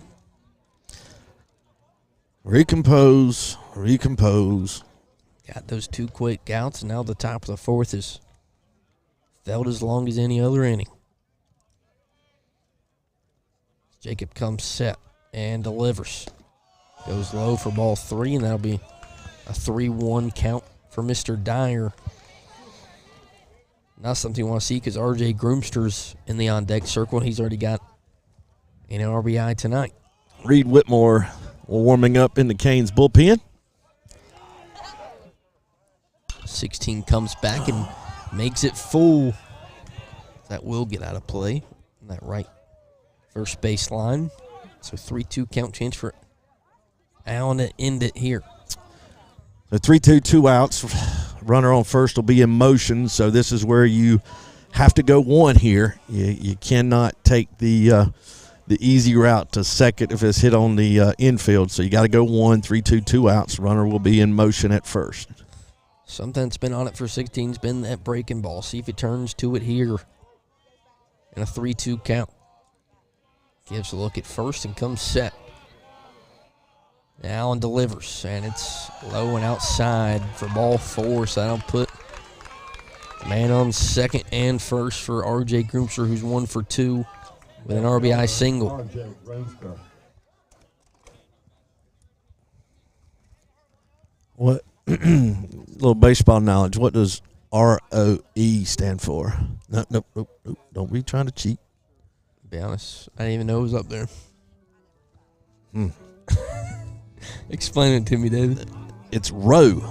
Recompose. Got those 2 quick outs, and now the top of the fourth is felt as long as any other inning. Jacob comes set and delivers. Goes low for ball 3, and that'll be a 3-1 count for Mr. Dyer. Not something you want to see because R.J. Groomster's in the on-deck circle, and he's already got an RBI tonight. Reed Whitmore warming up in the Canes bullpen. 16 comes back and makes it full. That will get out of play on that right first base line. So 3-2 count change for Allen to end it here. The 3-2, 2 outs. Runner on first will be in motion, so this is where you have to go 1 here. You cannot take the easy route to second if it's hit on the infield. So you got to go 1, 3-2, 2 outs. Runner will be in motion at first. Something that's been on it for 16's been that breaking ball. See if he turns to it here in a 3-2 count. Gives a look at first and comes set. Allen delivers, and it's low and outside for ball 4, so that'll put the man on second and first for R.J. Groomster, who's 1 for 2 with an RBI single. What little baseball knowledge? What does ROE stand for? Nope. Don't be trying to cheat. To be honest, I didn't even know it was up there. Explain it to me, David. It's row.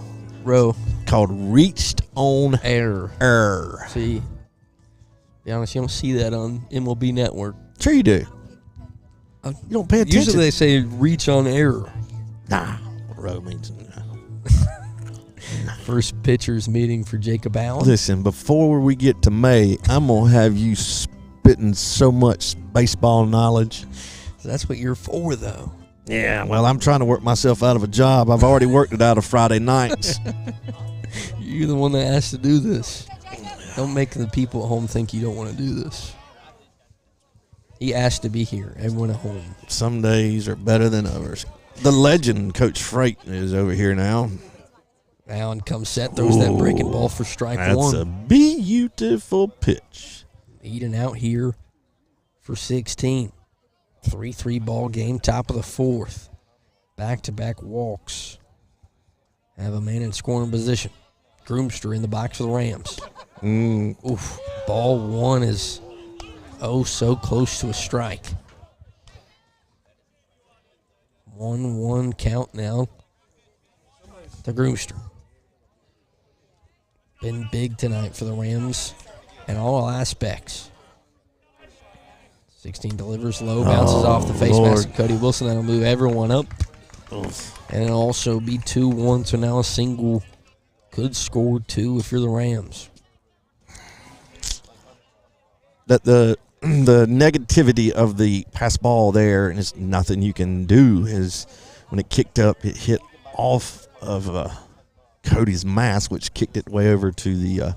Called reached on error. See, to be honest, you don't see that on MLB Network. Sure you do. You don't pay attention. Usually they say reach on error. Nah, row means First pitcher's meeting for Jacob Allen. Listen, before we get to May, I'm going to have you spitting so much baseball knowledge. That's what you're for, though. Yeah, well, I'm trying to work myself out of a job. I've already worked it out of Friday nights. You're the one that asked to do this. Don't make the people at home think you don't want to do this. He asked to be here. Everyone at home. Some days are better than others. The legend, Coach Freight, is over here now. Allen comes set, throws that breaking ball for strike 1. That's a beautiful pitch. Eating out here for 16. 3-3 ball game, top of the fourth. Back-to-back walks. Have a man in scoring position. Groomster in the box for the Rams. Oof. Ball 1 is so close to a strike. 1-1 count now to Groomster. Been big tonight for the Rams in all aspects. 16 delivers low, bounces off the face mask of Cody Wilson. That'll move everyone up. And it'll also be 2-1, so now a single could score 2 if you're the Rams. That the negativity of the pass ball there, and it's nothing you can do, is when it kicked up, it hit off of Cody's mask, which kicked it way over to the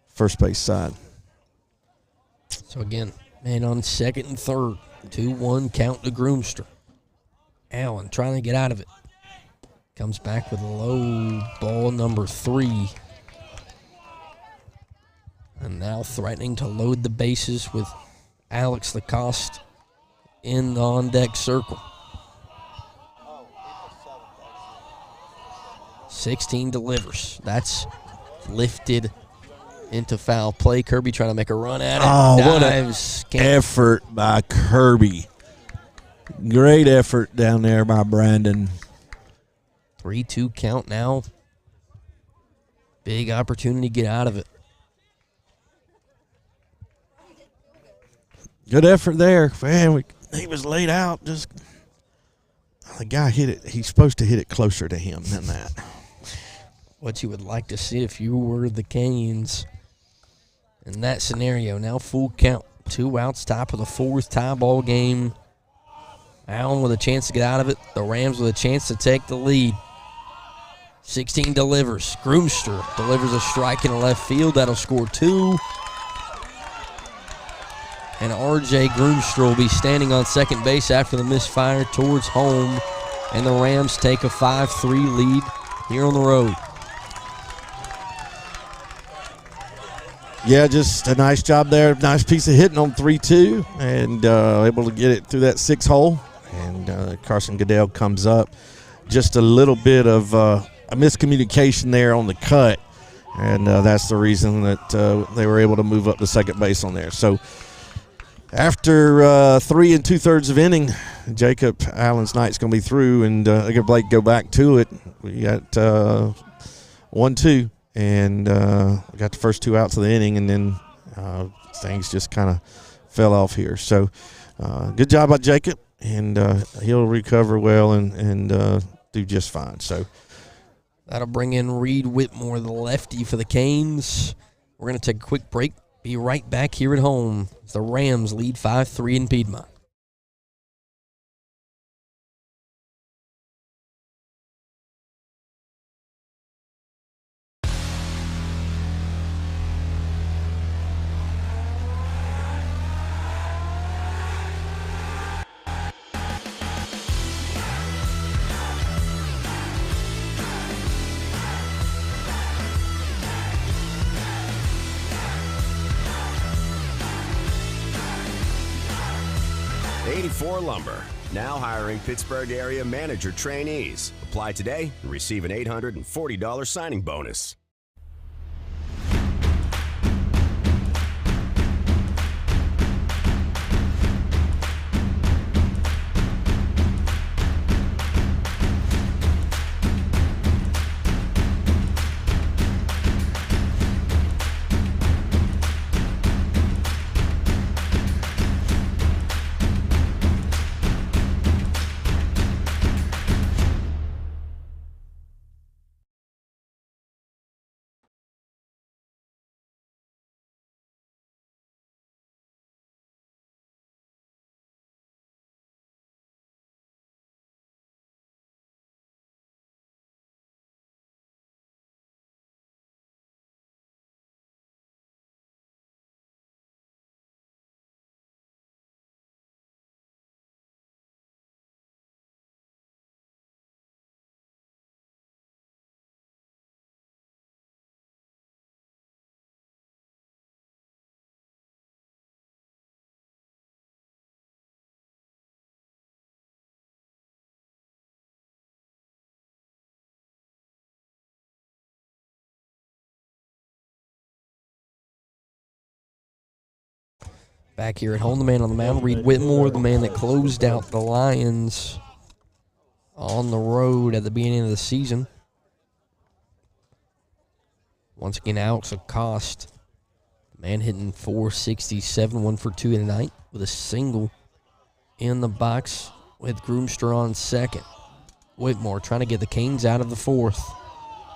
first base side. So again, man on second and third. 2-1 count to Groomster. Allen trying to get out of it. Comes back with a low ball number 3. And now threatening to load the bases with Alex Lacoste in the on-deck circle. 16 delivers. That's lifted into foul play. Kirby trying to make a run at it. Oh, Dives. what an effort by Kirby. Great effort down there by Brandon. 3-2 count now. Big opportunity to get out of it. Good effort there. Man, he was laid out. Just the guy hit it. He's supposed to hit it closer to him than that. What you would like to see if you were the Canes in that scenario. Now full count. 2 outs, top of the 4th, tie ball game. Allen with a chance to get out of it. The Rams with a chance to take the lead. 16 delivers. Groomster delivers a strike in the left field. That'll score 2. And R.J. Groomster will be standing on second base after the misfire towards home. And the Rams take a 5-3 lead here on the road. Yeah, just a nice job there. Nice piece of hitting on 3-2 and able to get it through that 6-hole. And Carson Goodell comes up. Just a little bit of a miscommunication there on the cut. And that's the reason that they were able to move up to second base on there. So after 3 2/3 of inning, Jacob Allen's night's going to be through, and Blake go back to it. We got 1-2, and we got the first 2 outs of the inning, and then things just kind of fell off here. So good job by Jacob, and he'll recover well and do just fine. So that'll bring in Reed Whitmore, the lefty for the Canes. We're going to take a quick break. Be right back here at home as the Rams lead 5-3 in Piedmont. Lumber, now hiring Pittsburgh area manager trainees. Apply today and receive an $840 signing bonus. Back here at home, the man on the mound, Reed Whitmore, the man that closed out the Lions on the road at the beginning of the season. Once again, Alex Acosta, the man hitting .467, 1 for 2 tonight with a single in the box with Groomster on second. Whitmore trying to get the Canes out of the 4th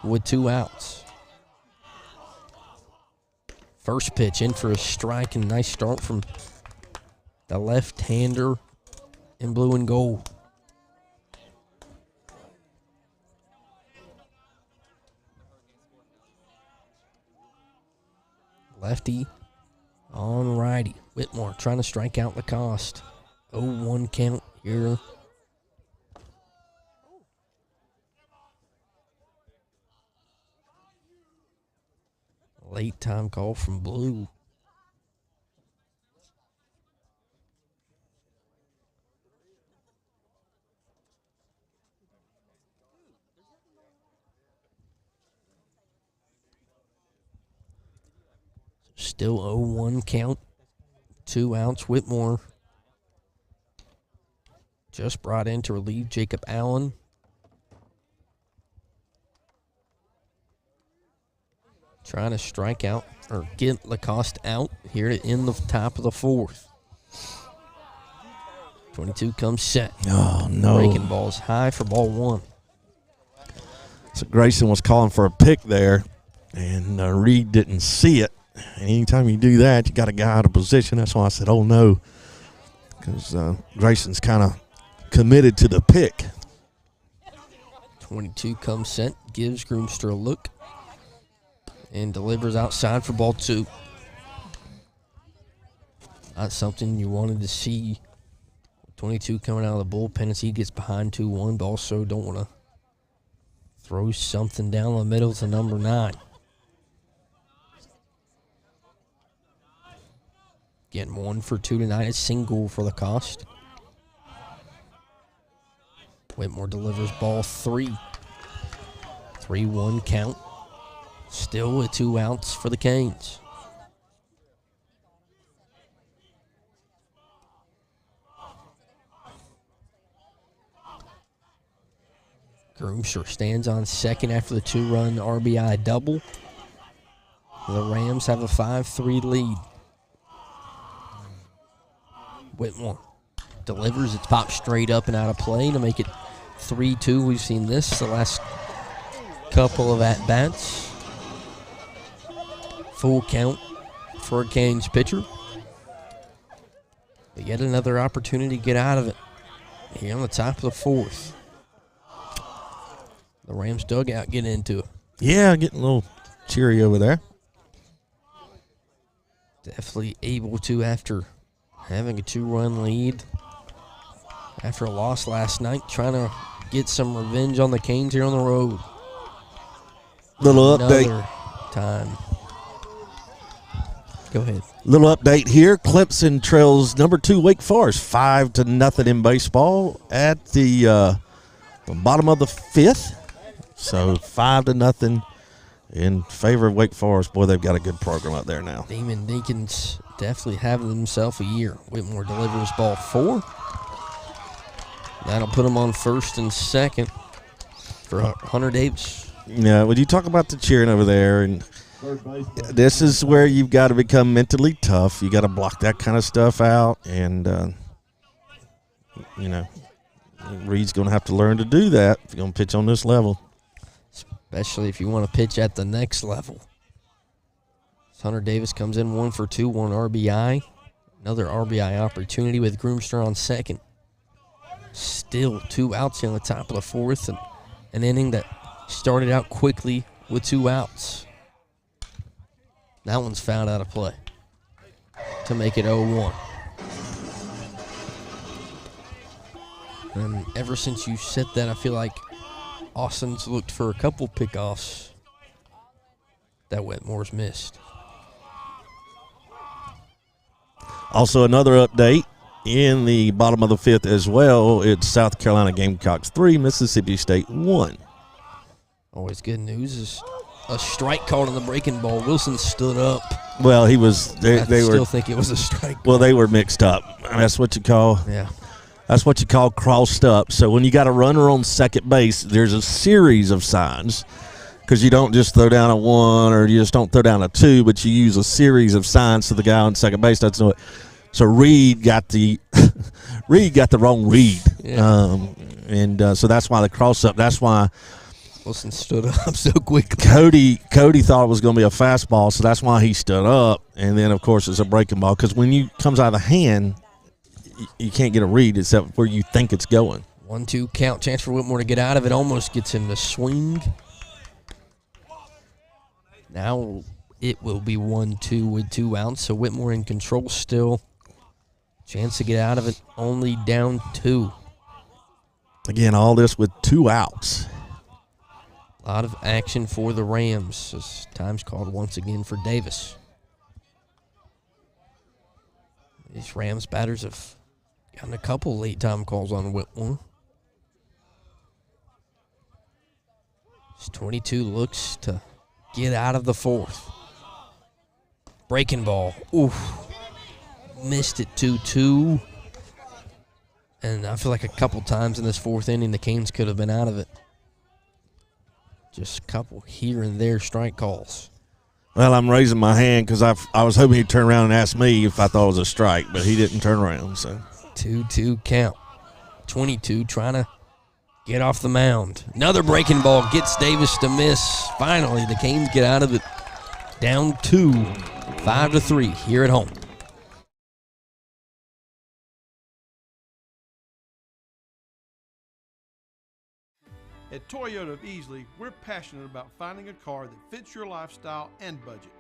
with 2 outs. First pitch in for a strike, and nice start from the left-hander in blue and gold. Lefty on righty. Whitmore trying to strike out Lacoste. 0-1 count here. Late time call from Blue. Still 0-1 count. 2 outs. Whitmore just brought in to relieve Jacob Allen. Trying to strike out or get Lacoste out here in the top of the 4th. 22 comes set. Oh, no. Breaking ball's high for ball 1. So Grayson was calling for a pick there, and Reed didn't see it. And anytime you do that, you got a guy out of position. That's why I said, oh, no, because Grayson's kind of committed to the pick. 22 comes set, gives Groomster a look, and delivers outside for ball 2. Not something you wanted to see. 22 coming out of the bullpen as he gets behind 2-1, but also don't want to throw something down the middle to number 9. Getting 1 for 2 tonight, a single for Lacoste. Whitmore delivers ball 3. 3-1 count. Still with 2 outs for the Canes. Groomster stands on second after the 2-run RBI double. The Rams have a 5-3 lead. Whitmore delivers. It's popped straight up and out of play to make it 3-2. We've seen this the last couple of at-bats. Full count for a Canes pitcher. But yet another opportunity to get out of it here on the top of the 4th. The Rams dugout getting into it. Yeah, getting a little cheery over there. Definitely able to after having a 2-run lead. After a loss last night, trying to get some revenge on the Canes here on the road. Little update. Another time. Go ahead. Little update here. Clemson trails number 2 Wake Forest 5-0 in baseball at the bottom of the 5th. So 5-0 in favor of Wake Forest. Boy, they've got a good program out there now. Damon Dinkins definitely having himself a year. Whitmore delivers ball 4. That'll put him on first and second for Hunter Davis. Yeah, when you talk about the cheering over there, and this is where you've got to become mentally tough. You got to block that kind of stuff out, and Reed's going to have to learn to do that if you're going to pitch on this level. Especially if you want to pitch at the next level. Hunter Davis comes in 1 for 2, 1 RBI. Another RBI opportunity with Groomster on second. Still 2 outs here on the top of the 4th, and an inning that started out quickly with 2 outs. That one's fouled out of play to make it 0-1. And ever since you said that, I feel like Austin's looked for a couple pickoffs that Whitmore's missed. Also, another update in the bottom of the 5th as well. It's South Carolina Gamecocks 3, Mississippi State 1. Always good news is a strike called on the breaking ball. Wilson stood up. Well, he was. They still were. think it was a strike. Well, they were mixed up. That's what you call. Yeah. That's what you call crossed up. So when you got a runner on second base, there's a series of signs, because you don't just throw down a 1 or you just don't throw down a 2, but you use a series of signs so the guy on second base doesn't know it. So Reed got the wrong read, so that's why the cross up. That's why Wilson stood up so quickly. Cody thought it was going to be a fastball, so that's why he stood up. And then of course it's a breaking ball, because when you comes out of the hand, you can't get a read except where you think it's going. 1-2 count, chance for Whitmore to get out of it. Almost gets him to swing. Now it will be 1-2 with 2 outs, so Whitmore in control still. Chance to get out of it, only down 2. Again, all this with 2 outs. A lot of action for the Rams as time's called once again for Davis. These Rams batters have gotten a couple late time calls on Whitmore. 22 looks to get out of the 4th. Breaking ball. Oof. Missed it 2-2. And I feel like a couple times in this fourth inning, the Canes could have been out of it. Just a couple here and there strike calls. Well, I'm raising my hand because I was hoping he'd turn around and ask me if I thought it was a strike, but he didn't turn around. So 2-2 count. 22 trying to get off the mound. Another breaking ball gets Davis to miss. Finally, the Canes get out of it. Down 2, 5-3 here at home. At Toyota of Easley, we're passionate about finding a car that fits your lifestyle and budget.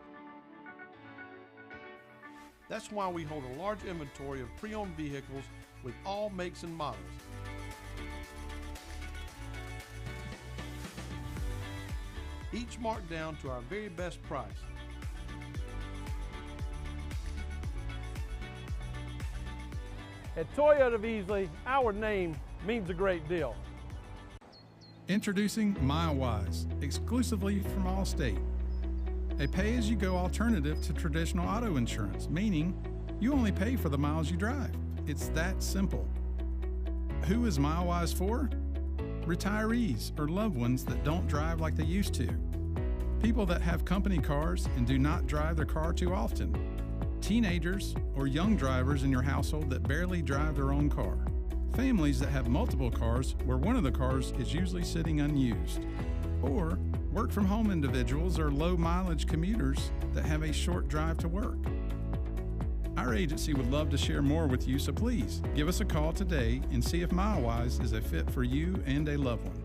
That's why we hold a large inventory of pre-owned vehicles with all makes and models. Each marked down to our very best price. At Toyota of Easley, our name means a great deal. Introducing MileWise, exclusively from Allstate. A pay-as-you-go alternative to traditional auto insurance, meaning you only pay for the miles you drive. It's that simple. Who is MileWise for? Retirees or loved ones that don't drive like they used to. People that have company cars and do not drive their car too often. Teenagers or young drivers in your household that barely drive their own car. Families that have multiple cars where one of the cars is usually sitting unused. Or work-from-home individuals or low-mileage commuters that have a short drive to work. Our agency would love to share more with you, so please give us a call today and see if MileWise is a fit for you and a loved one.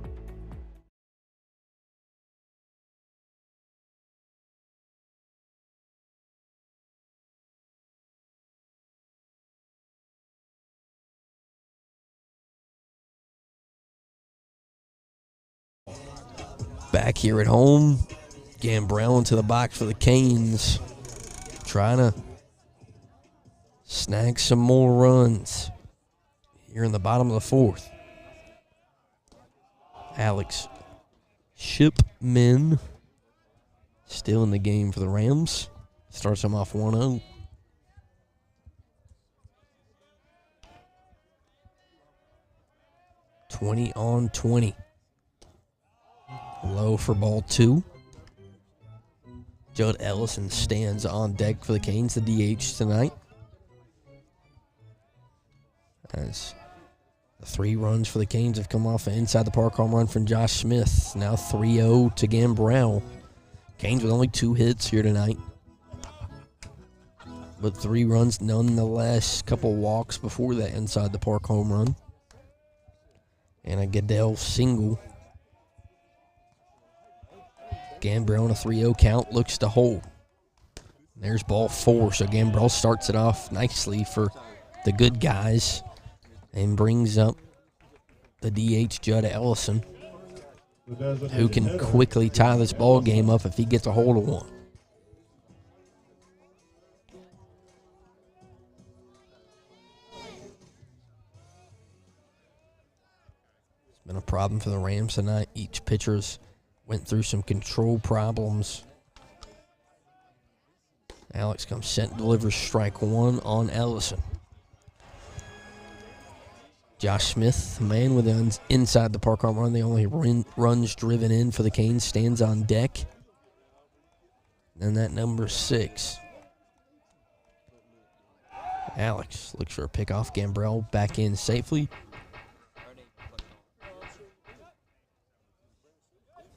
Back here at home, Gambrell into the box for the Canes, trying to snag some more runs here in the bottom of the fourth. Alex Shipman still in the game for the Rams. Starts them off 1-0. (20-20). Low for ball 2. Judd Ellison stands on deck for the Canes, the DH tonight. As the 3 runs for the Canes have come off an inside the park home run from Josh Smith. Now 3-0 to Gambrell. Canes with only 2 hits here tonight, but 3 runs nonetheless. Couple walks before that inside the park home run. And a Goodell single. Gambrell on a 3-0 count, looks to hold. There's ball 4, so Gambrell starts it off nicely for the good guys and brings up the DH Judd Ellison, who can quickly tie this ball game up if he gets a hold of one. It's been a problem for the Rams tonight. Each pitcher's went through some control problems. Alex comes set and delivers strike 1 on Ellison. Josh Smith, the man with the inside the park home run, the only runs driven in for the Canes, stands on deck. And that number 6. Alex looks for a pickoff. Gambrell back in safely.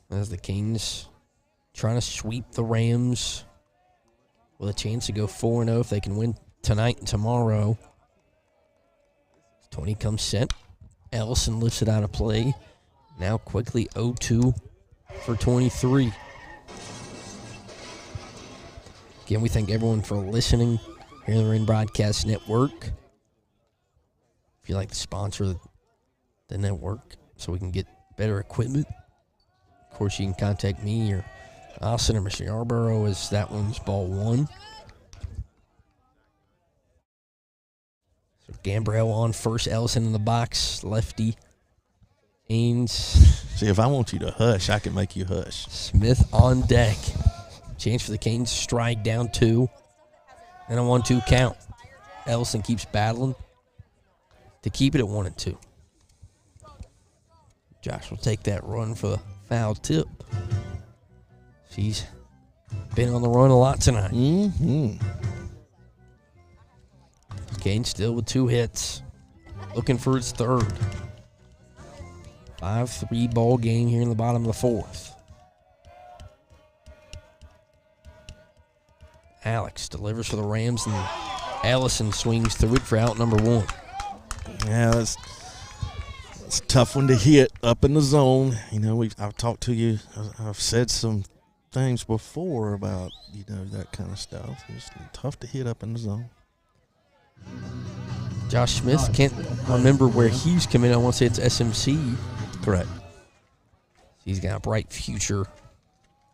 As the Canes trying to sweep the Rams with a chance to go 4-0 if they can win tonight and tomorrow. 20 comes set. Ellison lifts it out of play. Now quickly 0-2 for 23. Again, we thank everyone for listening here on the Wren Broadcast Network. If you'd like to sponsor the network so we can get better equipment, of course, you can contact me or Austin or Mr. Yarborough, as that one's ball 1. So Gambrell on first, Ellison in the box, lefty. Ains. See, if I want you to hush, I can make you hush. Smith on deck. Chance for the Canes, strike down 2. And a 1-2 count. Ellison keeps battling to keep it at 1-2. Josh will take that run for the foul tip. She's been on the run a lot tonight. Kane still with 2 hits. Looking for its third. 5-3 ball game here in the bottom of the 4th. Alex delivers for the Rams, and Ellison swings through it for out number 1. Yeah, that's a tough one to hit up in the zone. You know, I've talked to you. I've said some things before about, you know, that kind of stuff. It's tough to hit up in the zone. Josh Smith, can't remember where he's coming. I want to say it's SMC. Correct. He's got a bright future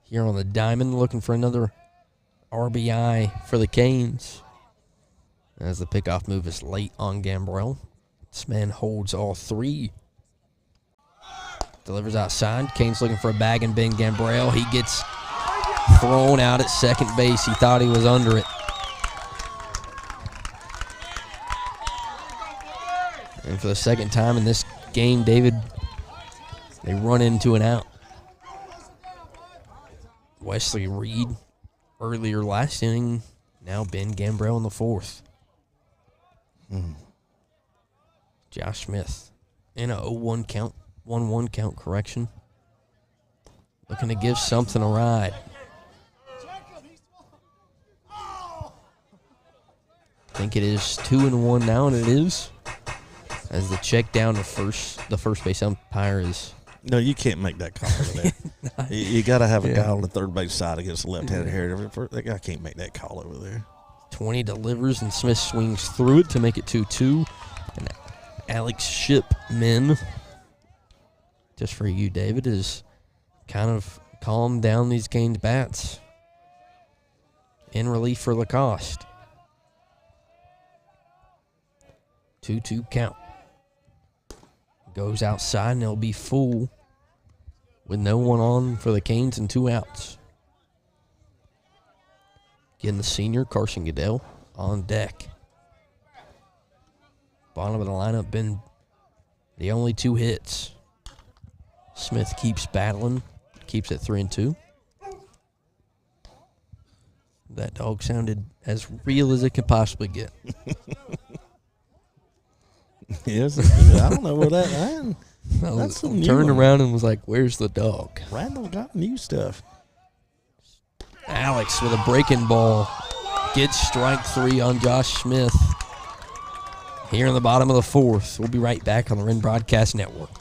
here on the diamond, looking for another RBI for the Canes. As the pickoff move is late on Gambrell. This man holds all 3. Delivers outside. Canes looking for a bag and bang. Gambrell, he gets thrown out at second base. He thought he was under it. And for the second time in this game, David, they run into an out. Wesley Reed earlier last inning, now Ben Gambrell in the 4th. Josh Smith in a 0-1 count, 1-1 count correction. Looking to give something a ride. I think it is 2-1 now, and it is. As the check down to the first base umpire is. No, you can't make that call over there. you got to have a guy on the third base side against the left-handed hitter. That guy can't make that call over there. 20 delivers, and Smith swings through it to make it 2-2. And Alex Shipman, just for you, David, is kind of calmed down these Canes bats in relief for Lacoste. 2-2 count. Goes outside, and it'll be full with no one on for the Canes and 2 outs. Again, the senior, Carson Goodell, on deck. Bottom of the lineup, been the only 2 hits. Smith keeps battling, keeps it 3-2. That dog sounded as real as it could possibly get. Yes, I don't know where that ran. That's some new turned one. around and was like, "Where's the dog?" Randall got new stuff. Alex with a breaking ball gets strike 3 on Josh Smith. Here in the bottom of the 4th, we'll be right back on the Wren Broadcast Network.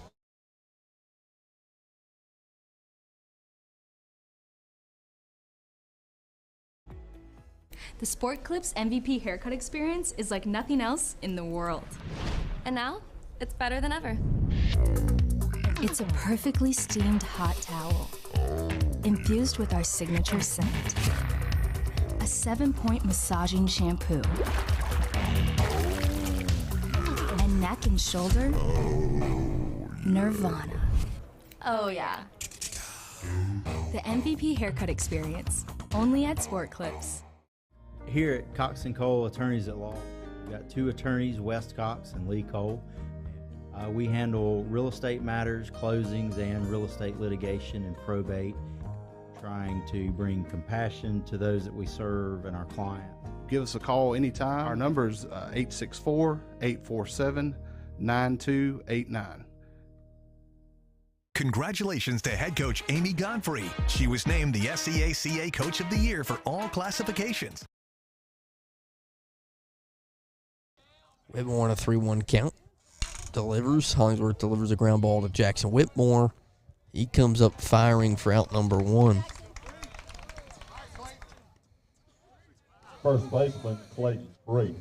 The Sport Clips MVP haircut experience is like nothing else in the world. And now, it's better than ever. It's a perfectly steamed hot towel, infused with our signature scent. A 7-point massaging shampoo. And neck and shoulder, Nirvana. Oh yeah. The MVP haircut experience, only at Sport Clips. Here at Cox & Cole Attorneys at Law, we've got 2 attorneys, West Cox and Lee Cole. We handle real estate matters, closings, and real estate litigation and probate, trying to bring compassion to those that we serve and our clients. Give us a call anytime. Our number is 864-847-9289. Congratulations to head coach Amy Godfrey. She was named the SCACA Coach of the Year for all classifications. Whitmore on a 3-1 count. Delivers. Hollingsworth delivers a ground ball to Jackson Whitmore. He comes up firing for out number 1. First baseman, Clayton Free.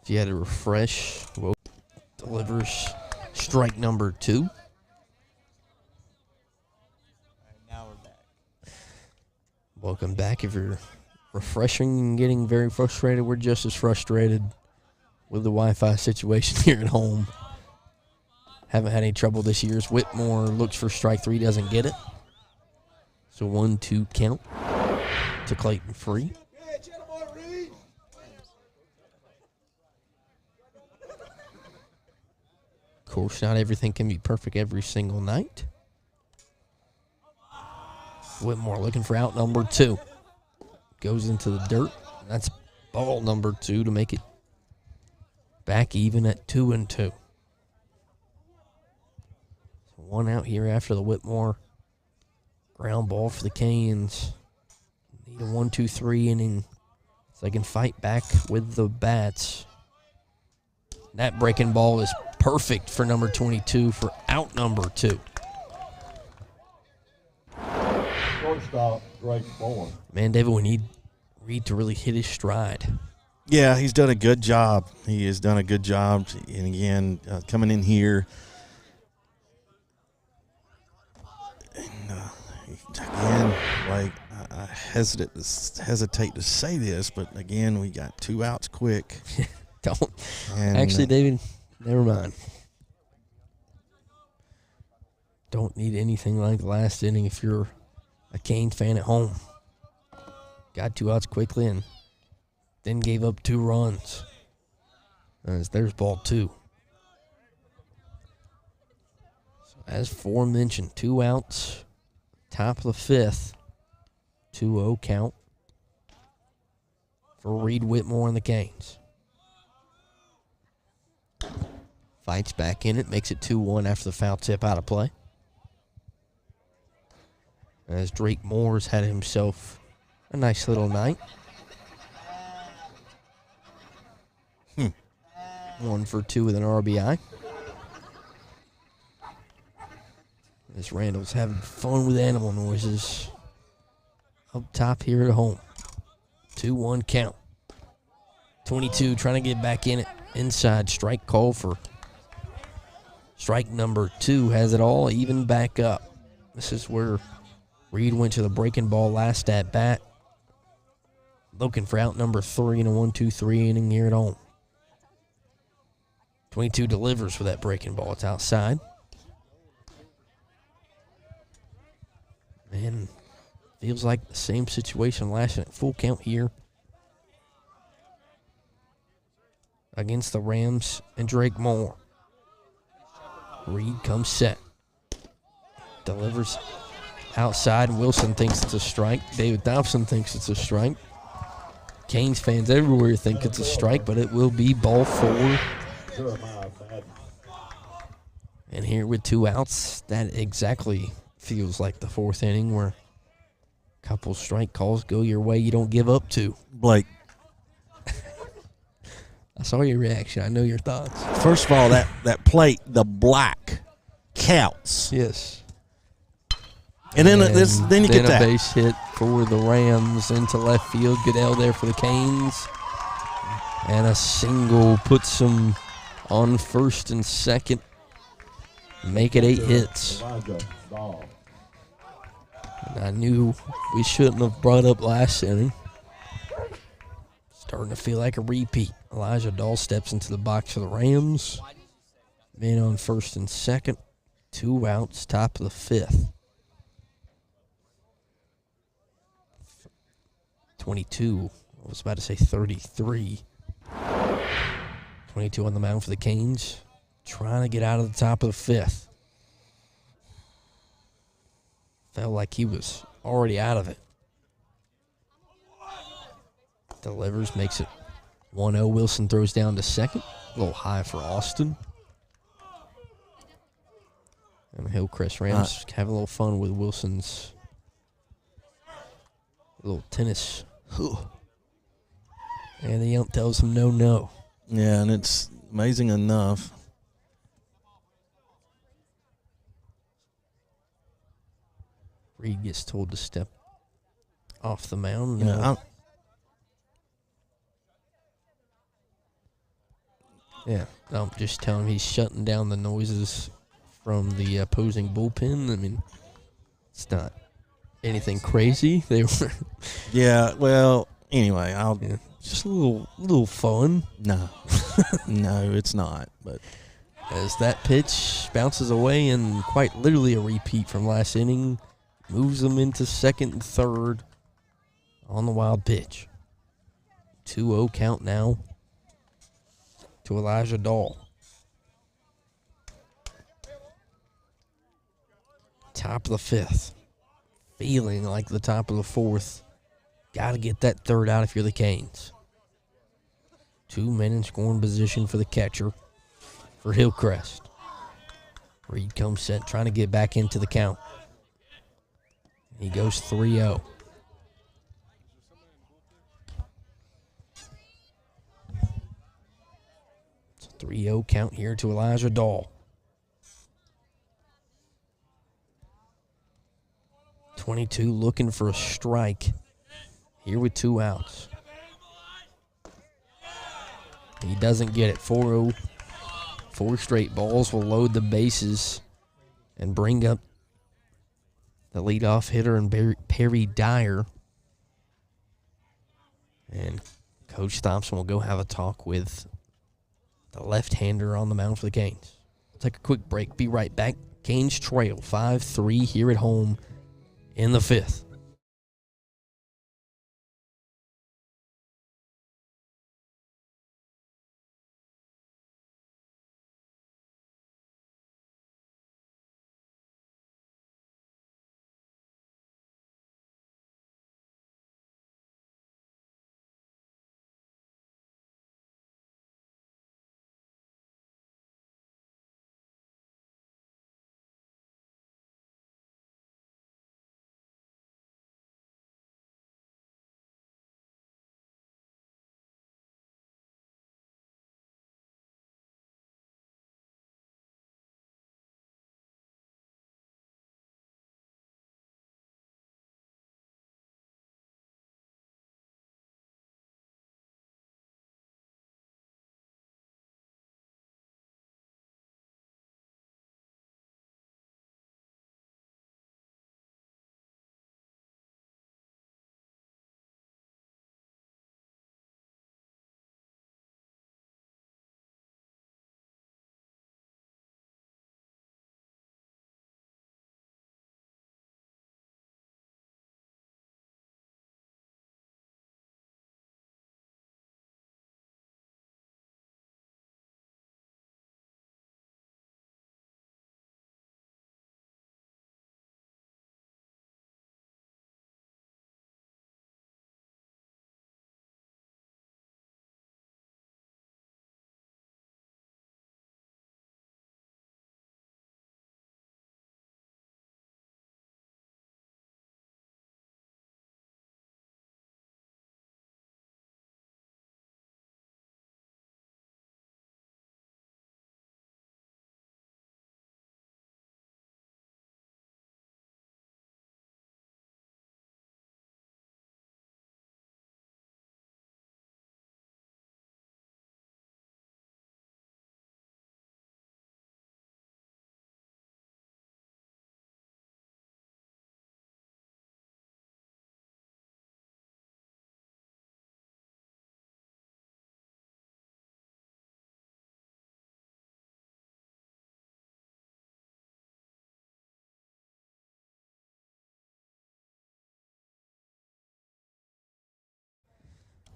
If you had to refresh, well, delivers strike number 2. Now we're back. Welcome back. If you're refreshing and getting very frustrated. We're just as frustrated with the Wi-Fi situation here at home. Haven't had any trouble this year. Whitmore looks for strike three, doesn't get it. So 1-2 count to Clayton Free. Of course, not everything can be perfect every single night. Whitmore looking for out number 2. Goes into the dirt. That's ball number 2 to make it back even at 2-2. So one out here after the Whitmore ground ball for the Canes. Need a 1-2-3 inning so they can fight back with the bats. That breaking ball is perfect for number 22 for out number 2. Shortstop, Drake Bourne. Man, David, we need Reed to really hit his stride. Yeah, he's done a good job. He has done a good job. And again, coming in here, and, again, like I hesitate to say this, but again, we got 2 outs quick. Don't. And, actually, David, never mind. Don't need anything like the last inning if you're a Canes fan at home. Got 2 outs quickly and then gave up 2 runs. There's ball 2. So as aforementioned, 2 outs, top of the 5th, 2-0 count for Reed Whitmore and the Canes. Fights back in it, makes it 2-1 after the foul tip out of play. As Drake Moore's had himself a nice little night. 1 for 2 with an RBI. As Randall's having fun with animal noises up top here at home. 2-1 count. 22 trying to get back in it. Inside strike call for strike number 2. Has it all even back up. This is where Reed went to the breaking ball last at bat. Looking for out number 3 in a 1-2-3 inning here at home. 22 delivers for that breaking ball. It's outside. Man, feels like the same situation last night. Full count here against the Rams and Drake Moore. Reed comes set. Delivers outside. Wilson thinks it's a strike. David Thompson thinks it's a strike. Canes fans everywhere think it's a strike, but it will be ball 4. And here with 2 outs, that exactly feels like the 4th inning where a couple strike calls go your way. You don't give up 2. Blake. I saw your reaction. I know your thoughts. First of all, that plate, the black, counts. Yes. And then you get that. A base hit for the Rams into left field. Goodell there for the Canes. And a single puts them on first and second. Make it 8 hits. And I knew we shouldn't have brought up last inning. Starting to feel like a repeat. Elijah Dahl steps into the box for the Rams. Men on first and second. 2 outs, top of the 5th. 22. I was about to say 33. 22 on the mound for the Canes. Trying to get out of the top of the 5th. Felt like he was already out of it. Delivers, makes it 1-0. Wilson throws down to second. A little high for Austin. And the Hillcrest Rams have a little fun with Wilson's little tennis. And the ump tells him no. Yeah, and it's amazing enough. Reed gets told to step off the mound. Yeah, I'm just telling him he's shutting down the noises from the opposing bullpen. I mean, it's not anything crazy. They were. Yeah, well, Anyway, just a little fun. No, no, it's not. But as that pitch bounces away and quite literally a repeat from last inning, moves them into second and third on the wild pitch. 2-0 count now to Elijah Dahl. Top of the fifth. Feeling like the top of the fourth. Got to get that third out if you're the Canes. 2 men in scoring position for the catcher for Hillcrest. Reed comes set, trying to get back into the count. He goes 3-0. It's a 3-0 count here to Elijah Dahl. 22 looking for a strike here with 2 outs. He doesn't get it. 4-0. 4 straight balls will load the bases and bring up the leadoff hitter and Perry Dyer. And Coach Thompson will go have a talk with the left-hander on the mound for the Canes. We'll take a quick break. Be right back. Canes trail 5-3 here at home in the 5th.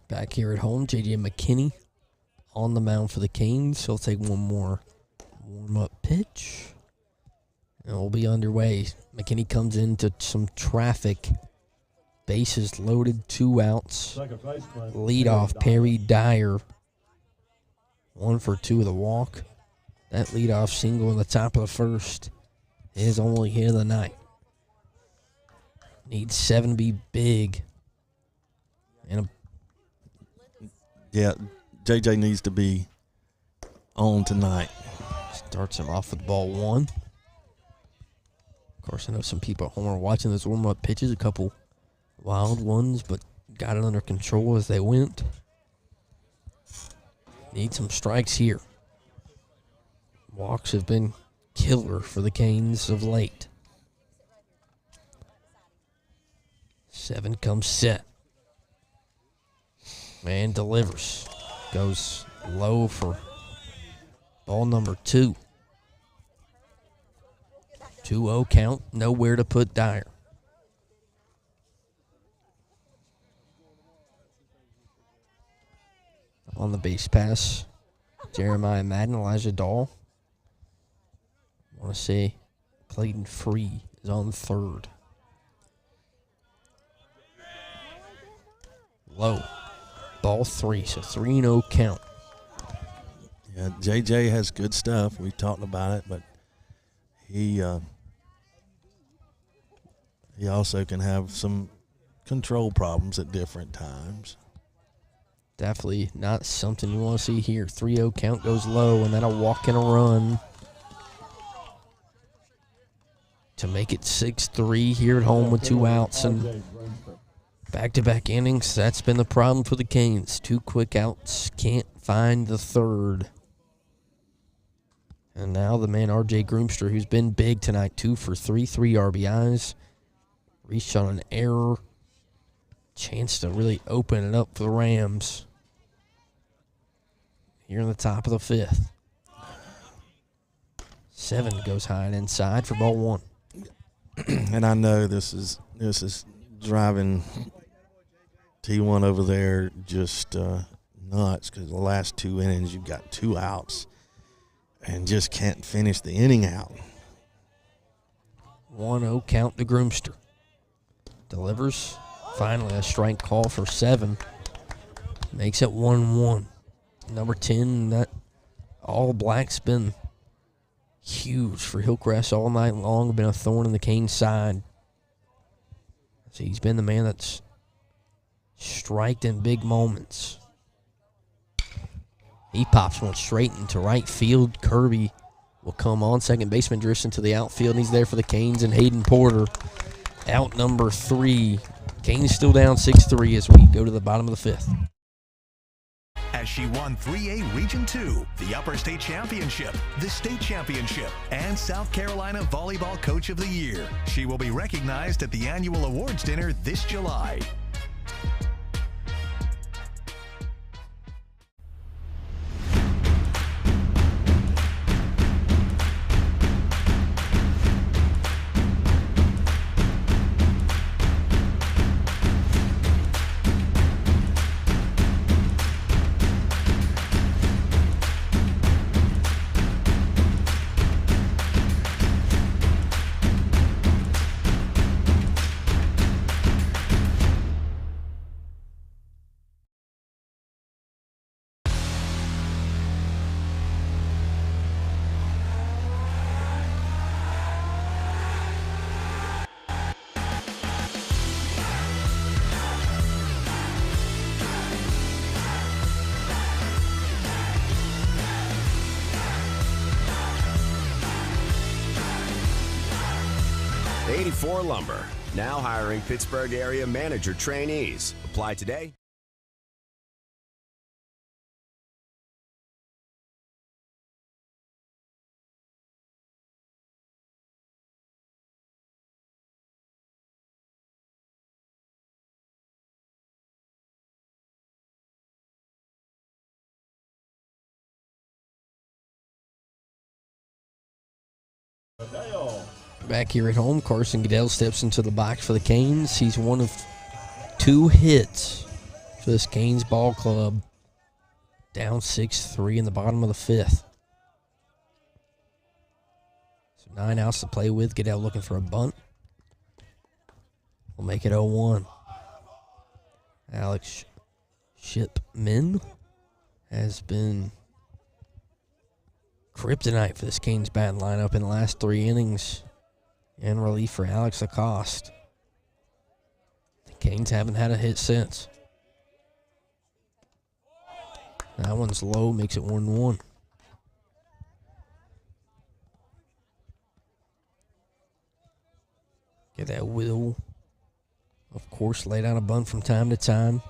Back here at home, J.J. McKinney on the mound for the Canes. He'll take one more warm-up pitch, and we'll be underway. McKinney comes into some traffic. Bases loaded, 2 outs. Leadoff, Perry Dyer. 1 for 2 with a walk. That leadoff single in the top of the first is only hit of the night. Needs 7 to be big. And yeah, JJ needs to be on tonight. Starts him off with ball 1. Of course, I know some people at home are watching those warm-up pitches, a couple wild ones, but got it under control as they went. Need some strikes here. Walks have been killer for the Canes of late. 7 comes set. And delivers. Goes low for ball number 2. 2-0 count. Nowhere to put Dyer. On the base pass, Jeremiah Madden, Elijah Dahl. I want to say Clayton Free is on third. Low. Ball 3, so 3-0 count. Yeah, JJ has good stuff. We talked about it, but he also can have some control problems at different times. Definitely not something you want to see here. 3-0 count goes low, and then a walk and a run to make it 6-3 here at home with 2 outs and back-to-back innings. That's been the problem for the Canes. 2 quick outs, can't find the third. And now the man R.J. Groomster, who's been big tonight, 2 for 3 RBIs. Reached on an error. Chance to really open it up for the Rams here in the top of the 5th. 7 goes high and inside for ball 1. And I know this is driving T1 over there just nuts, because the last 2 innings you've got 2 outs and just can't finish the inning out. 1-0 count to Groomster. Delivers. Finally, a strike call for 7. Makes it 1-1. Number 10, that all black's been huge for Hillcrest all night long. Been a thorn in the Canes' side. So he's been the man that's striked in big moments. He pops one straight into right field. Kirby will come on. Second baseman drifts into the outfield, and he's there for the Canes, and Hayden Porter out number 3. Canes still down 6-3 as we go to the bottom of the 5th. As she won 3A Region 2, the Upper State Championship, the State Championship, and South Carolina Volleyball Coach of the Year. She will be recognized at the annual awards dinner this July. Lumber, now hiring Pittsburgh area manager trainees. Apply today. Back here at home, Carson Goodell steps into the box for the Canes. He's one of 2 hits for this Canes ball club. Down 6-3 in the bottom of the 5th. So 9 outs to play with. Goodell looking for a bunt. We'll make it 0-1. Alex Shipman has been kryptonite for this Canes bat lineup in the last 3 innings. In relief for Alex Lacoste. The Canes haven't had a hit since. That one's low, makes it 1-1. Get that Will, of course, lay down a bunt from time to time.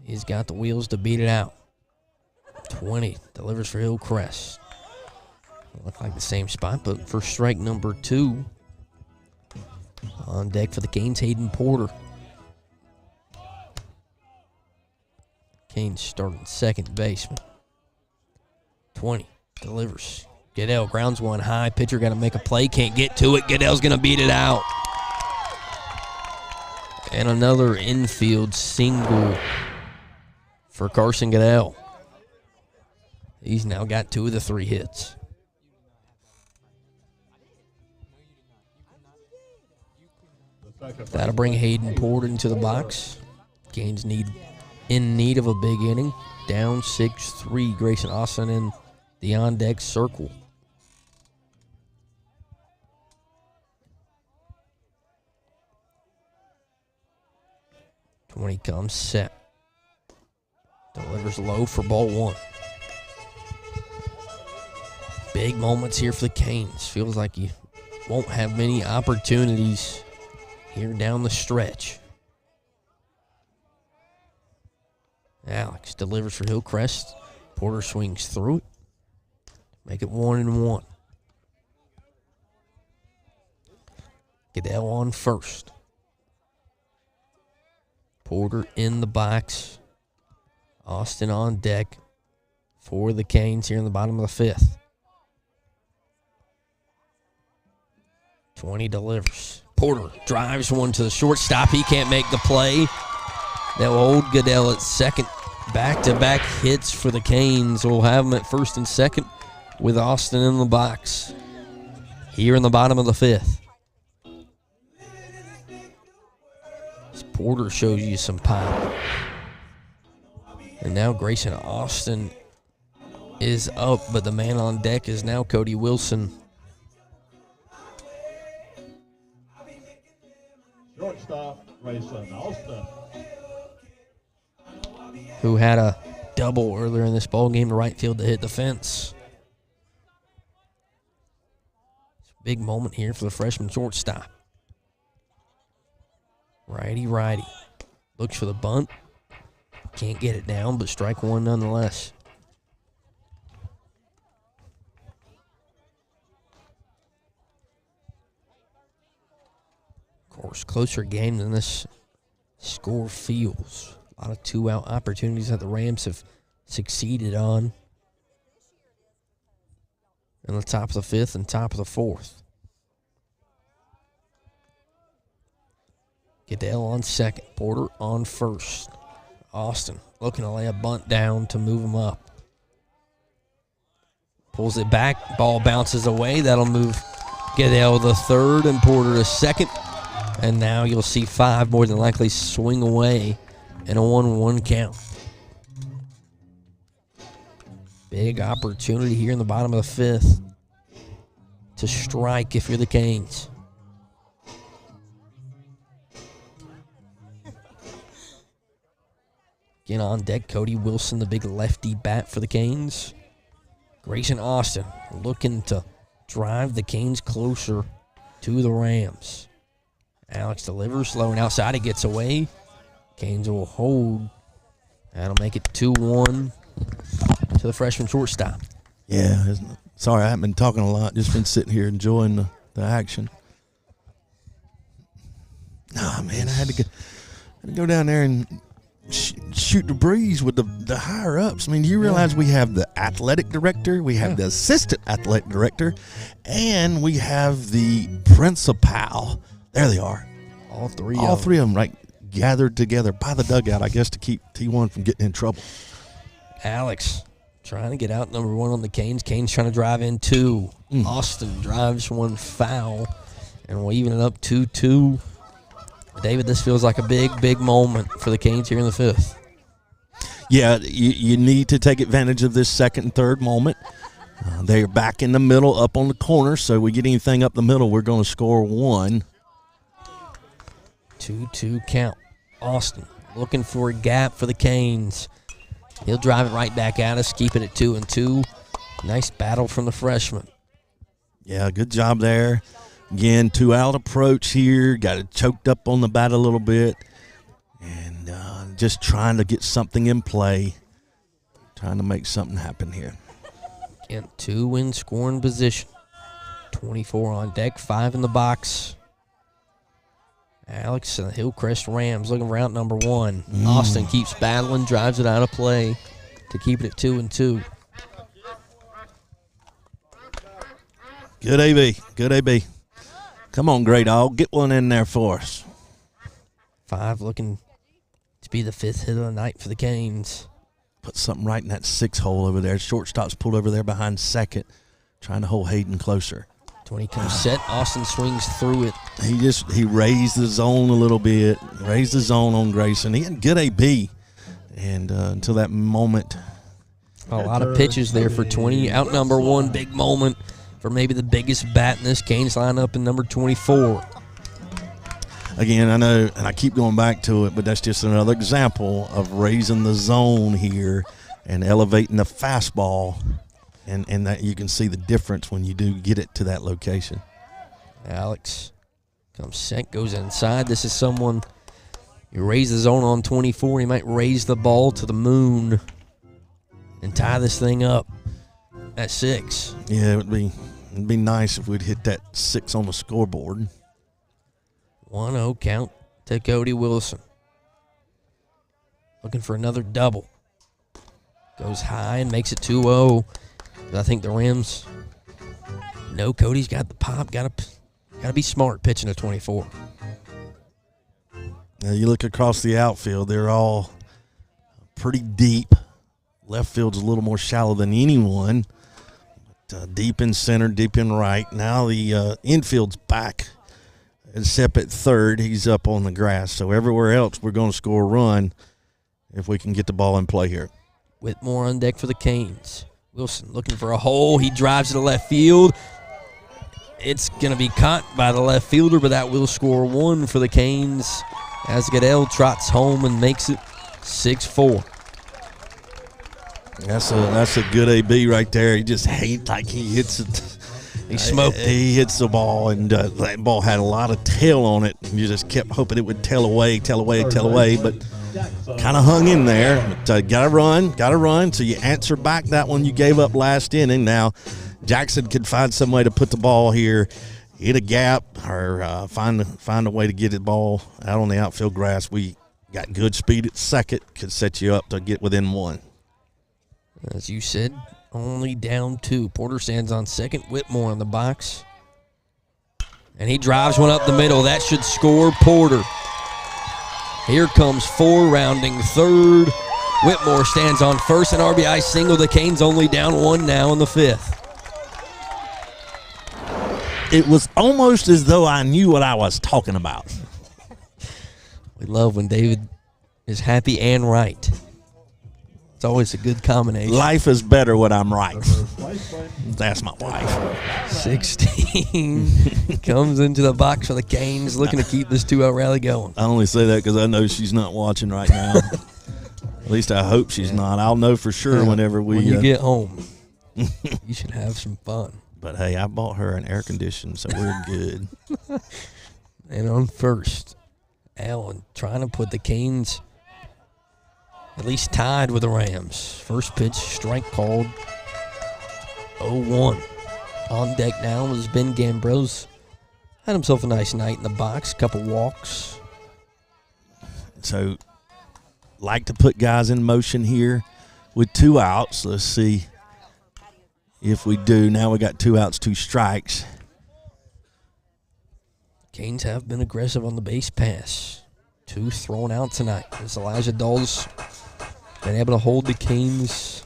He's got the wheels to beat it out. 20, delivers for Hillcrest. Look like the same spot, but for strike number 2. On deck for the Canes, Hayden Porter. Canes starting second baseman. 20, delivers. Goodell grounds one high. Pitcher got to make a play. Can't get to it. Goodell's going to beat it out. And another infield single for Carson Goodell. He's now got 2 of the 3 hits. That'll bring Hayden Porter into the box. Canes in need of a big inning. Down 6-3. Grayson Austin in the on-deck circle. When he comes set. Delivers low for ball 1. Big moments here for the Canes. Feels like you won't have many opportunities here down the stretch. Alex delivers for Hillcrest. Porter swings through it. Make it 1-1. Goodell on first. Porter in the box. Austin on deck for the Canes here in the bottom of the 5th. 20 delivers. Porter drives one to the shortstop. He can't make the play. That will hold Goodell at second. Back-to-back hits for the Canes. We'll have them at first and second with Austin in the box here in the bottom of the 5th. Porter shows you some pop. And now Grayson Austin is up, but the man on deck is now Cody Wilson. Shortstop, Grayson Austin. Who had a double earlier in this ball game to right field to hit the fence. It's a big moment here for the freshman shortstop. Righty. Looks for the bunt. Can't get it down, but strike 1 nonetheless. Of course, closer game than this score feels. A lot of 2-out opportunities that the Rams have succeeded on in the top of the 5th and top of the 4th. Goodell on second. Porter on first. Austin looking to lay a bunt down to move him up. Pulls it back. Ball bounces away. That'll move Goodell to third and Porter to second. And now you'll see 5 more than likely swing away in a 1-1 count. Big opportunity here in the bottom of the 5th to strike if you're the Canes. Again on deck, Cody Wilson, the big lefty bat for the Canes. Grayson Austin looking to drive the Canes closer to the Rams. Alex delivers, low and outside, he gets away. Canes will hold. That'll make it 2-1 to the freshman shortstop. Yeah, sorry, I haven't been talking a lot. Just been sitting here enjoying the action. Nah, man, I had to go down there and shoot the breeze with the higher ups. I mean, do you realize we have the athletic director, we have the assistant athletic director, and we have the principal. There they are. All three of them, like, gathered together by the dugout, I guess, to keep T1 from getting in trouble. Alex trying to get out number 1 on the Canes. Canes trying to drive in 2. Austin drives 1 foul, and we'll even it up 2-2. David, this feels like a big moment for the Canes here in the 5th. Yeah, you need to take advantage of this second and third moment. They're back in the middle, up on the corner, so we get anything up the middle, we're going to score 1. 2-2 count. Austin looking for a gap for the Canes. He'll drive it right back at us, keep it at 2-2. Nice battle from the freshman. Yeah, good job there. Again, 2-out approach here. Got it choked up on the bat a little bit. And just trying to get something in play. Trying to make something happen here. Again, 2 in scoring position. 24 on deck, 5 in the box. Alex and the Hillcrest Rams looking for out number 1. Austin keeps battling, drives it out of play to keep it at 2-2. Good AB. Good AB. Come on, Grey Dog. Get one in there for us. 5 looking to be the 5th hit of the night for the Canes. Put something right in that 6 hole over there. Shortstop's pulled over there behind second, trying to hold Hayden closer. 20 comes set. Austin swings through it. He raised the zone a little bit. Raised the zone on Grayson. He had good AB. And until that moment. A lot of pitches there for 20. Out number 1, big moment for maybe the biggest bat in this Canes lineup in number 24. Again, I know, and I keep going back to it, but that's just another example of raising the zone here and elevating the fastball. And that you can see the difference when you do get it to that location. Alex comes set, goes inside. This is someone, you raise the zone on 24, he might raise the ball to the moon and tie this thing up at 6. Yeah, it'd be nice if we'd hit that 6 on the scoreboard. 1-0 count to Cody Wilson. Looking for another double. Goes high and makes it 2-0. I think the Rams know Cody's got the pop. Got to be smart pitching a 24. Now you look across the outfield; they're all pretty deep. Left field's a little more shallow than anyone. But, deep in center, deep in right. Now the infield's back, except at third. He's up on the grass. So everywhere else, we're going to score a run if we can get the ball in play here. Whitmore on deck for the Canes. Wilson looking for a hole. He drives to left field. It's going to be caught by the left fielder, but that will score 1 for the Canes as Goodell trots home and makes it 6-4. That's a good AB right there. He just hates like he hits it. He smoked it. He hits the ball, and that ball had a lot of tail on it. And you just kept hoping it would tail away, but kind of hung in there. But got to run. So you answer back that one you gave up last inning. Now Jackson could find some way to put the ball here, hit a gap, or find a way to get the ball out on the outfield grass. We got good speed at second, could set you up to get within 1. As you said, only down 2. Porter stands on second. Whitmore in the box. And he drives one up the middle. That should score Porter. Here comes 4, rounding third. Whitmore stands on first, an RBI single. The Canes only down 1 now in the 5th. It was almost as though I knew what I was talking about. We love when David is happy and right. It's always a good combination. Life is better when I'm right. That's my wife. 16 comes into the box for the Canes, looking to keep this 2-out rally going. I only say that because I know she's not watching right now. At least I hope she's not. I'll know for sure whenever when you get home. You should have some fun. But, hey, I bought her an air conditioner, so we're good. And on first, Allen trying to put the Canes at least tied with the Rams. First pitch, strike called. 0-1. On deck now is Ben Gambros. Had himself a nice night in the box, couple walks. So, like to put guys in motion here with 2 outs. Let's see if we do. Now we got 2 outs, 2 strikes. Canes have been aggressive on the base pass. 2 thrown out tonight. As Elijah Dawes been able to hold the Canes.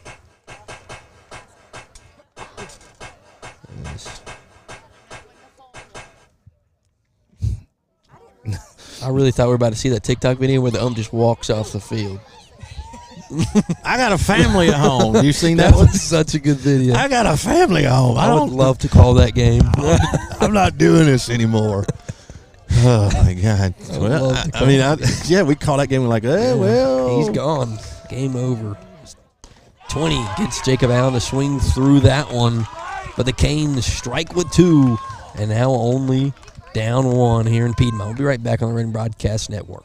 I really thought we were about to see that TikTok video where the just walks off the field. I got a family at home. You seen that one? Was such a good video. I got a family at home. I would love to call that game. I'm not doing this anymore. Oh, my God. Well, we call that game like, well. He's gone. Game over. 20 gets Jacob Allen to swing through that one. But the Canes strike with 2. And now only down 1 here in Piedmont. We'll be right back on the Wren Broadcast Network.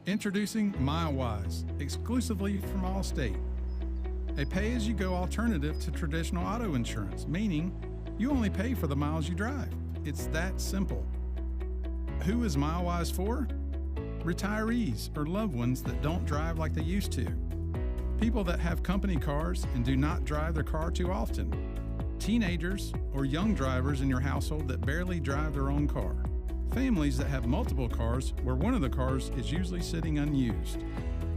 Introducing MileWise, exclusively from Allstate. a pay-as-you-go alternative to traditional auto insurance, meaning you only pay for the miles you drive. It's that simple. Who is MileWise for? Retirees or loved ones that don't drive like they used to. People that have company cars and do not drive their car too often. Teenagers or young drivers in your household that barely drive their own car. Families that have multiple cars where one of the cars is usually sitting unused.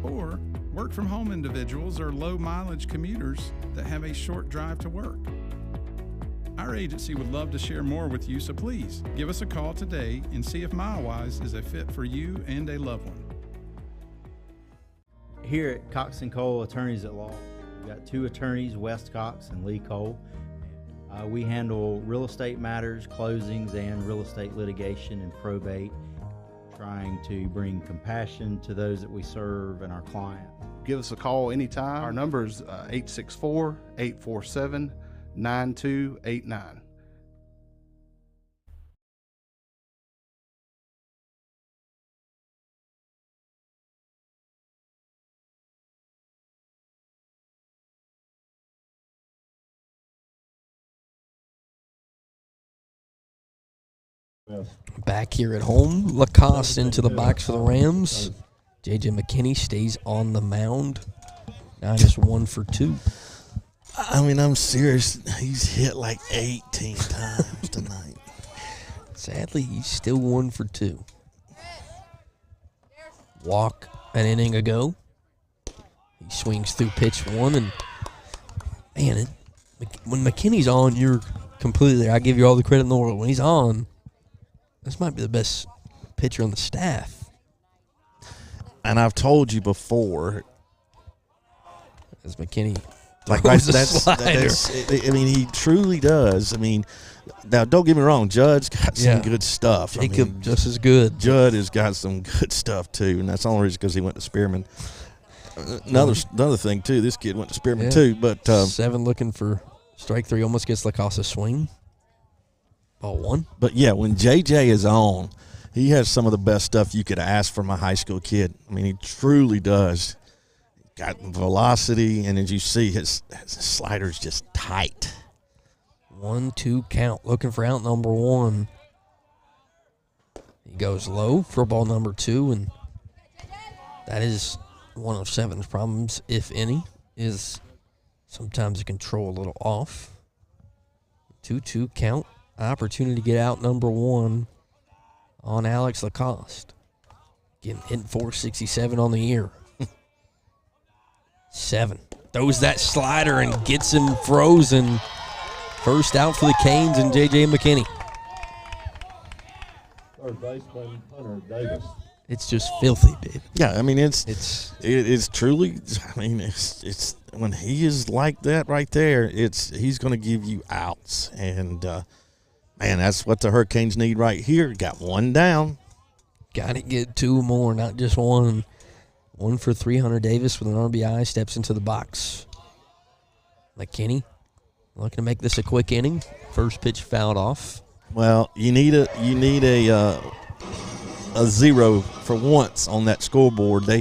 Or work-from-home individuals or low-mileage commuters that have a short drive to work. Our agency would love to share more with you, so please give us a call today and see if MileWise is a fit for you and a loved one. Here at Cox & Cole Attorneys at Law, we've got 2 attorneys, West Cox and Lee Cole. We handle real estate matters, closings, and real estate litigation and probate, trying to bring compassion to those that we serve and our client. Give us a call anytime. Our number is 864-847-9289. Back here at home, Lacoste into the box for the Rams. J.J. McKinney stays on the mound. Now just 1 for 2. I mean, I'm serious. He's hit like 18 times tonight. Sadly, he's still 1 for 2. Walk an inning ago. He swings through pitch 1, and man, when McKinney's on, you're completely there. I give you all the credit in the world. When he's on, this might be the best pitcher on the staff. And I've told you before, as McKinney like that's I mean, he truly does. I mean, now don't get me wrong, Judd's got some good stuff. Jacob just as good. Judd has got some good stuff too, and that's the only reason because he went to Spearman. Another thing too, this kid went to Spearman too. But 7 looking for strike 3, almost gets Lacoste a swing. Ball 1. But yeah, when JJ is on, he has some of the best stuff you could ask from a high school kid. I mean, he truly does. Got velocity, and as you see, his slider's just tight. 1-2 count. Looking for out number 1. He goes low for ball number 2, and that is one of 7's problems, if any, is sometimes the control a little off. 2-2 count. Opportunity to get out number 1 on Alex Lacoste. Getting hit 467 on the year. 7. Throws that slider and gets him frozen. First out for the Canes and J.J. McKinney. Third baseman, Hunter Davis. It's just filthy, David. Yeah, I mean, it's truly, I mean, it's when he is like that right there, he's going to give you outs. And, man, that's what the Hurricanes need right here. Got 1 down. Got to get 2 more, not just 1. 1 for 3. Hunter Davis with an RBI steps into the box. McKinney looking to make this a quick inning. First pitch fouled off. Well, you need a 0 for once on that scoreboard. They,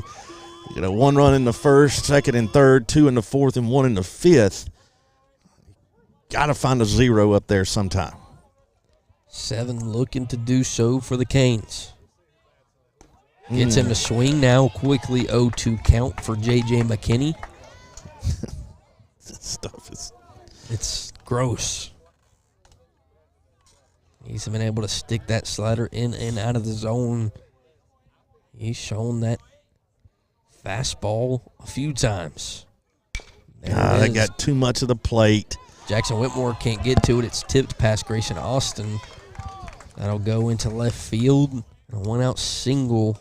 1 run in the first, 2nd and 3rd, 2 in the 4th, and 1 in the 5th. Got to find a 0 up there sometime. 7 looking to do so for the Canes. Gets him to swing now quickly. 0-2 count for J.J. McKinney. That stuff is... It's gross. He's been able to stick that slider in and out of the zone. He's shown that fastball a few times. They got too much of the plate. Jackson Whitmore can't get to it. It's tipped past Grayson Austin. That'll go into left field. A 1-out single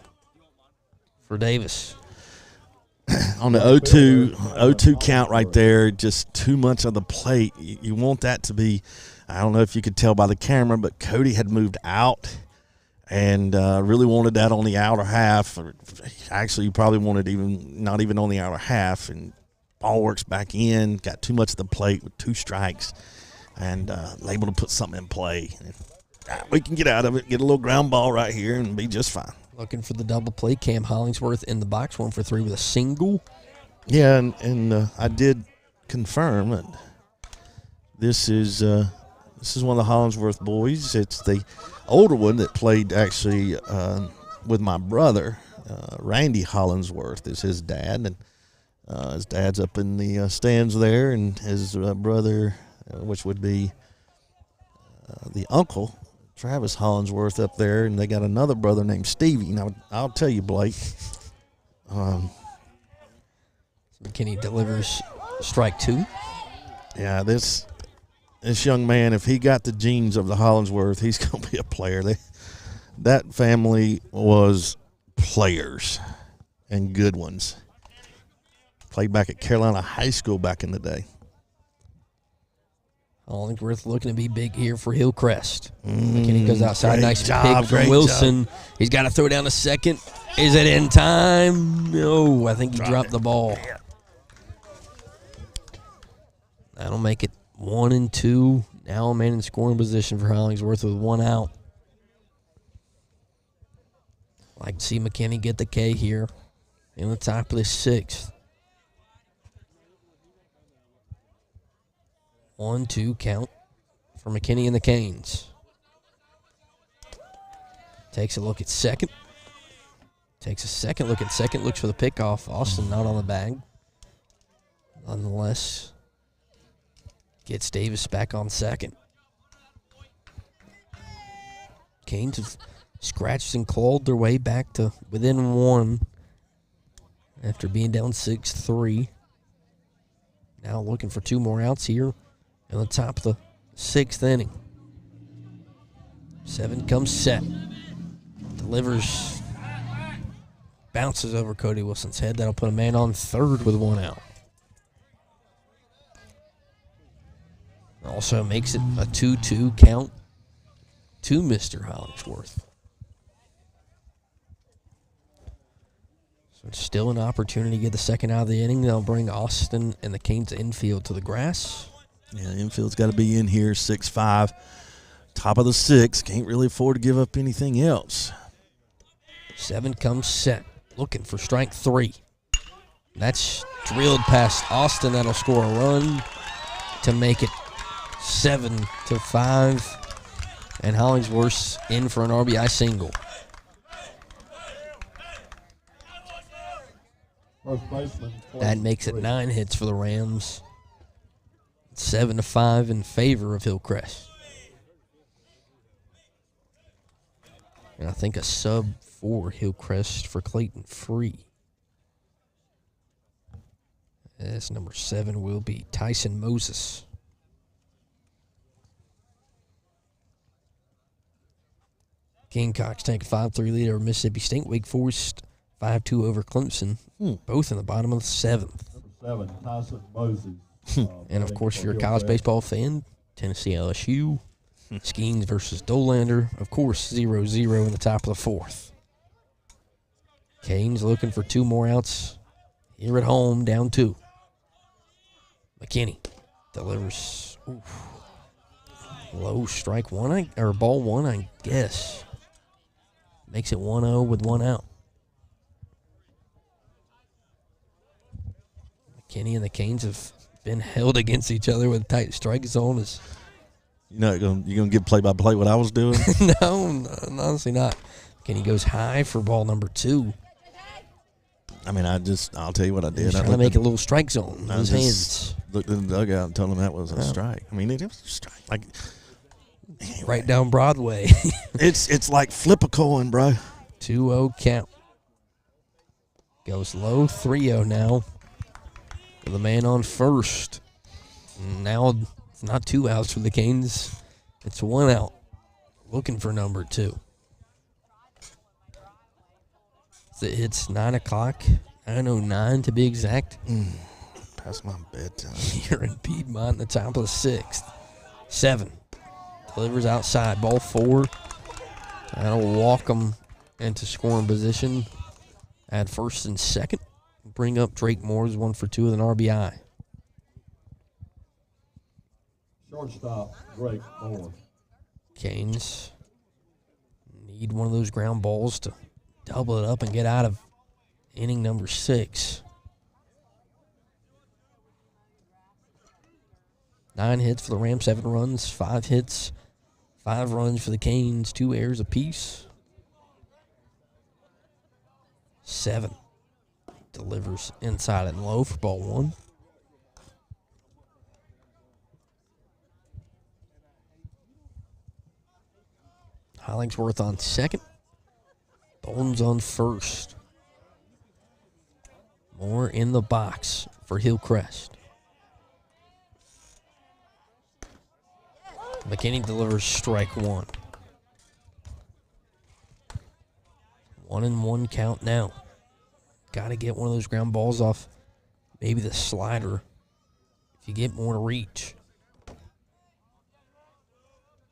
for Davis. On the 0-2 count right there, just too much of the plate. You want that to be, I don't know if you could tell by the camera, but Cody had moved out and really wanted that on the outer half. Actually, you probably wanted not even on the outer half, and ball works back in, got too much of the plate with 2 strikes, and able to put something in play. We can get out of it, get a little ground ball right here, and be just fine. Looking for the double play. Cam Hollingsworth in the box, 1 for 3 with a single. Yeah, and I did confirm that this is one of the Hollingsworth boys. It's the older one that played actually with my brother. Randy Hollingsworth is his dad, and his dad's up in the stands there, and his brother, which would be the uncle, Travis Hollingsworth, up there, and they got another brother named Stevie. Now, I'll tell you, Blake. McKinney delivers strike 2. Yeah, this young man, if he got the genes of the Hollingsworth, he's going to be a player. That family was players and good ones. Played back at Carolina High School back in the day. Hollingsworth looking to be big here for Hillcrest. McKinney goes outside. Nice job, pick from great Wilson. job. He's got to throw down to second. Is it in time? No, I think he dropped the ball. That'll make it 1-2. Now a man in scoring position for Hollingsworth with 1 out. Like to see McKinney get the K here in the top of the 6th. 1-2 count for McKinney and the Canes. Takes a look at second. Takes a second look at second. Looks for the pickoff. Austin not on the bag. Nonetheless, gets Davis back on second. Canes have scratched and clawed their way back to within 1 after being down 6-3. Now looking for 2 more outs here in the top of the 6th inning. 7 comes set. Delivers. Bounces over Cody Wilson's head. That'll put a man on third with 1 out. Also makes it a 2-2 count to Mr. Hollingsworth. So it's still an opportunity to get the second out of the inning. They'll bring Austin and the Canes infield to the grass. Yeah, infield's got to be in here, 6-5. Top of the 6th. Can't really afford to give up anything else. 7 comes set. Looking for strike 3. That's drilled past Austin. That'll score a run to make it 7-5. And Hollingsworth's in for an RBI single. That makes it 9 hits for the Rams. 7-5 in favor of Hillcrest. And I think a sub for Hillcrest for Clayton Free. As number 7 will be Tyson Moses. Gamecocks take a 5-3 lead over Mississippi State. Wake Forest 5-2 over Clemson. Both in the bottom of the 7th. 7, Tyson Moses. And, of course, if you're a college baseball fan, Tennessee LSU, Skeens versus Dolander. Of course, 0-0 in the top of the 4th. Canes looking for 2 more outs here at home, down 2. McKinney delivers. Low strike 1, or ball 1, I guess. Makes it 1-0 with 1 out. McKinney and the Canes have been held against each other with a tight strike zone. You're gonna give play-by-play what I was doing? No, honestly not. McKinney goes high for ball number 2. I mean, I'll tell you what I did. He's trying to make a little strike zone with his hands. Looked in the dugout and told him that was a strike. I mean, it was a strike. Like, anyway. Right down Broadway. it's like flip a coin, bro. 2-0 count. Goes low, 3-0 now. With a man on first. Now it's not 2 outs for the Canes. It's 1 out. Looking for number 2. It hits 9 o'clock, 9:09 to be exact. Past my bedtime. Here in Piedmont, in the top of the 6th. 7 delivers outside, ball 4. That'll walk them into scoring position at first and second. Bring up Drake Moore's 1 for 2 with an RBI. Shortstop, Drake Moore. Canes need one of those ground balls to double it up and get out of inning number 6. 9 hits for the Rams, 7 runs, 5 hits, 5 runs for the Canes, 2 errors apiece. 7 delivers inside and low for ball 1. Hollingsworth on second. Bones on first. Moore in the box for Hillcrest. McKinney delivers strike 1. 1-1 count now. Got to get one of those ground balls off. Maybe the slider if you get more to reach.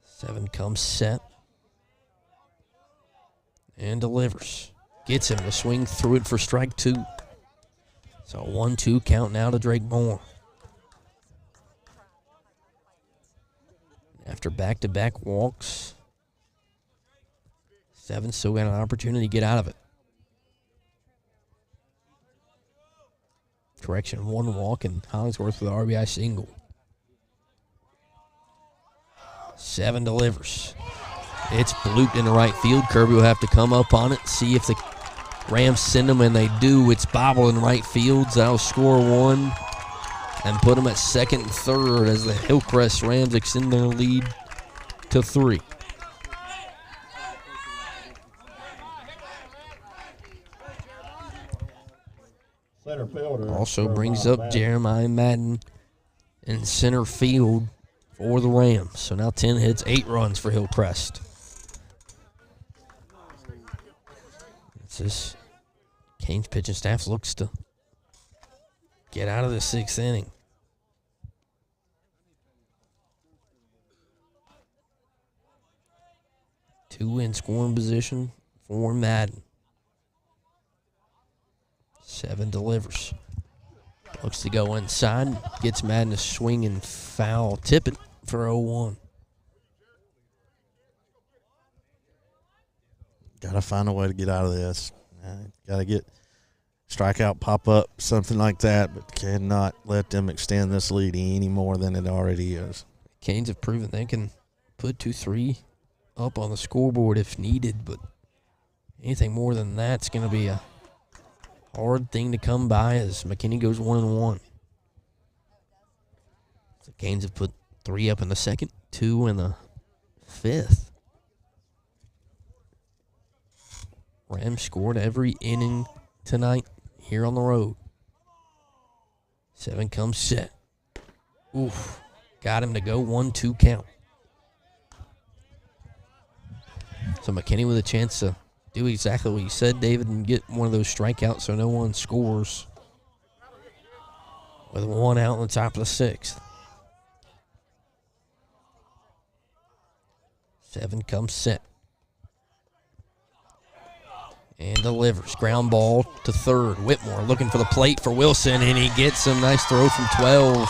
7 comes set. And delivers. Gets him to swing through it for strike 2. So 1-2 count now to Drake Moore. After back-to-back walks, 7 still got an opportunity to get out of it. Correction, 1 walk and Hollingsworth with the RBI single. 7 delivers. It's blooped into right field. Kirby will have to come up on it, see if the Rams send them, and they do. It's bobbled in right field. So that'll score 1 and put them at second and third as the Hillcrest Rams extend their lead to 3. Center fielder. Also brings up Jeremiah Madden in center field for the Rams. So now 10 hits, 8 runs for Hillcrest. This Canes pitching staff looks to get out of the 6th inning. Two in scoring position for Madden. 7 delivers. Looks to go inside. Gets Madden to swing and foul. Tip it for 0-1. Got to find a way to get out of this. Got to get strikeout, pop up, something like that, but cannot let them extend this lead any more than it already is. Canes have proven they can put 2-3 up on the scoreboard if needed, but anything more than that's going to be a hard thing to come by as McKinney goes 1-1. The Canes have put 3 up in the 2nd, 2 in the 5th. Rams scored every inning tonight here on the road. 7 comes set. Oof. Got him to go 1-2 count. So McKinney with a chance to do exactly what you said, David, and get one of those strikeouts so no one scores. With 1 out on the top of the 6th. 7 comes set. And delivers. Ground ball to third. Whitmore looking for the plate for Wilson, and he gets him. Nice throw from 12.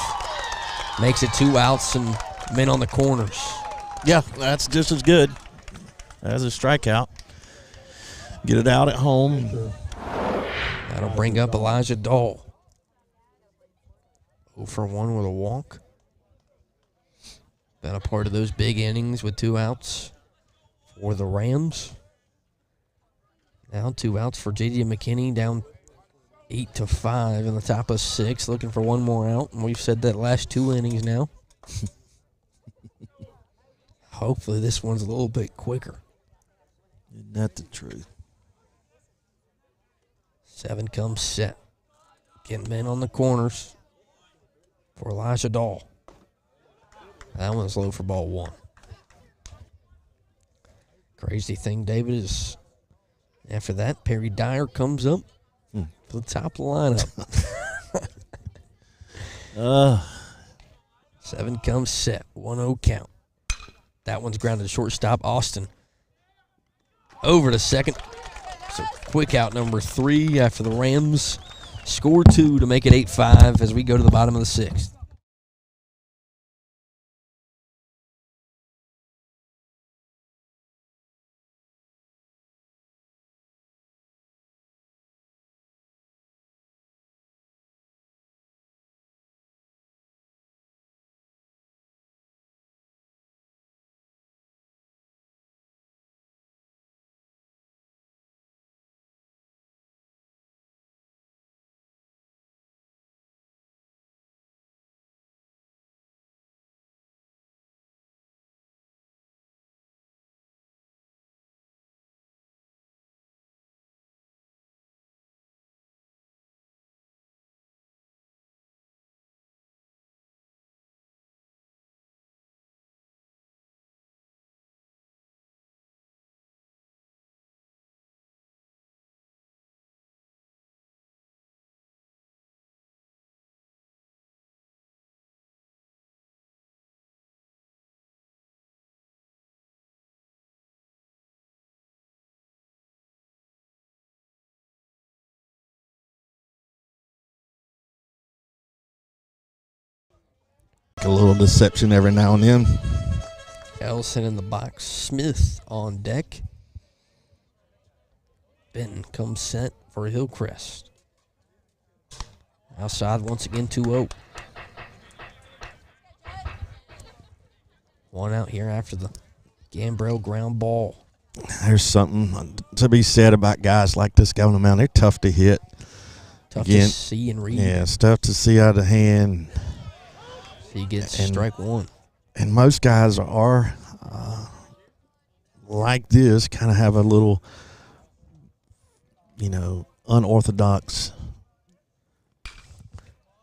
Makes it 2 outs and men on the corners. Yeah, that's just as good as a strikeout. Get it out at home. That'll bring up Elijah Dahl. 0 for 1 with a walk. Been a part of those big innings with 2 outs for the Rams. Now 2 outs for J.D. McKinney, down 8-5 in the top of 6, looking for 1 more out. And we've said that last 2 innings now. Hopefully this one's a little bit quicker. Isn't that the truth? 7 comes set. Getting men on the corners for Elijah Dahl. That one's low for ball 1. Crazy thing, David, is after that, Perry Dyer comes up to the top of the lineup. 7 comes set. 1-0 count. That one's grounded to shortstop. Austin over to second. So quick out number 3 after the Rams score 2 to make it 8-5 as we go to the bottom of the 6th. like a little deception every now and then. Ellison in the box. Smith on deck. Benton comes set for Hillcrest. Outside once again, 2-0. One out here after the Gambrell ground ball. There's something to be said about guys like this guy on the mound. They're tough to hit. Tough to see and read. Yeah, it's tough to see out of hand. He gets strike one. And most guys are like this, kind of have a little, unorthodox.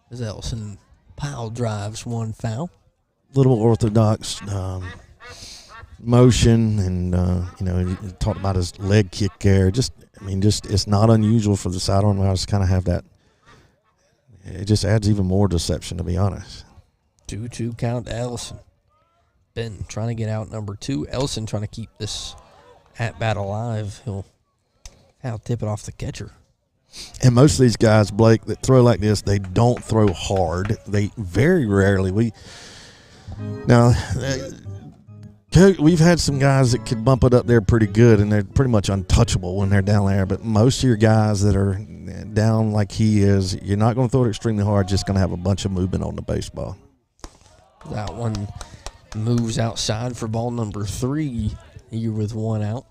As Ellison pile drives one foul. Little orthodox motion, and he talked about his leg kick there. Just it's not unusual for the sidearm guys to kind of have that. It just adds even more deception, to be honest. 2-2 count to Ellison. Ben trying to get out number 2. Ellison trying to keep this at bat alive. He'll tip it off the catcher. And most of these guys, Blake, that throw like this, they don't throw hard. They very rarely. We've had some guys that could bump it up there pretty good, and they're pretty much untouchable when they're down there. But most of your guys that are down like he is, you're not going to throw it extremely hard, just going to have a bunch of movement on the baseball. That one moves outside for ball number 3 here with one out.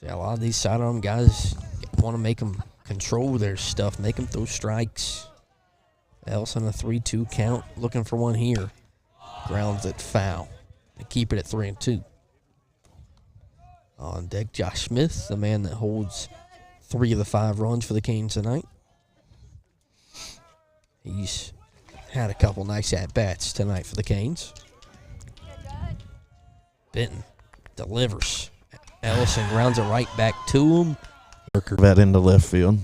A lot of these sidearm guys want to make them control their stuff, make them throw strikes. Ellison a 3-2 count, looking for one here. Grounds it foul. They keep it at 3-2. On deck, Josh Smith, the man that holds 3 of the 5 runs for the Canes tonight. He's had a couple nice at-bats tonight for the Canes. Benton delivers. Ellison grounds it right back to him. That into left field.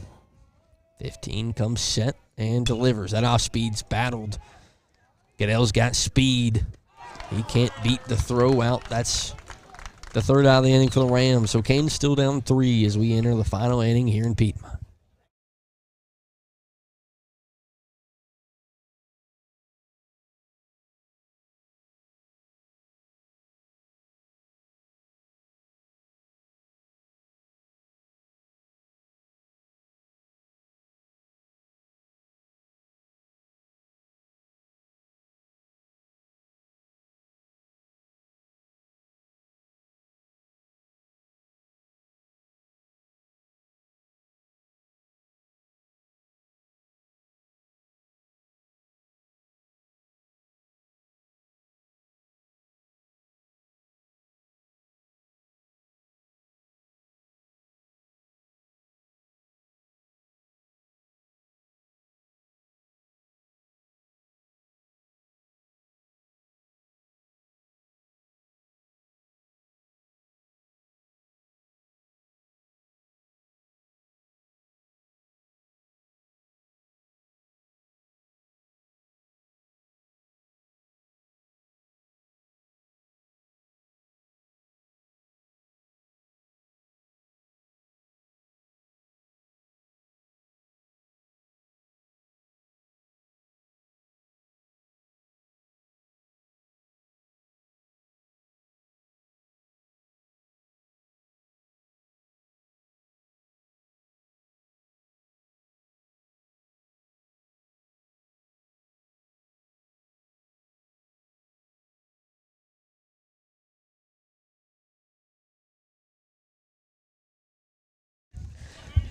15 comes set and delivers. That off-speed's battled. Goodell's got speed. He can't beat the throw out. That's the third out of the inning for the Rams. So Canes still down 3 as we enter the final inning here in Piedmont.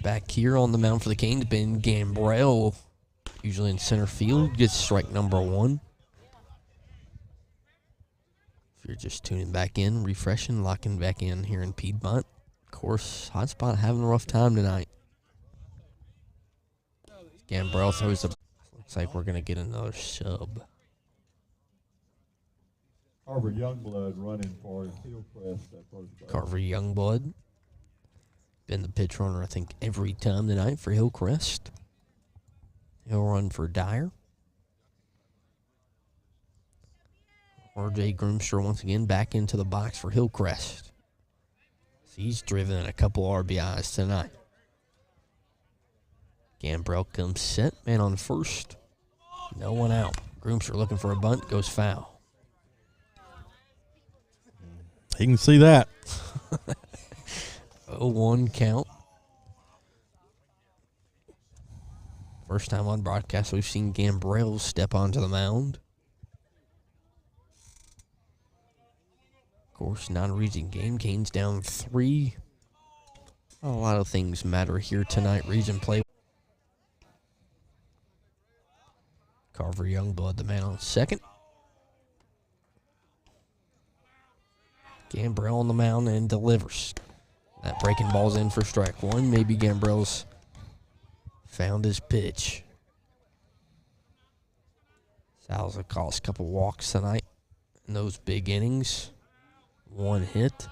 Back here on the mound for the Canes, Ben Gambrell, usually in center field, gets strike number 1. If you're just tuning back in, refreshing, locking back in here in Piedmont. Of course, Hotspot having a rough time tonight. Gambrell throws a... Looks like we're going to get another sub. Carver Youngblood running for Hillcrest at first base. Carver Youngblood. Been the pitch runner, I think, every time tonight for Hillcrest. He'll run for Dyer. RJ Groomster once again back into the box for Hillcrest. He's driven a couple RBIs tonight. Gambrell comes set, man on first. No one out. Groomster looking for a bunt, goes foul. He can see that. 0-1 count. First time on broadcast we've seen Gambrell step onto the mound. Of course, non-region game. Canes down 3. A lot of things matter here tonight. Region play. Carver Youngblood, the man on second. Gambrell on the mound and delivers. That breaking ball's in for strike one. Maybe Gambrell's found his pitch. Salza calls a couple walks tonight in those big innings. 1 hit.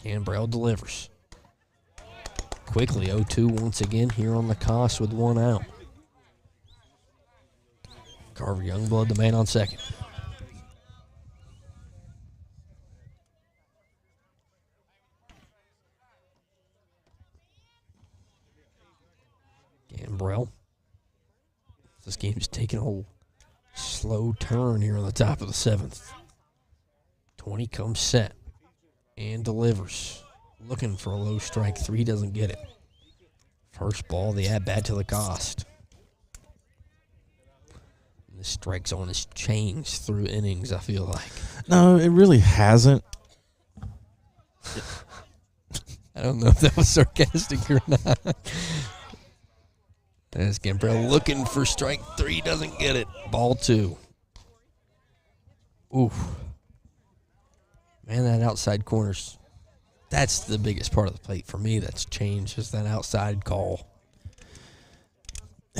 Gambrell delivers. Quickly 0-2 once again here on the Cost with 1 out. Carver Youngblood, the man on second. Gambrell. This game's taking a slow turn here on the top of the 7th. 20 comes set and delivers. Looking for a low strike 3, doesn't get it. First ball, the at-bat to the Cost. The strike zone has changed through innings, I feel like. No, it really hasn't. I don't know if that was sarcastic or not. As Gambrell looking for strike 3, doesn't get it. Ball 2. Oof. Man, that outside corner's, that's the biggest part of the plate for me that's changed, is that outside call.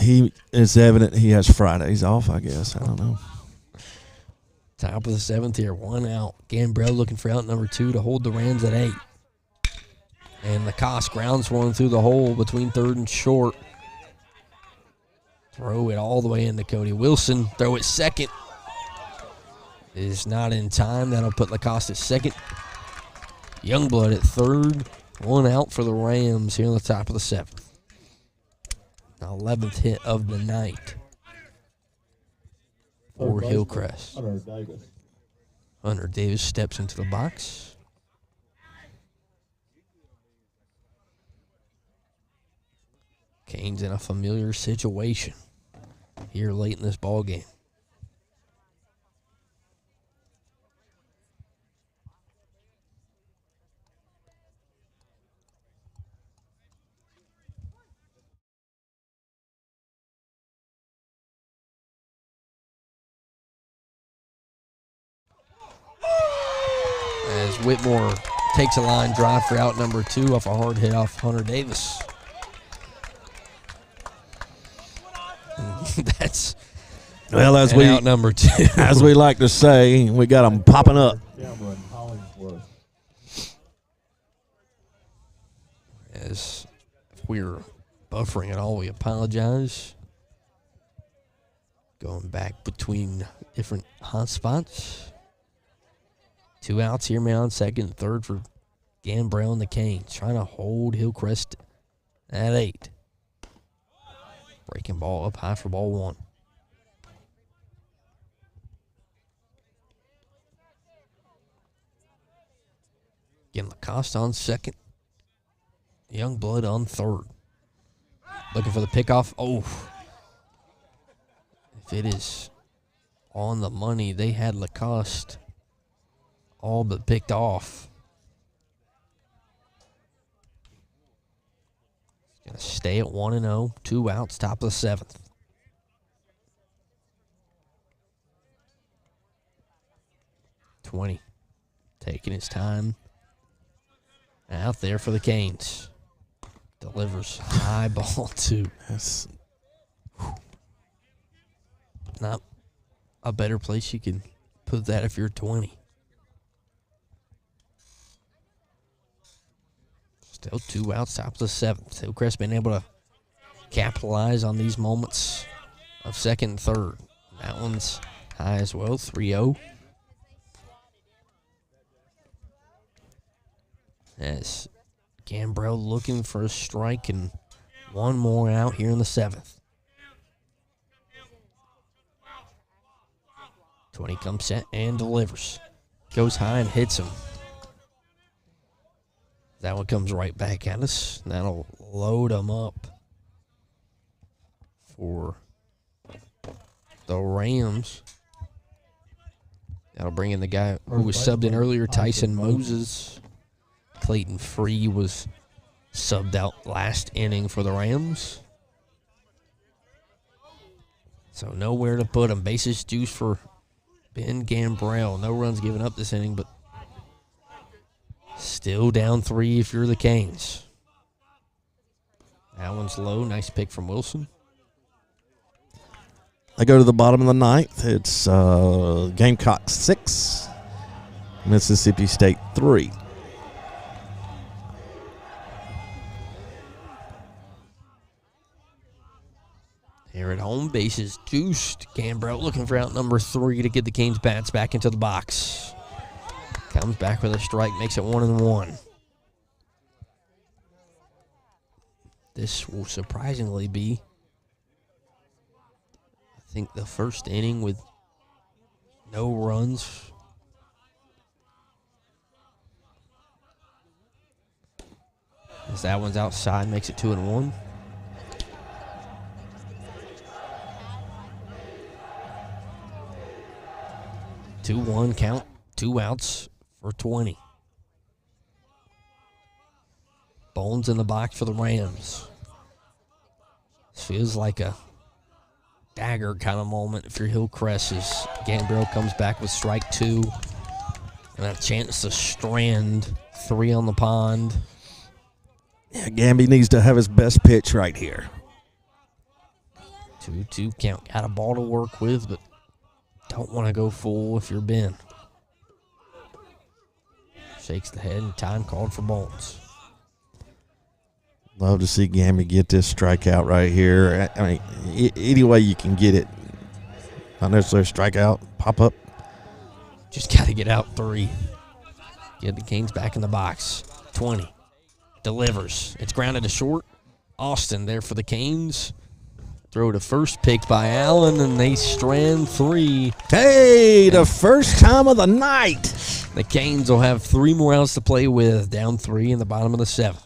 It's evident he has Fridays off, I guess. I don't know. Top of the 7th here, 1 out. Gambrell looking for out number 2 to hold the Rams at 8. And the Cost grounds one through the hole between third and short. Throw it all the way into Cody Wilson. Throw it second. Is not in time. That'll put Lacoste at second. Youngblood at third. 1 out for the Rams here on the top of the 7th. 11th hit of the night for Hillcrest. Hunter Davis steps into the box. Canes in a familiar situation here late in this ball game. As Whitmore takes a line drive for out number 2 off a hard hit off Hunter Davis. That's as we out number 2. As we like to say, we got them popping up. As if we're buffering at all, we apologize. Going back between different hot spots. 2 outs here, man on second, third for Gambrell and the Canes. Trying to hold Hillcrest at 8. Breaking ball up high for ball 1. Again, Lacoste on second. Youngblood on third. Looking for the pickoff. Oh. If it is on the money, they had Lacoste all but picked off. Going to stay at 1-0. 2 outs, top of the 7th. (20) taking his time. Out there for the Canes. Delivers high ball 2. That's not a better place you can put that if you're 20. Still 2 outs, top of the 7th. Hillcrest been able to capitalize on these moments of second and third. That one's high as well, 3-0. As Gambrell looking for a strike and One more out here in the 7th. 20 comes set and delivers. Goes high and hits him. That one comes right back at us. That'll load him up for the Rams. That'll bring in the guy who was subbed in earlier, Tyson Moses. Clayton Free was subbed out last inning for the Rams. So nowhere to put him. Bases juice for Ben Gambrell. No runs given up this inning, but still down 3 if you're the Canes. That one's low. Nice pick from Wilson. I go to the bottom of the 9th. It's Gamecocks 6, Mississippi State 3. Here at home, bases juiced. Gambrell looking for out number 3 to get the Canes bats back into the box. Comes back with a strike, makes it 1-1. This will surprisingly be, I think, the first inning with no runs. As that one's outside, makes it 2-1. Two-one count, 2 outs for 20. Bones in the box for the Rams. This feels like a dagger kind of moment if you're Hillcrest, as Gambrell comes back with strike 2 and a chance to strand 3 on the pond. Yeah, Gamby needs to have his best pitch right here. 2-2 count. Got a ball to work with, but don't want to go full if you're Ben. Shakes the head and time called for Bones. Love to see Gamby get this strikeout right here. I mean, any way you can get it. Not necessarily strikeout, pop up. Just got to get out 3. Get the Canes back in the box. 20. Delivers. It's grounded to short. Austin there for the Canes. Throw to first, picked by Allen, and they strand 3. Hey, the first time of the night. The Canes will have 3 more outs to play with, down 3 in the bottom of the 7th.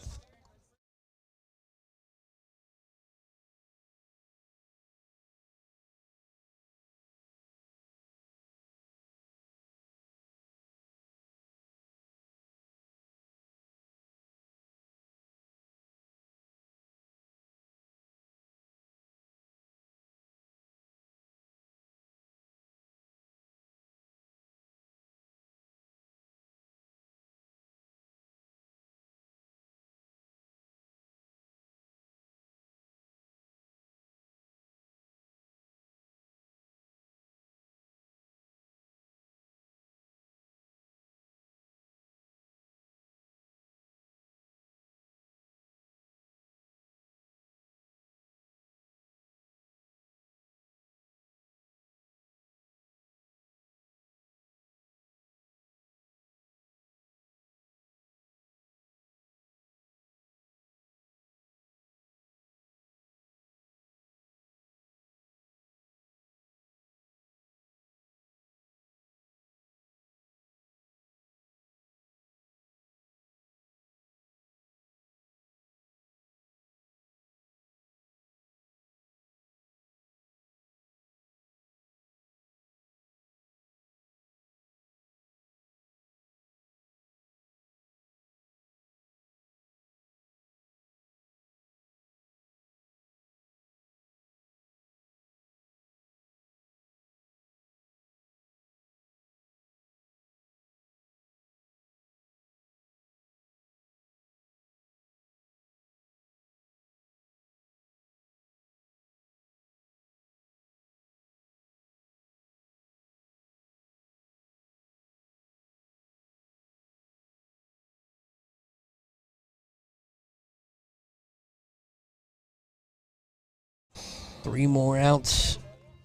Three more outs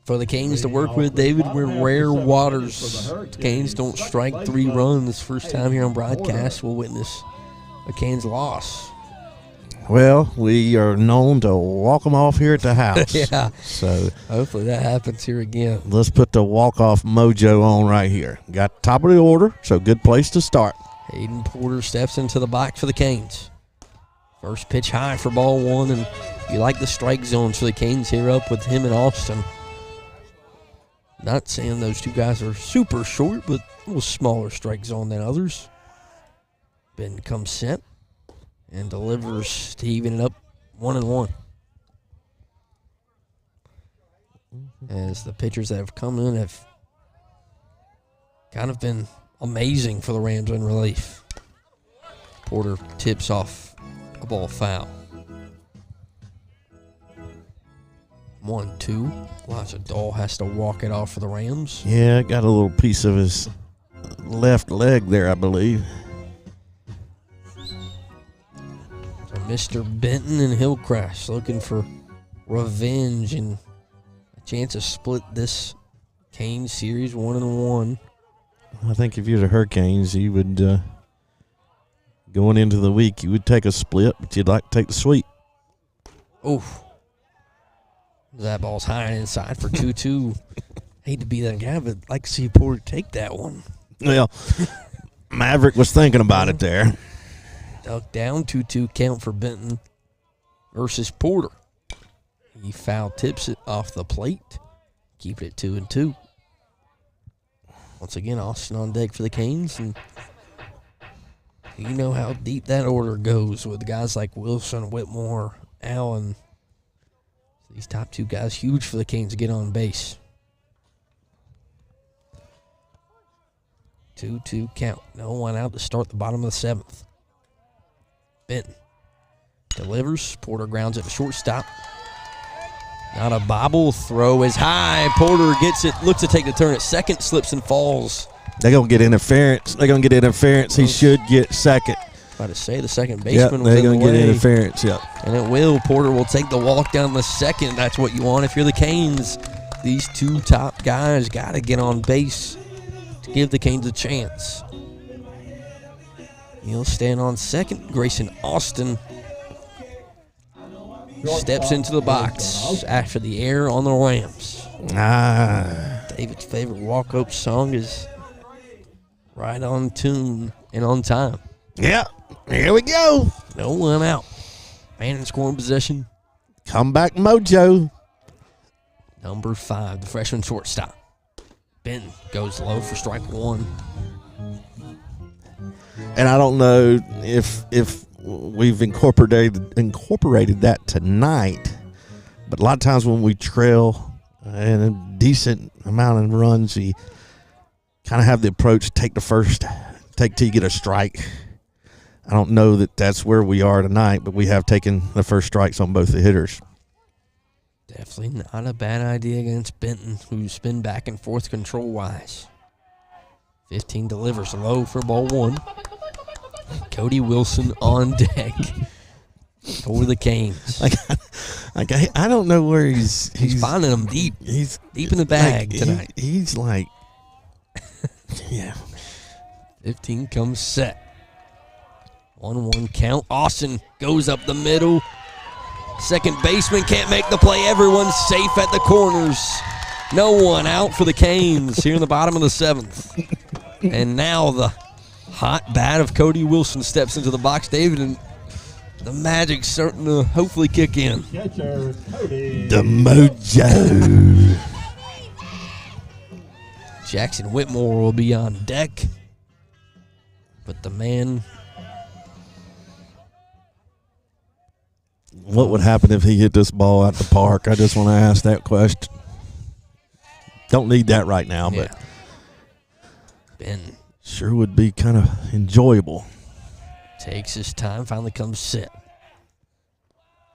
for the Canes to work with. David, we're rare waters. The Canes don't strike 3 runs. First time here on broadcast, we'll witness a Canes loss. Well, we are known to walk them off here at the house. Yeah. So hopefully that happens here again. Let's put the walk-off mojo on right here. Got top of the order, so good place to start. Hayden Porter steps into the box for the Canes. First pitch high for ball one, and you like the strike zones for the Canes here up with him and Austin. Not saying those two guys are super short, but a little smaller strike zone than others. Ben comes set and delivers to even it up 1-1. As the pitchers that have come in have kind of been amazing for the Rams in relief. Porter tips off a ball foul. 1-2. Elijah Dahl has to walk it off for the Rams. Yeah, got a little piece of his left leg there, I believe. So Mr. Benton and Hillcrest looking for revenge and a chance to split this Canes series 1-1. I think if you're the Hurricanes, you would, going into the week, you would take a split, but you'd like to take the sweep. Oof. That ball's high and inside for 2-2. Hate to be that guy, but like to see Porter take that one. Well, Maverick was thinking about it there. Duck down, 2-2 count for Benton versus Porter. He foul tips it off the plate. Keep it at 2-2. Once again, Austin on deck for the Canes. And you know how deep that order goes with guys like Wilson, Whitmore, Allen. These top two guys, huge for the Canes to get on base. 2-2 count. No one out to start the bottom of the 7th. Benton delivers. Porter grounds it to shortstop. Not a bobble. Throw is high. Porter gets it. Looks to take the turn at second. Slips and falls. They're going to get interference. He should get second. About to say the second baseman was they're in the going to get way. interference, yep. And it will. Porter will take the walk down the second. That's what you want if you're the Canes. These two top guys got to get on base to give the Canes a chance. He'll stand on second. Grayson Austin steps into the box after the error on the Rams. David's favorite walk-up song is right on tune and on time. Yeah, here we go. No one out. Man in scoring possession. Comeback mojo. Number 5, the freshman shortstop. Benton goes low for strike one. And I don't know if we've incorporated that tonight, but a lot of times when we trail and a decent amount of runs, we kind of have the approach, take till you get a strike. I don't know that that's where we are tonight, but we have taken the first strikes on both the hitters. Definitely not a bad idea against Benton, who's been back and forth control-wise. 15 delivers low for ball one. Cody Wilson on deck for the Canes. I don't know where he's finding them deep. He's deep in the bag tonight. He's like, yeah. 15 comes set. 1-1 count. Austin goes up the middle. Second baseman can't make the play. Everyone's safe at the corners. No one out for the Canes here in the bottom of the 7th. And now the hot bat of Cody Wilson steps into the box, David, and the magic's starting to hopefully kick in. The mojo. Jackson Whitmore will be on deck. But the man... What would happen if he hit this ball at the park? I just want to ask that question. Don't need that right now, but Ben sure would be kind of enjoyable. Takes his time, finally comes set.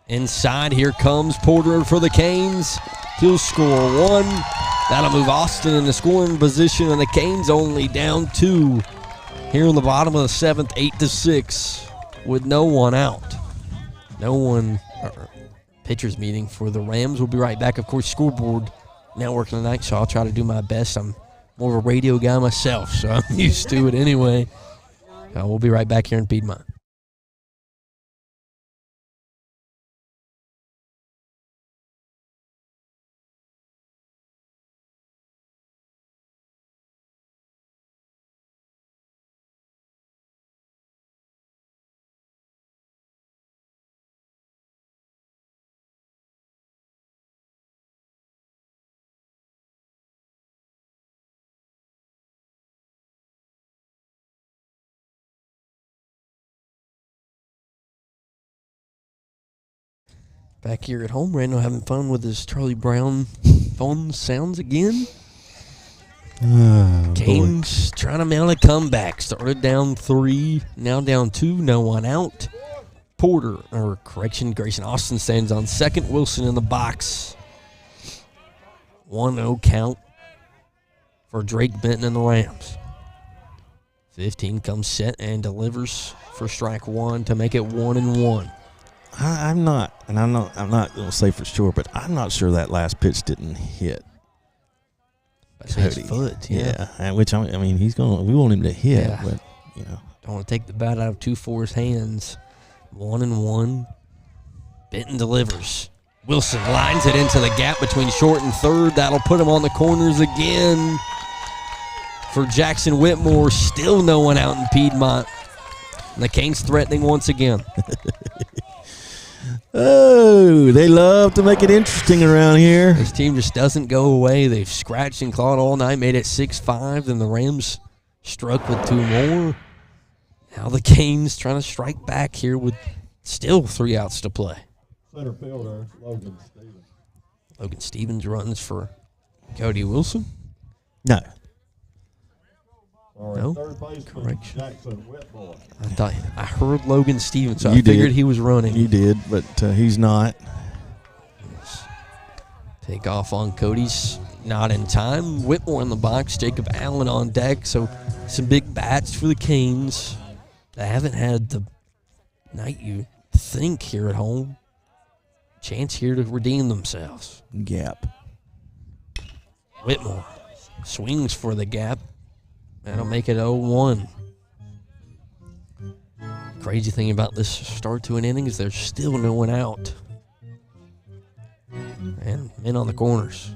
Inside, here comes Porter for the Canes. He'll score one. That'll move Austin in the scoring position, and the Canes only down 2 here in the bottom of the 7th, 8-6, with no one out. No one, pitchers meeting for the Rams. We'll be right back. Of course, scoreboard network tonight, so I'll try to do my best. I'm more of a radio guy myself, so I'm used to it anyway. We'll be right back here in Piedmont. Back here at home, Randall having fun with his Charlie Brown phone sounds again. Canes trying to mount a comeback. Started down 3, now down 2, no one out. Grayson Austin stands on second. Wilson in the box. 1-0 count for Drake Benton and the Rams. 15 comes set and delivers for strike 1 to make it 1-1. I'm not going to say for sure, but I'm not sure that last pitch didn't hit. That's his foot, yeah. And which I mean, we want him to hit, Yeah. but you know, Don't want to take the bat out of 2-4's hands. 1-1. Benton delivers. Wilson lines it into the gap between short and third. That'll put him on the corners again. For Jackson Whitmore, still no one out in Piedmont. And the Canes threatening once again. Oh, they love to make it interesting around here. This team just doesn't go away. They've scratched and clawed all night, made it 6-5. Then the Rams struck with 2 more. Now the Canes trying to strike back here with still 3 outs to play. Center fielder, Logan Stevens. Logan Stevens runs for Cody Wilson. No. No? Third baseman, Correction. Jackson Whitmore. I heard Logan Stevens, so You I figured did. he was running. You did, but he's not. Take off on Cody's not in time. Whitmore in the box. Jacob Allen on deck. So some big bats for the Canes. They haven't had the night you think here at home. Chance here to redeem themselves. Gap. Whitmore swings for the gap. That'll make it 0-1. Crazy thing about this start to an inning is there's still no one out. And men on the corners.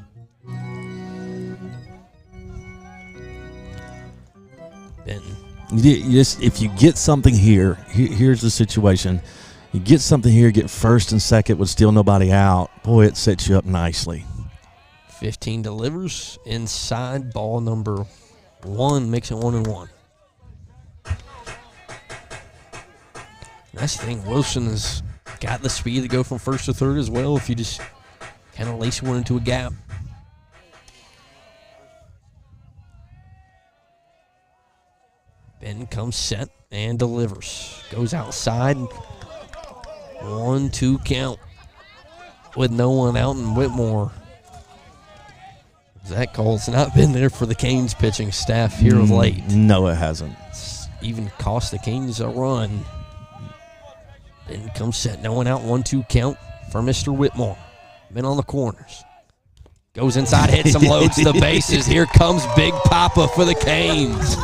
Benton. If you get something here, here's the situation. You get something here, get first and second with still nobody out. Boy, it sets you up nicely. 15 delivers inside, ball number 1 makes it 1-1. That's the thing. Wilson has got the speed to go from first to third as well if you just kind of lace one into a gap. Ben comes set and delivers. Goes outside. 1-2 count with no one out, and Whitmore. That call's not been there for the Canes pitching staff here of late. No, it hasn't. It's even cost the Canes a run. Ben comes set, no one out, 1-2 count for Mr. Whitmore. Men on the corners. Goes inside, hits some loads to the bases. Here comes Big Papa for the Canes.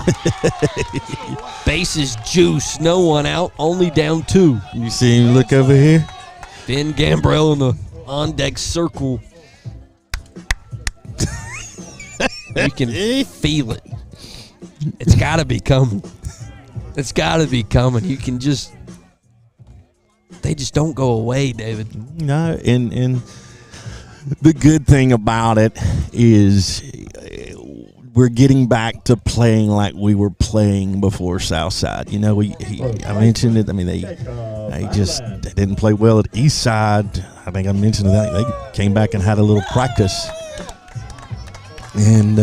Bases juice, no one out, only down 2. You see him look over here? Ben Gambrell in the on-deck circle. You can feel it. It's got to be coming. It's got to be coming. You can just... They just don't go away, David. No, and the good thing about it is we're getting back to playing like we were playing before Southside. You know, I mentioned it. I mean, they didn't play well at Eastside. I think I mentioned that. They came back and had a little practice. And,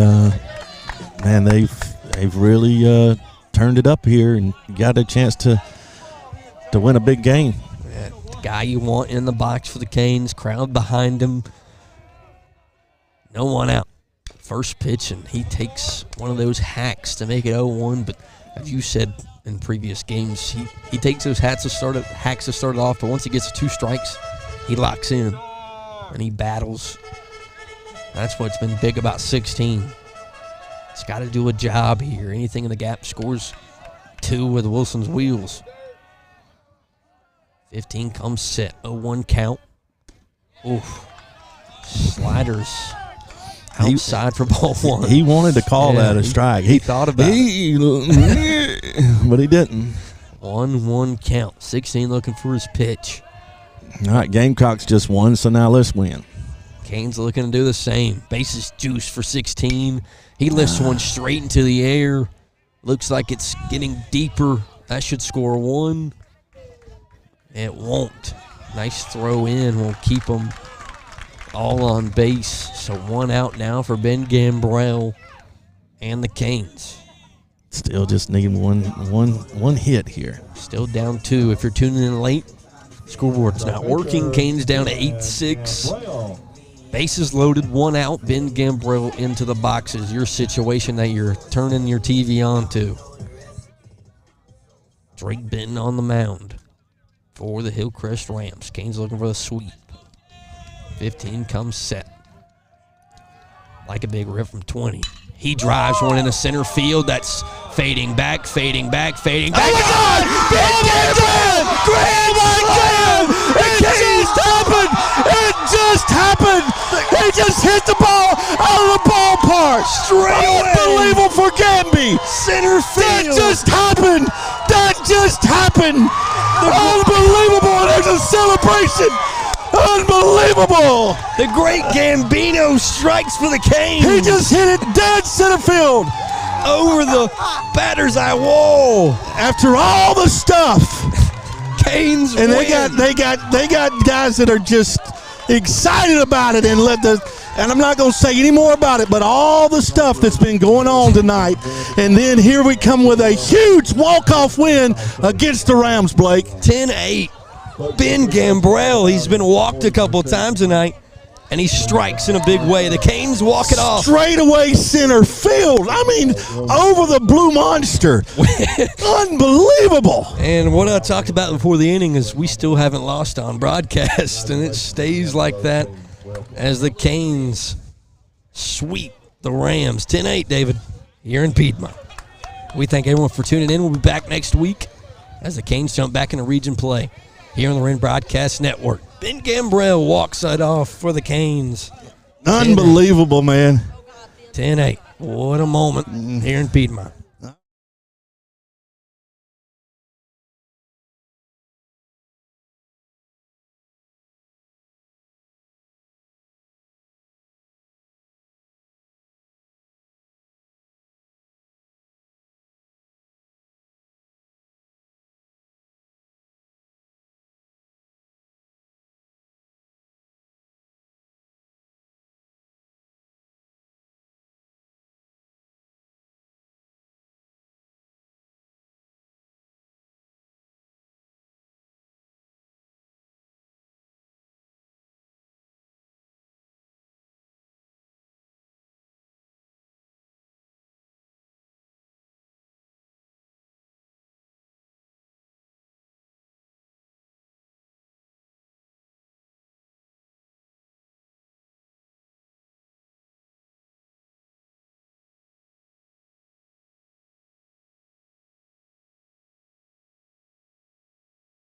man, they've really turned it up here and got a chance to win a big game. The guy you want in the box for the Canes, crowd behind him. No one out. First pitch, and he takes one of those hacks to make it 0-1. But as you said in previous games, he takes those hacks to start it off. But once he gets 2 strikes, he locks in and he battles. That's what's been big about 16. It's got to do a job here. Anything in the gap scores 2 with Wilson's wheels. 15 comes set. 0-1 count. Oof. Sliders outside for ball 1. He wanted to call that a strike. He thought about it. But he didn't. 1-1 count. 16 looking for his pitch. All right, Gamecocks just won, so now let's win. Canes looking to do the same. Bases juice for 16. He lifts one straight into the air. Looks like it's getting deeper. That should score 1. It won't. Nice throw in will keep them all on base. So 1 out now for Ben Gambrell and the Canes. Still just need one hit here. Still down 2. If you're tuning in late, scoreboard's not working. Canes down to 8-6. Bases loaded, 1 out. Ben Gambrell into the boxes. Your situation that you're turning your TV on to. Drake Benton on the mound for the Hillcrest Rams. Canes looking for the sweep. 15 comes set. Like a big rip from 20. He drives one into center field. That's fading back, fading back, fading back. Oh, my God! Grand slam! It just happened! It just happened! He just hit the ball out of the ballpark! Straight away! Unbelievable for Gamby! Center field! That just happened! That just happened! Unbelievable! There's a celebration! Unbelievable! The great Gambino strikes for the Canes. He just hit it dead center field. Over the batter's eye wall. After all the stuff. Canes and win. they got guys that are just excited about it and I'm not going to say any more about it, but all the stuff that's been going on tonight. And then here we come with a huge walk-off win against the Rams, Blake. 10-8. Ben Gambrell, he's been walked a couple times tonight, and he strikes in a big way. The Canes walk it off. Straight away center field. I mean, over the Blue Monster. Unbelievable. And what I talked about before the inning is we still haven't lost on broadcast, and it stays like that as the Canes sweep the Rams. 10-8, David, here in Piedmont. We thank everyone for tuning in. We'll be back next week as the Canes jump back into region play here on the Wren Broadcast Network. Ben Gambrell walks it off for the Canes. Unbelievable, man. 10-8. What a moment here in Piedmont.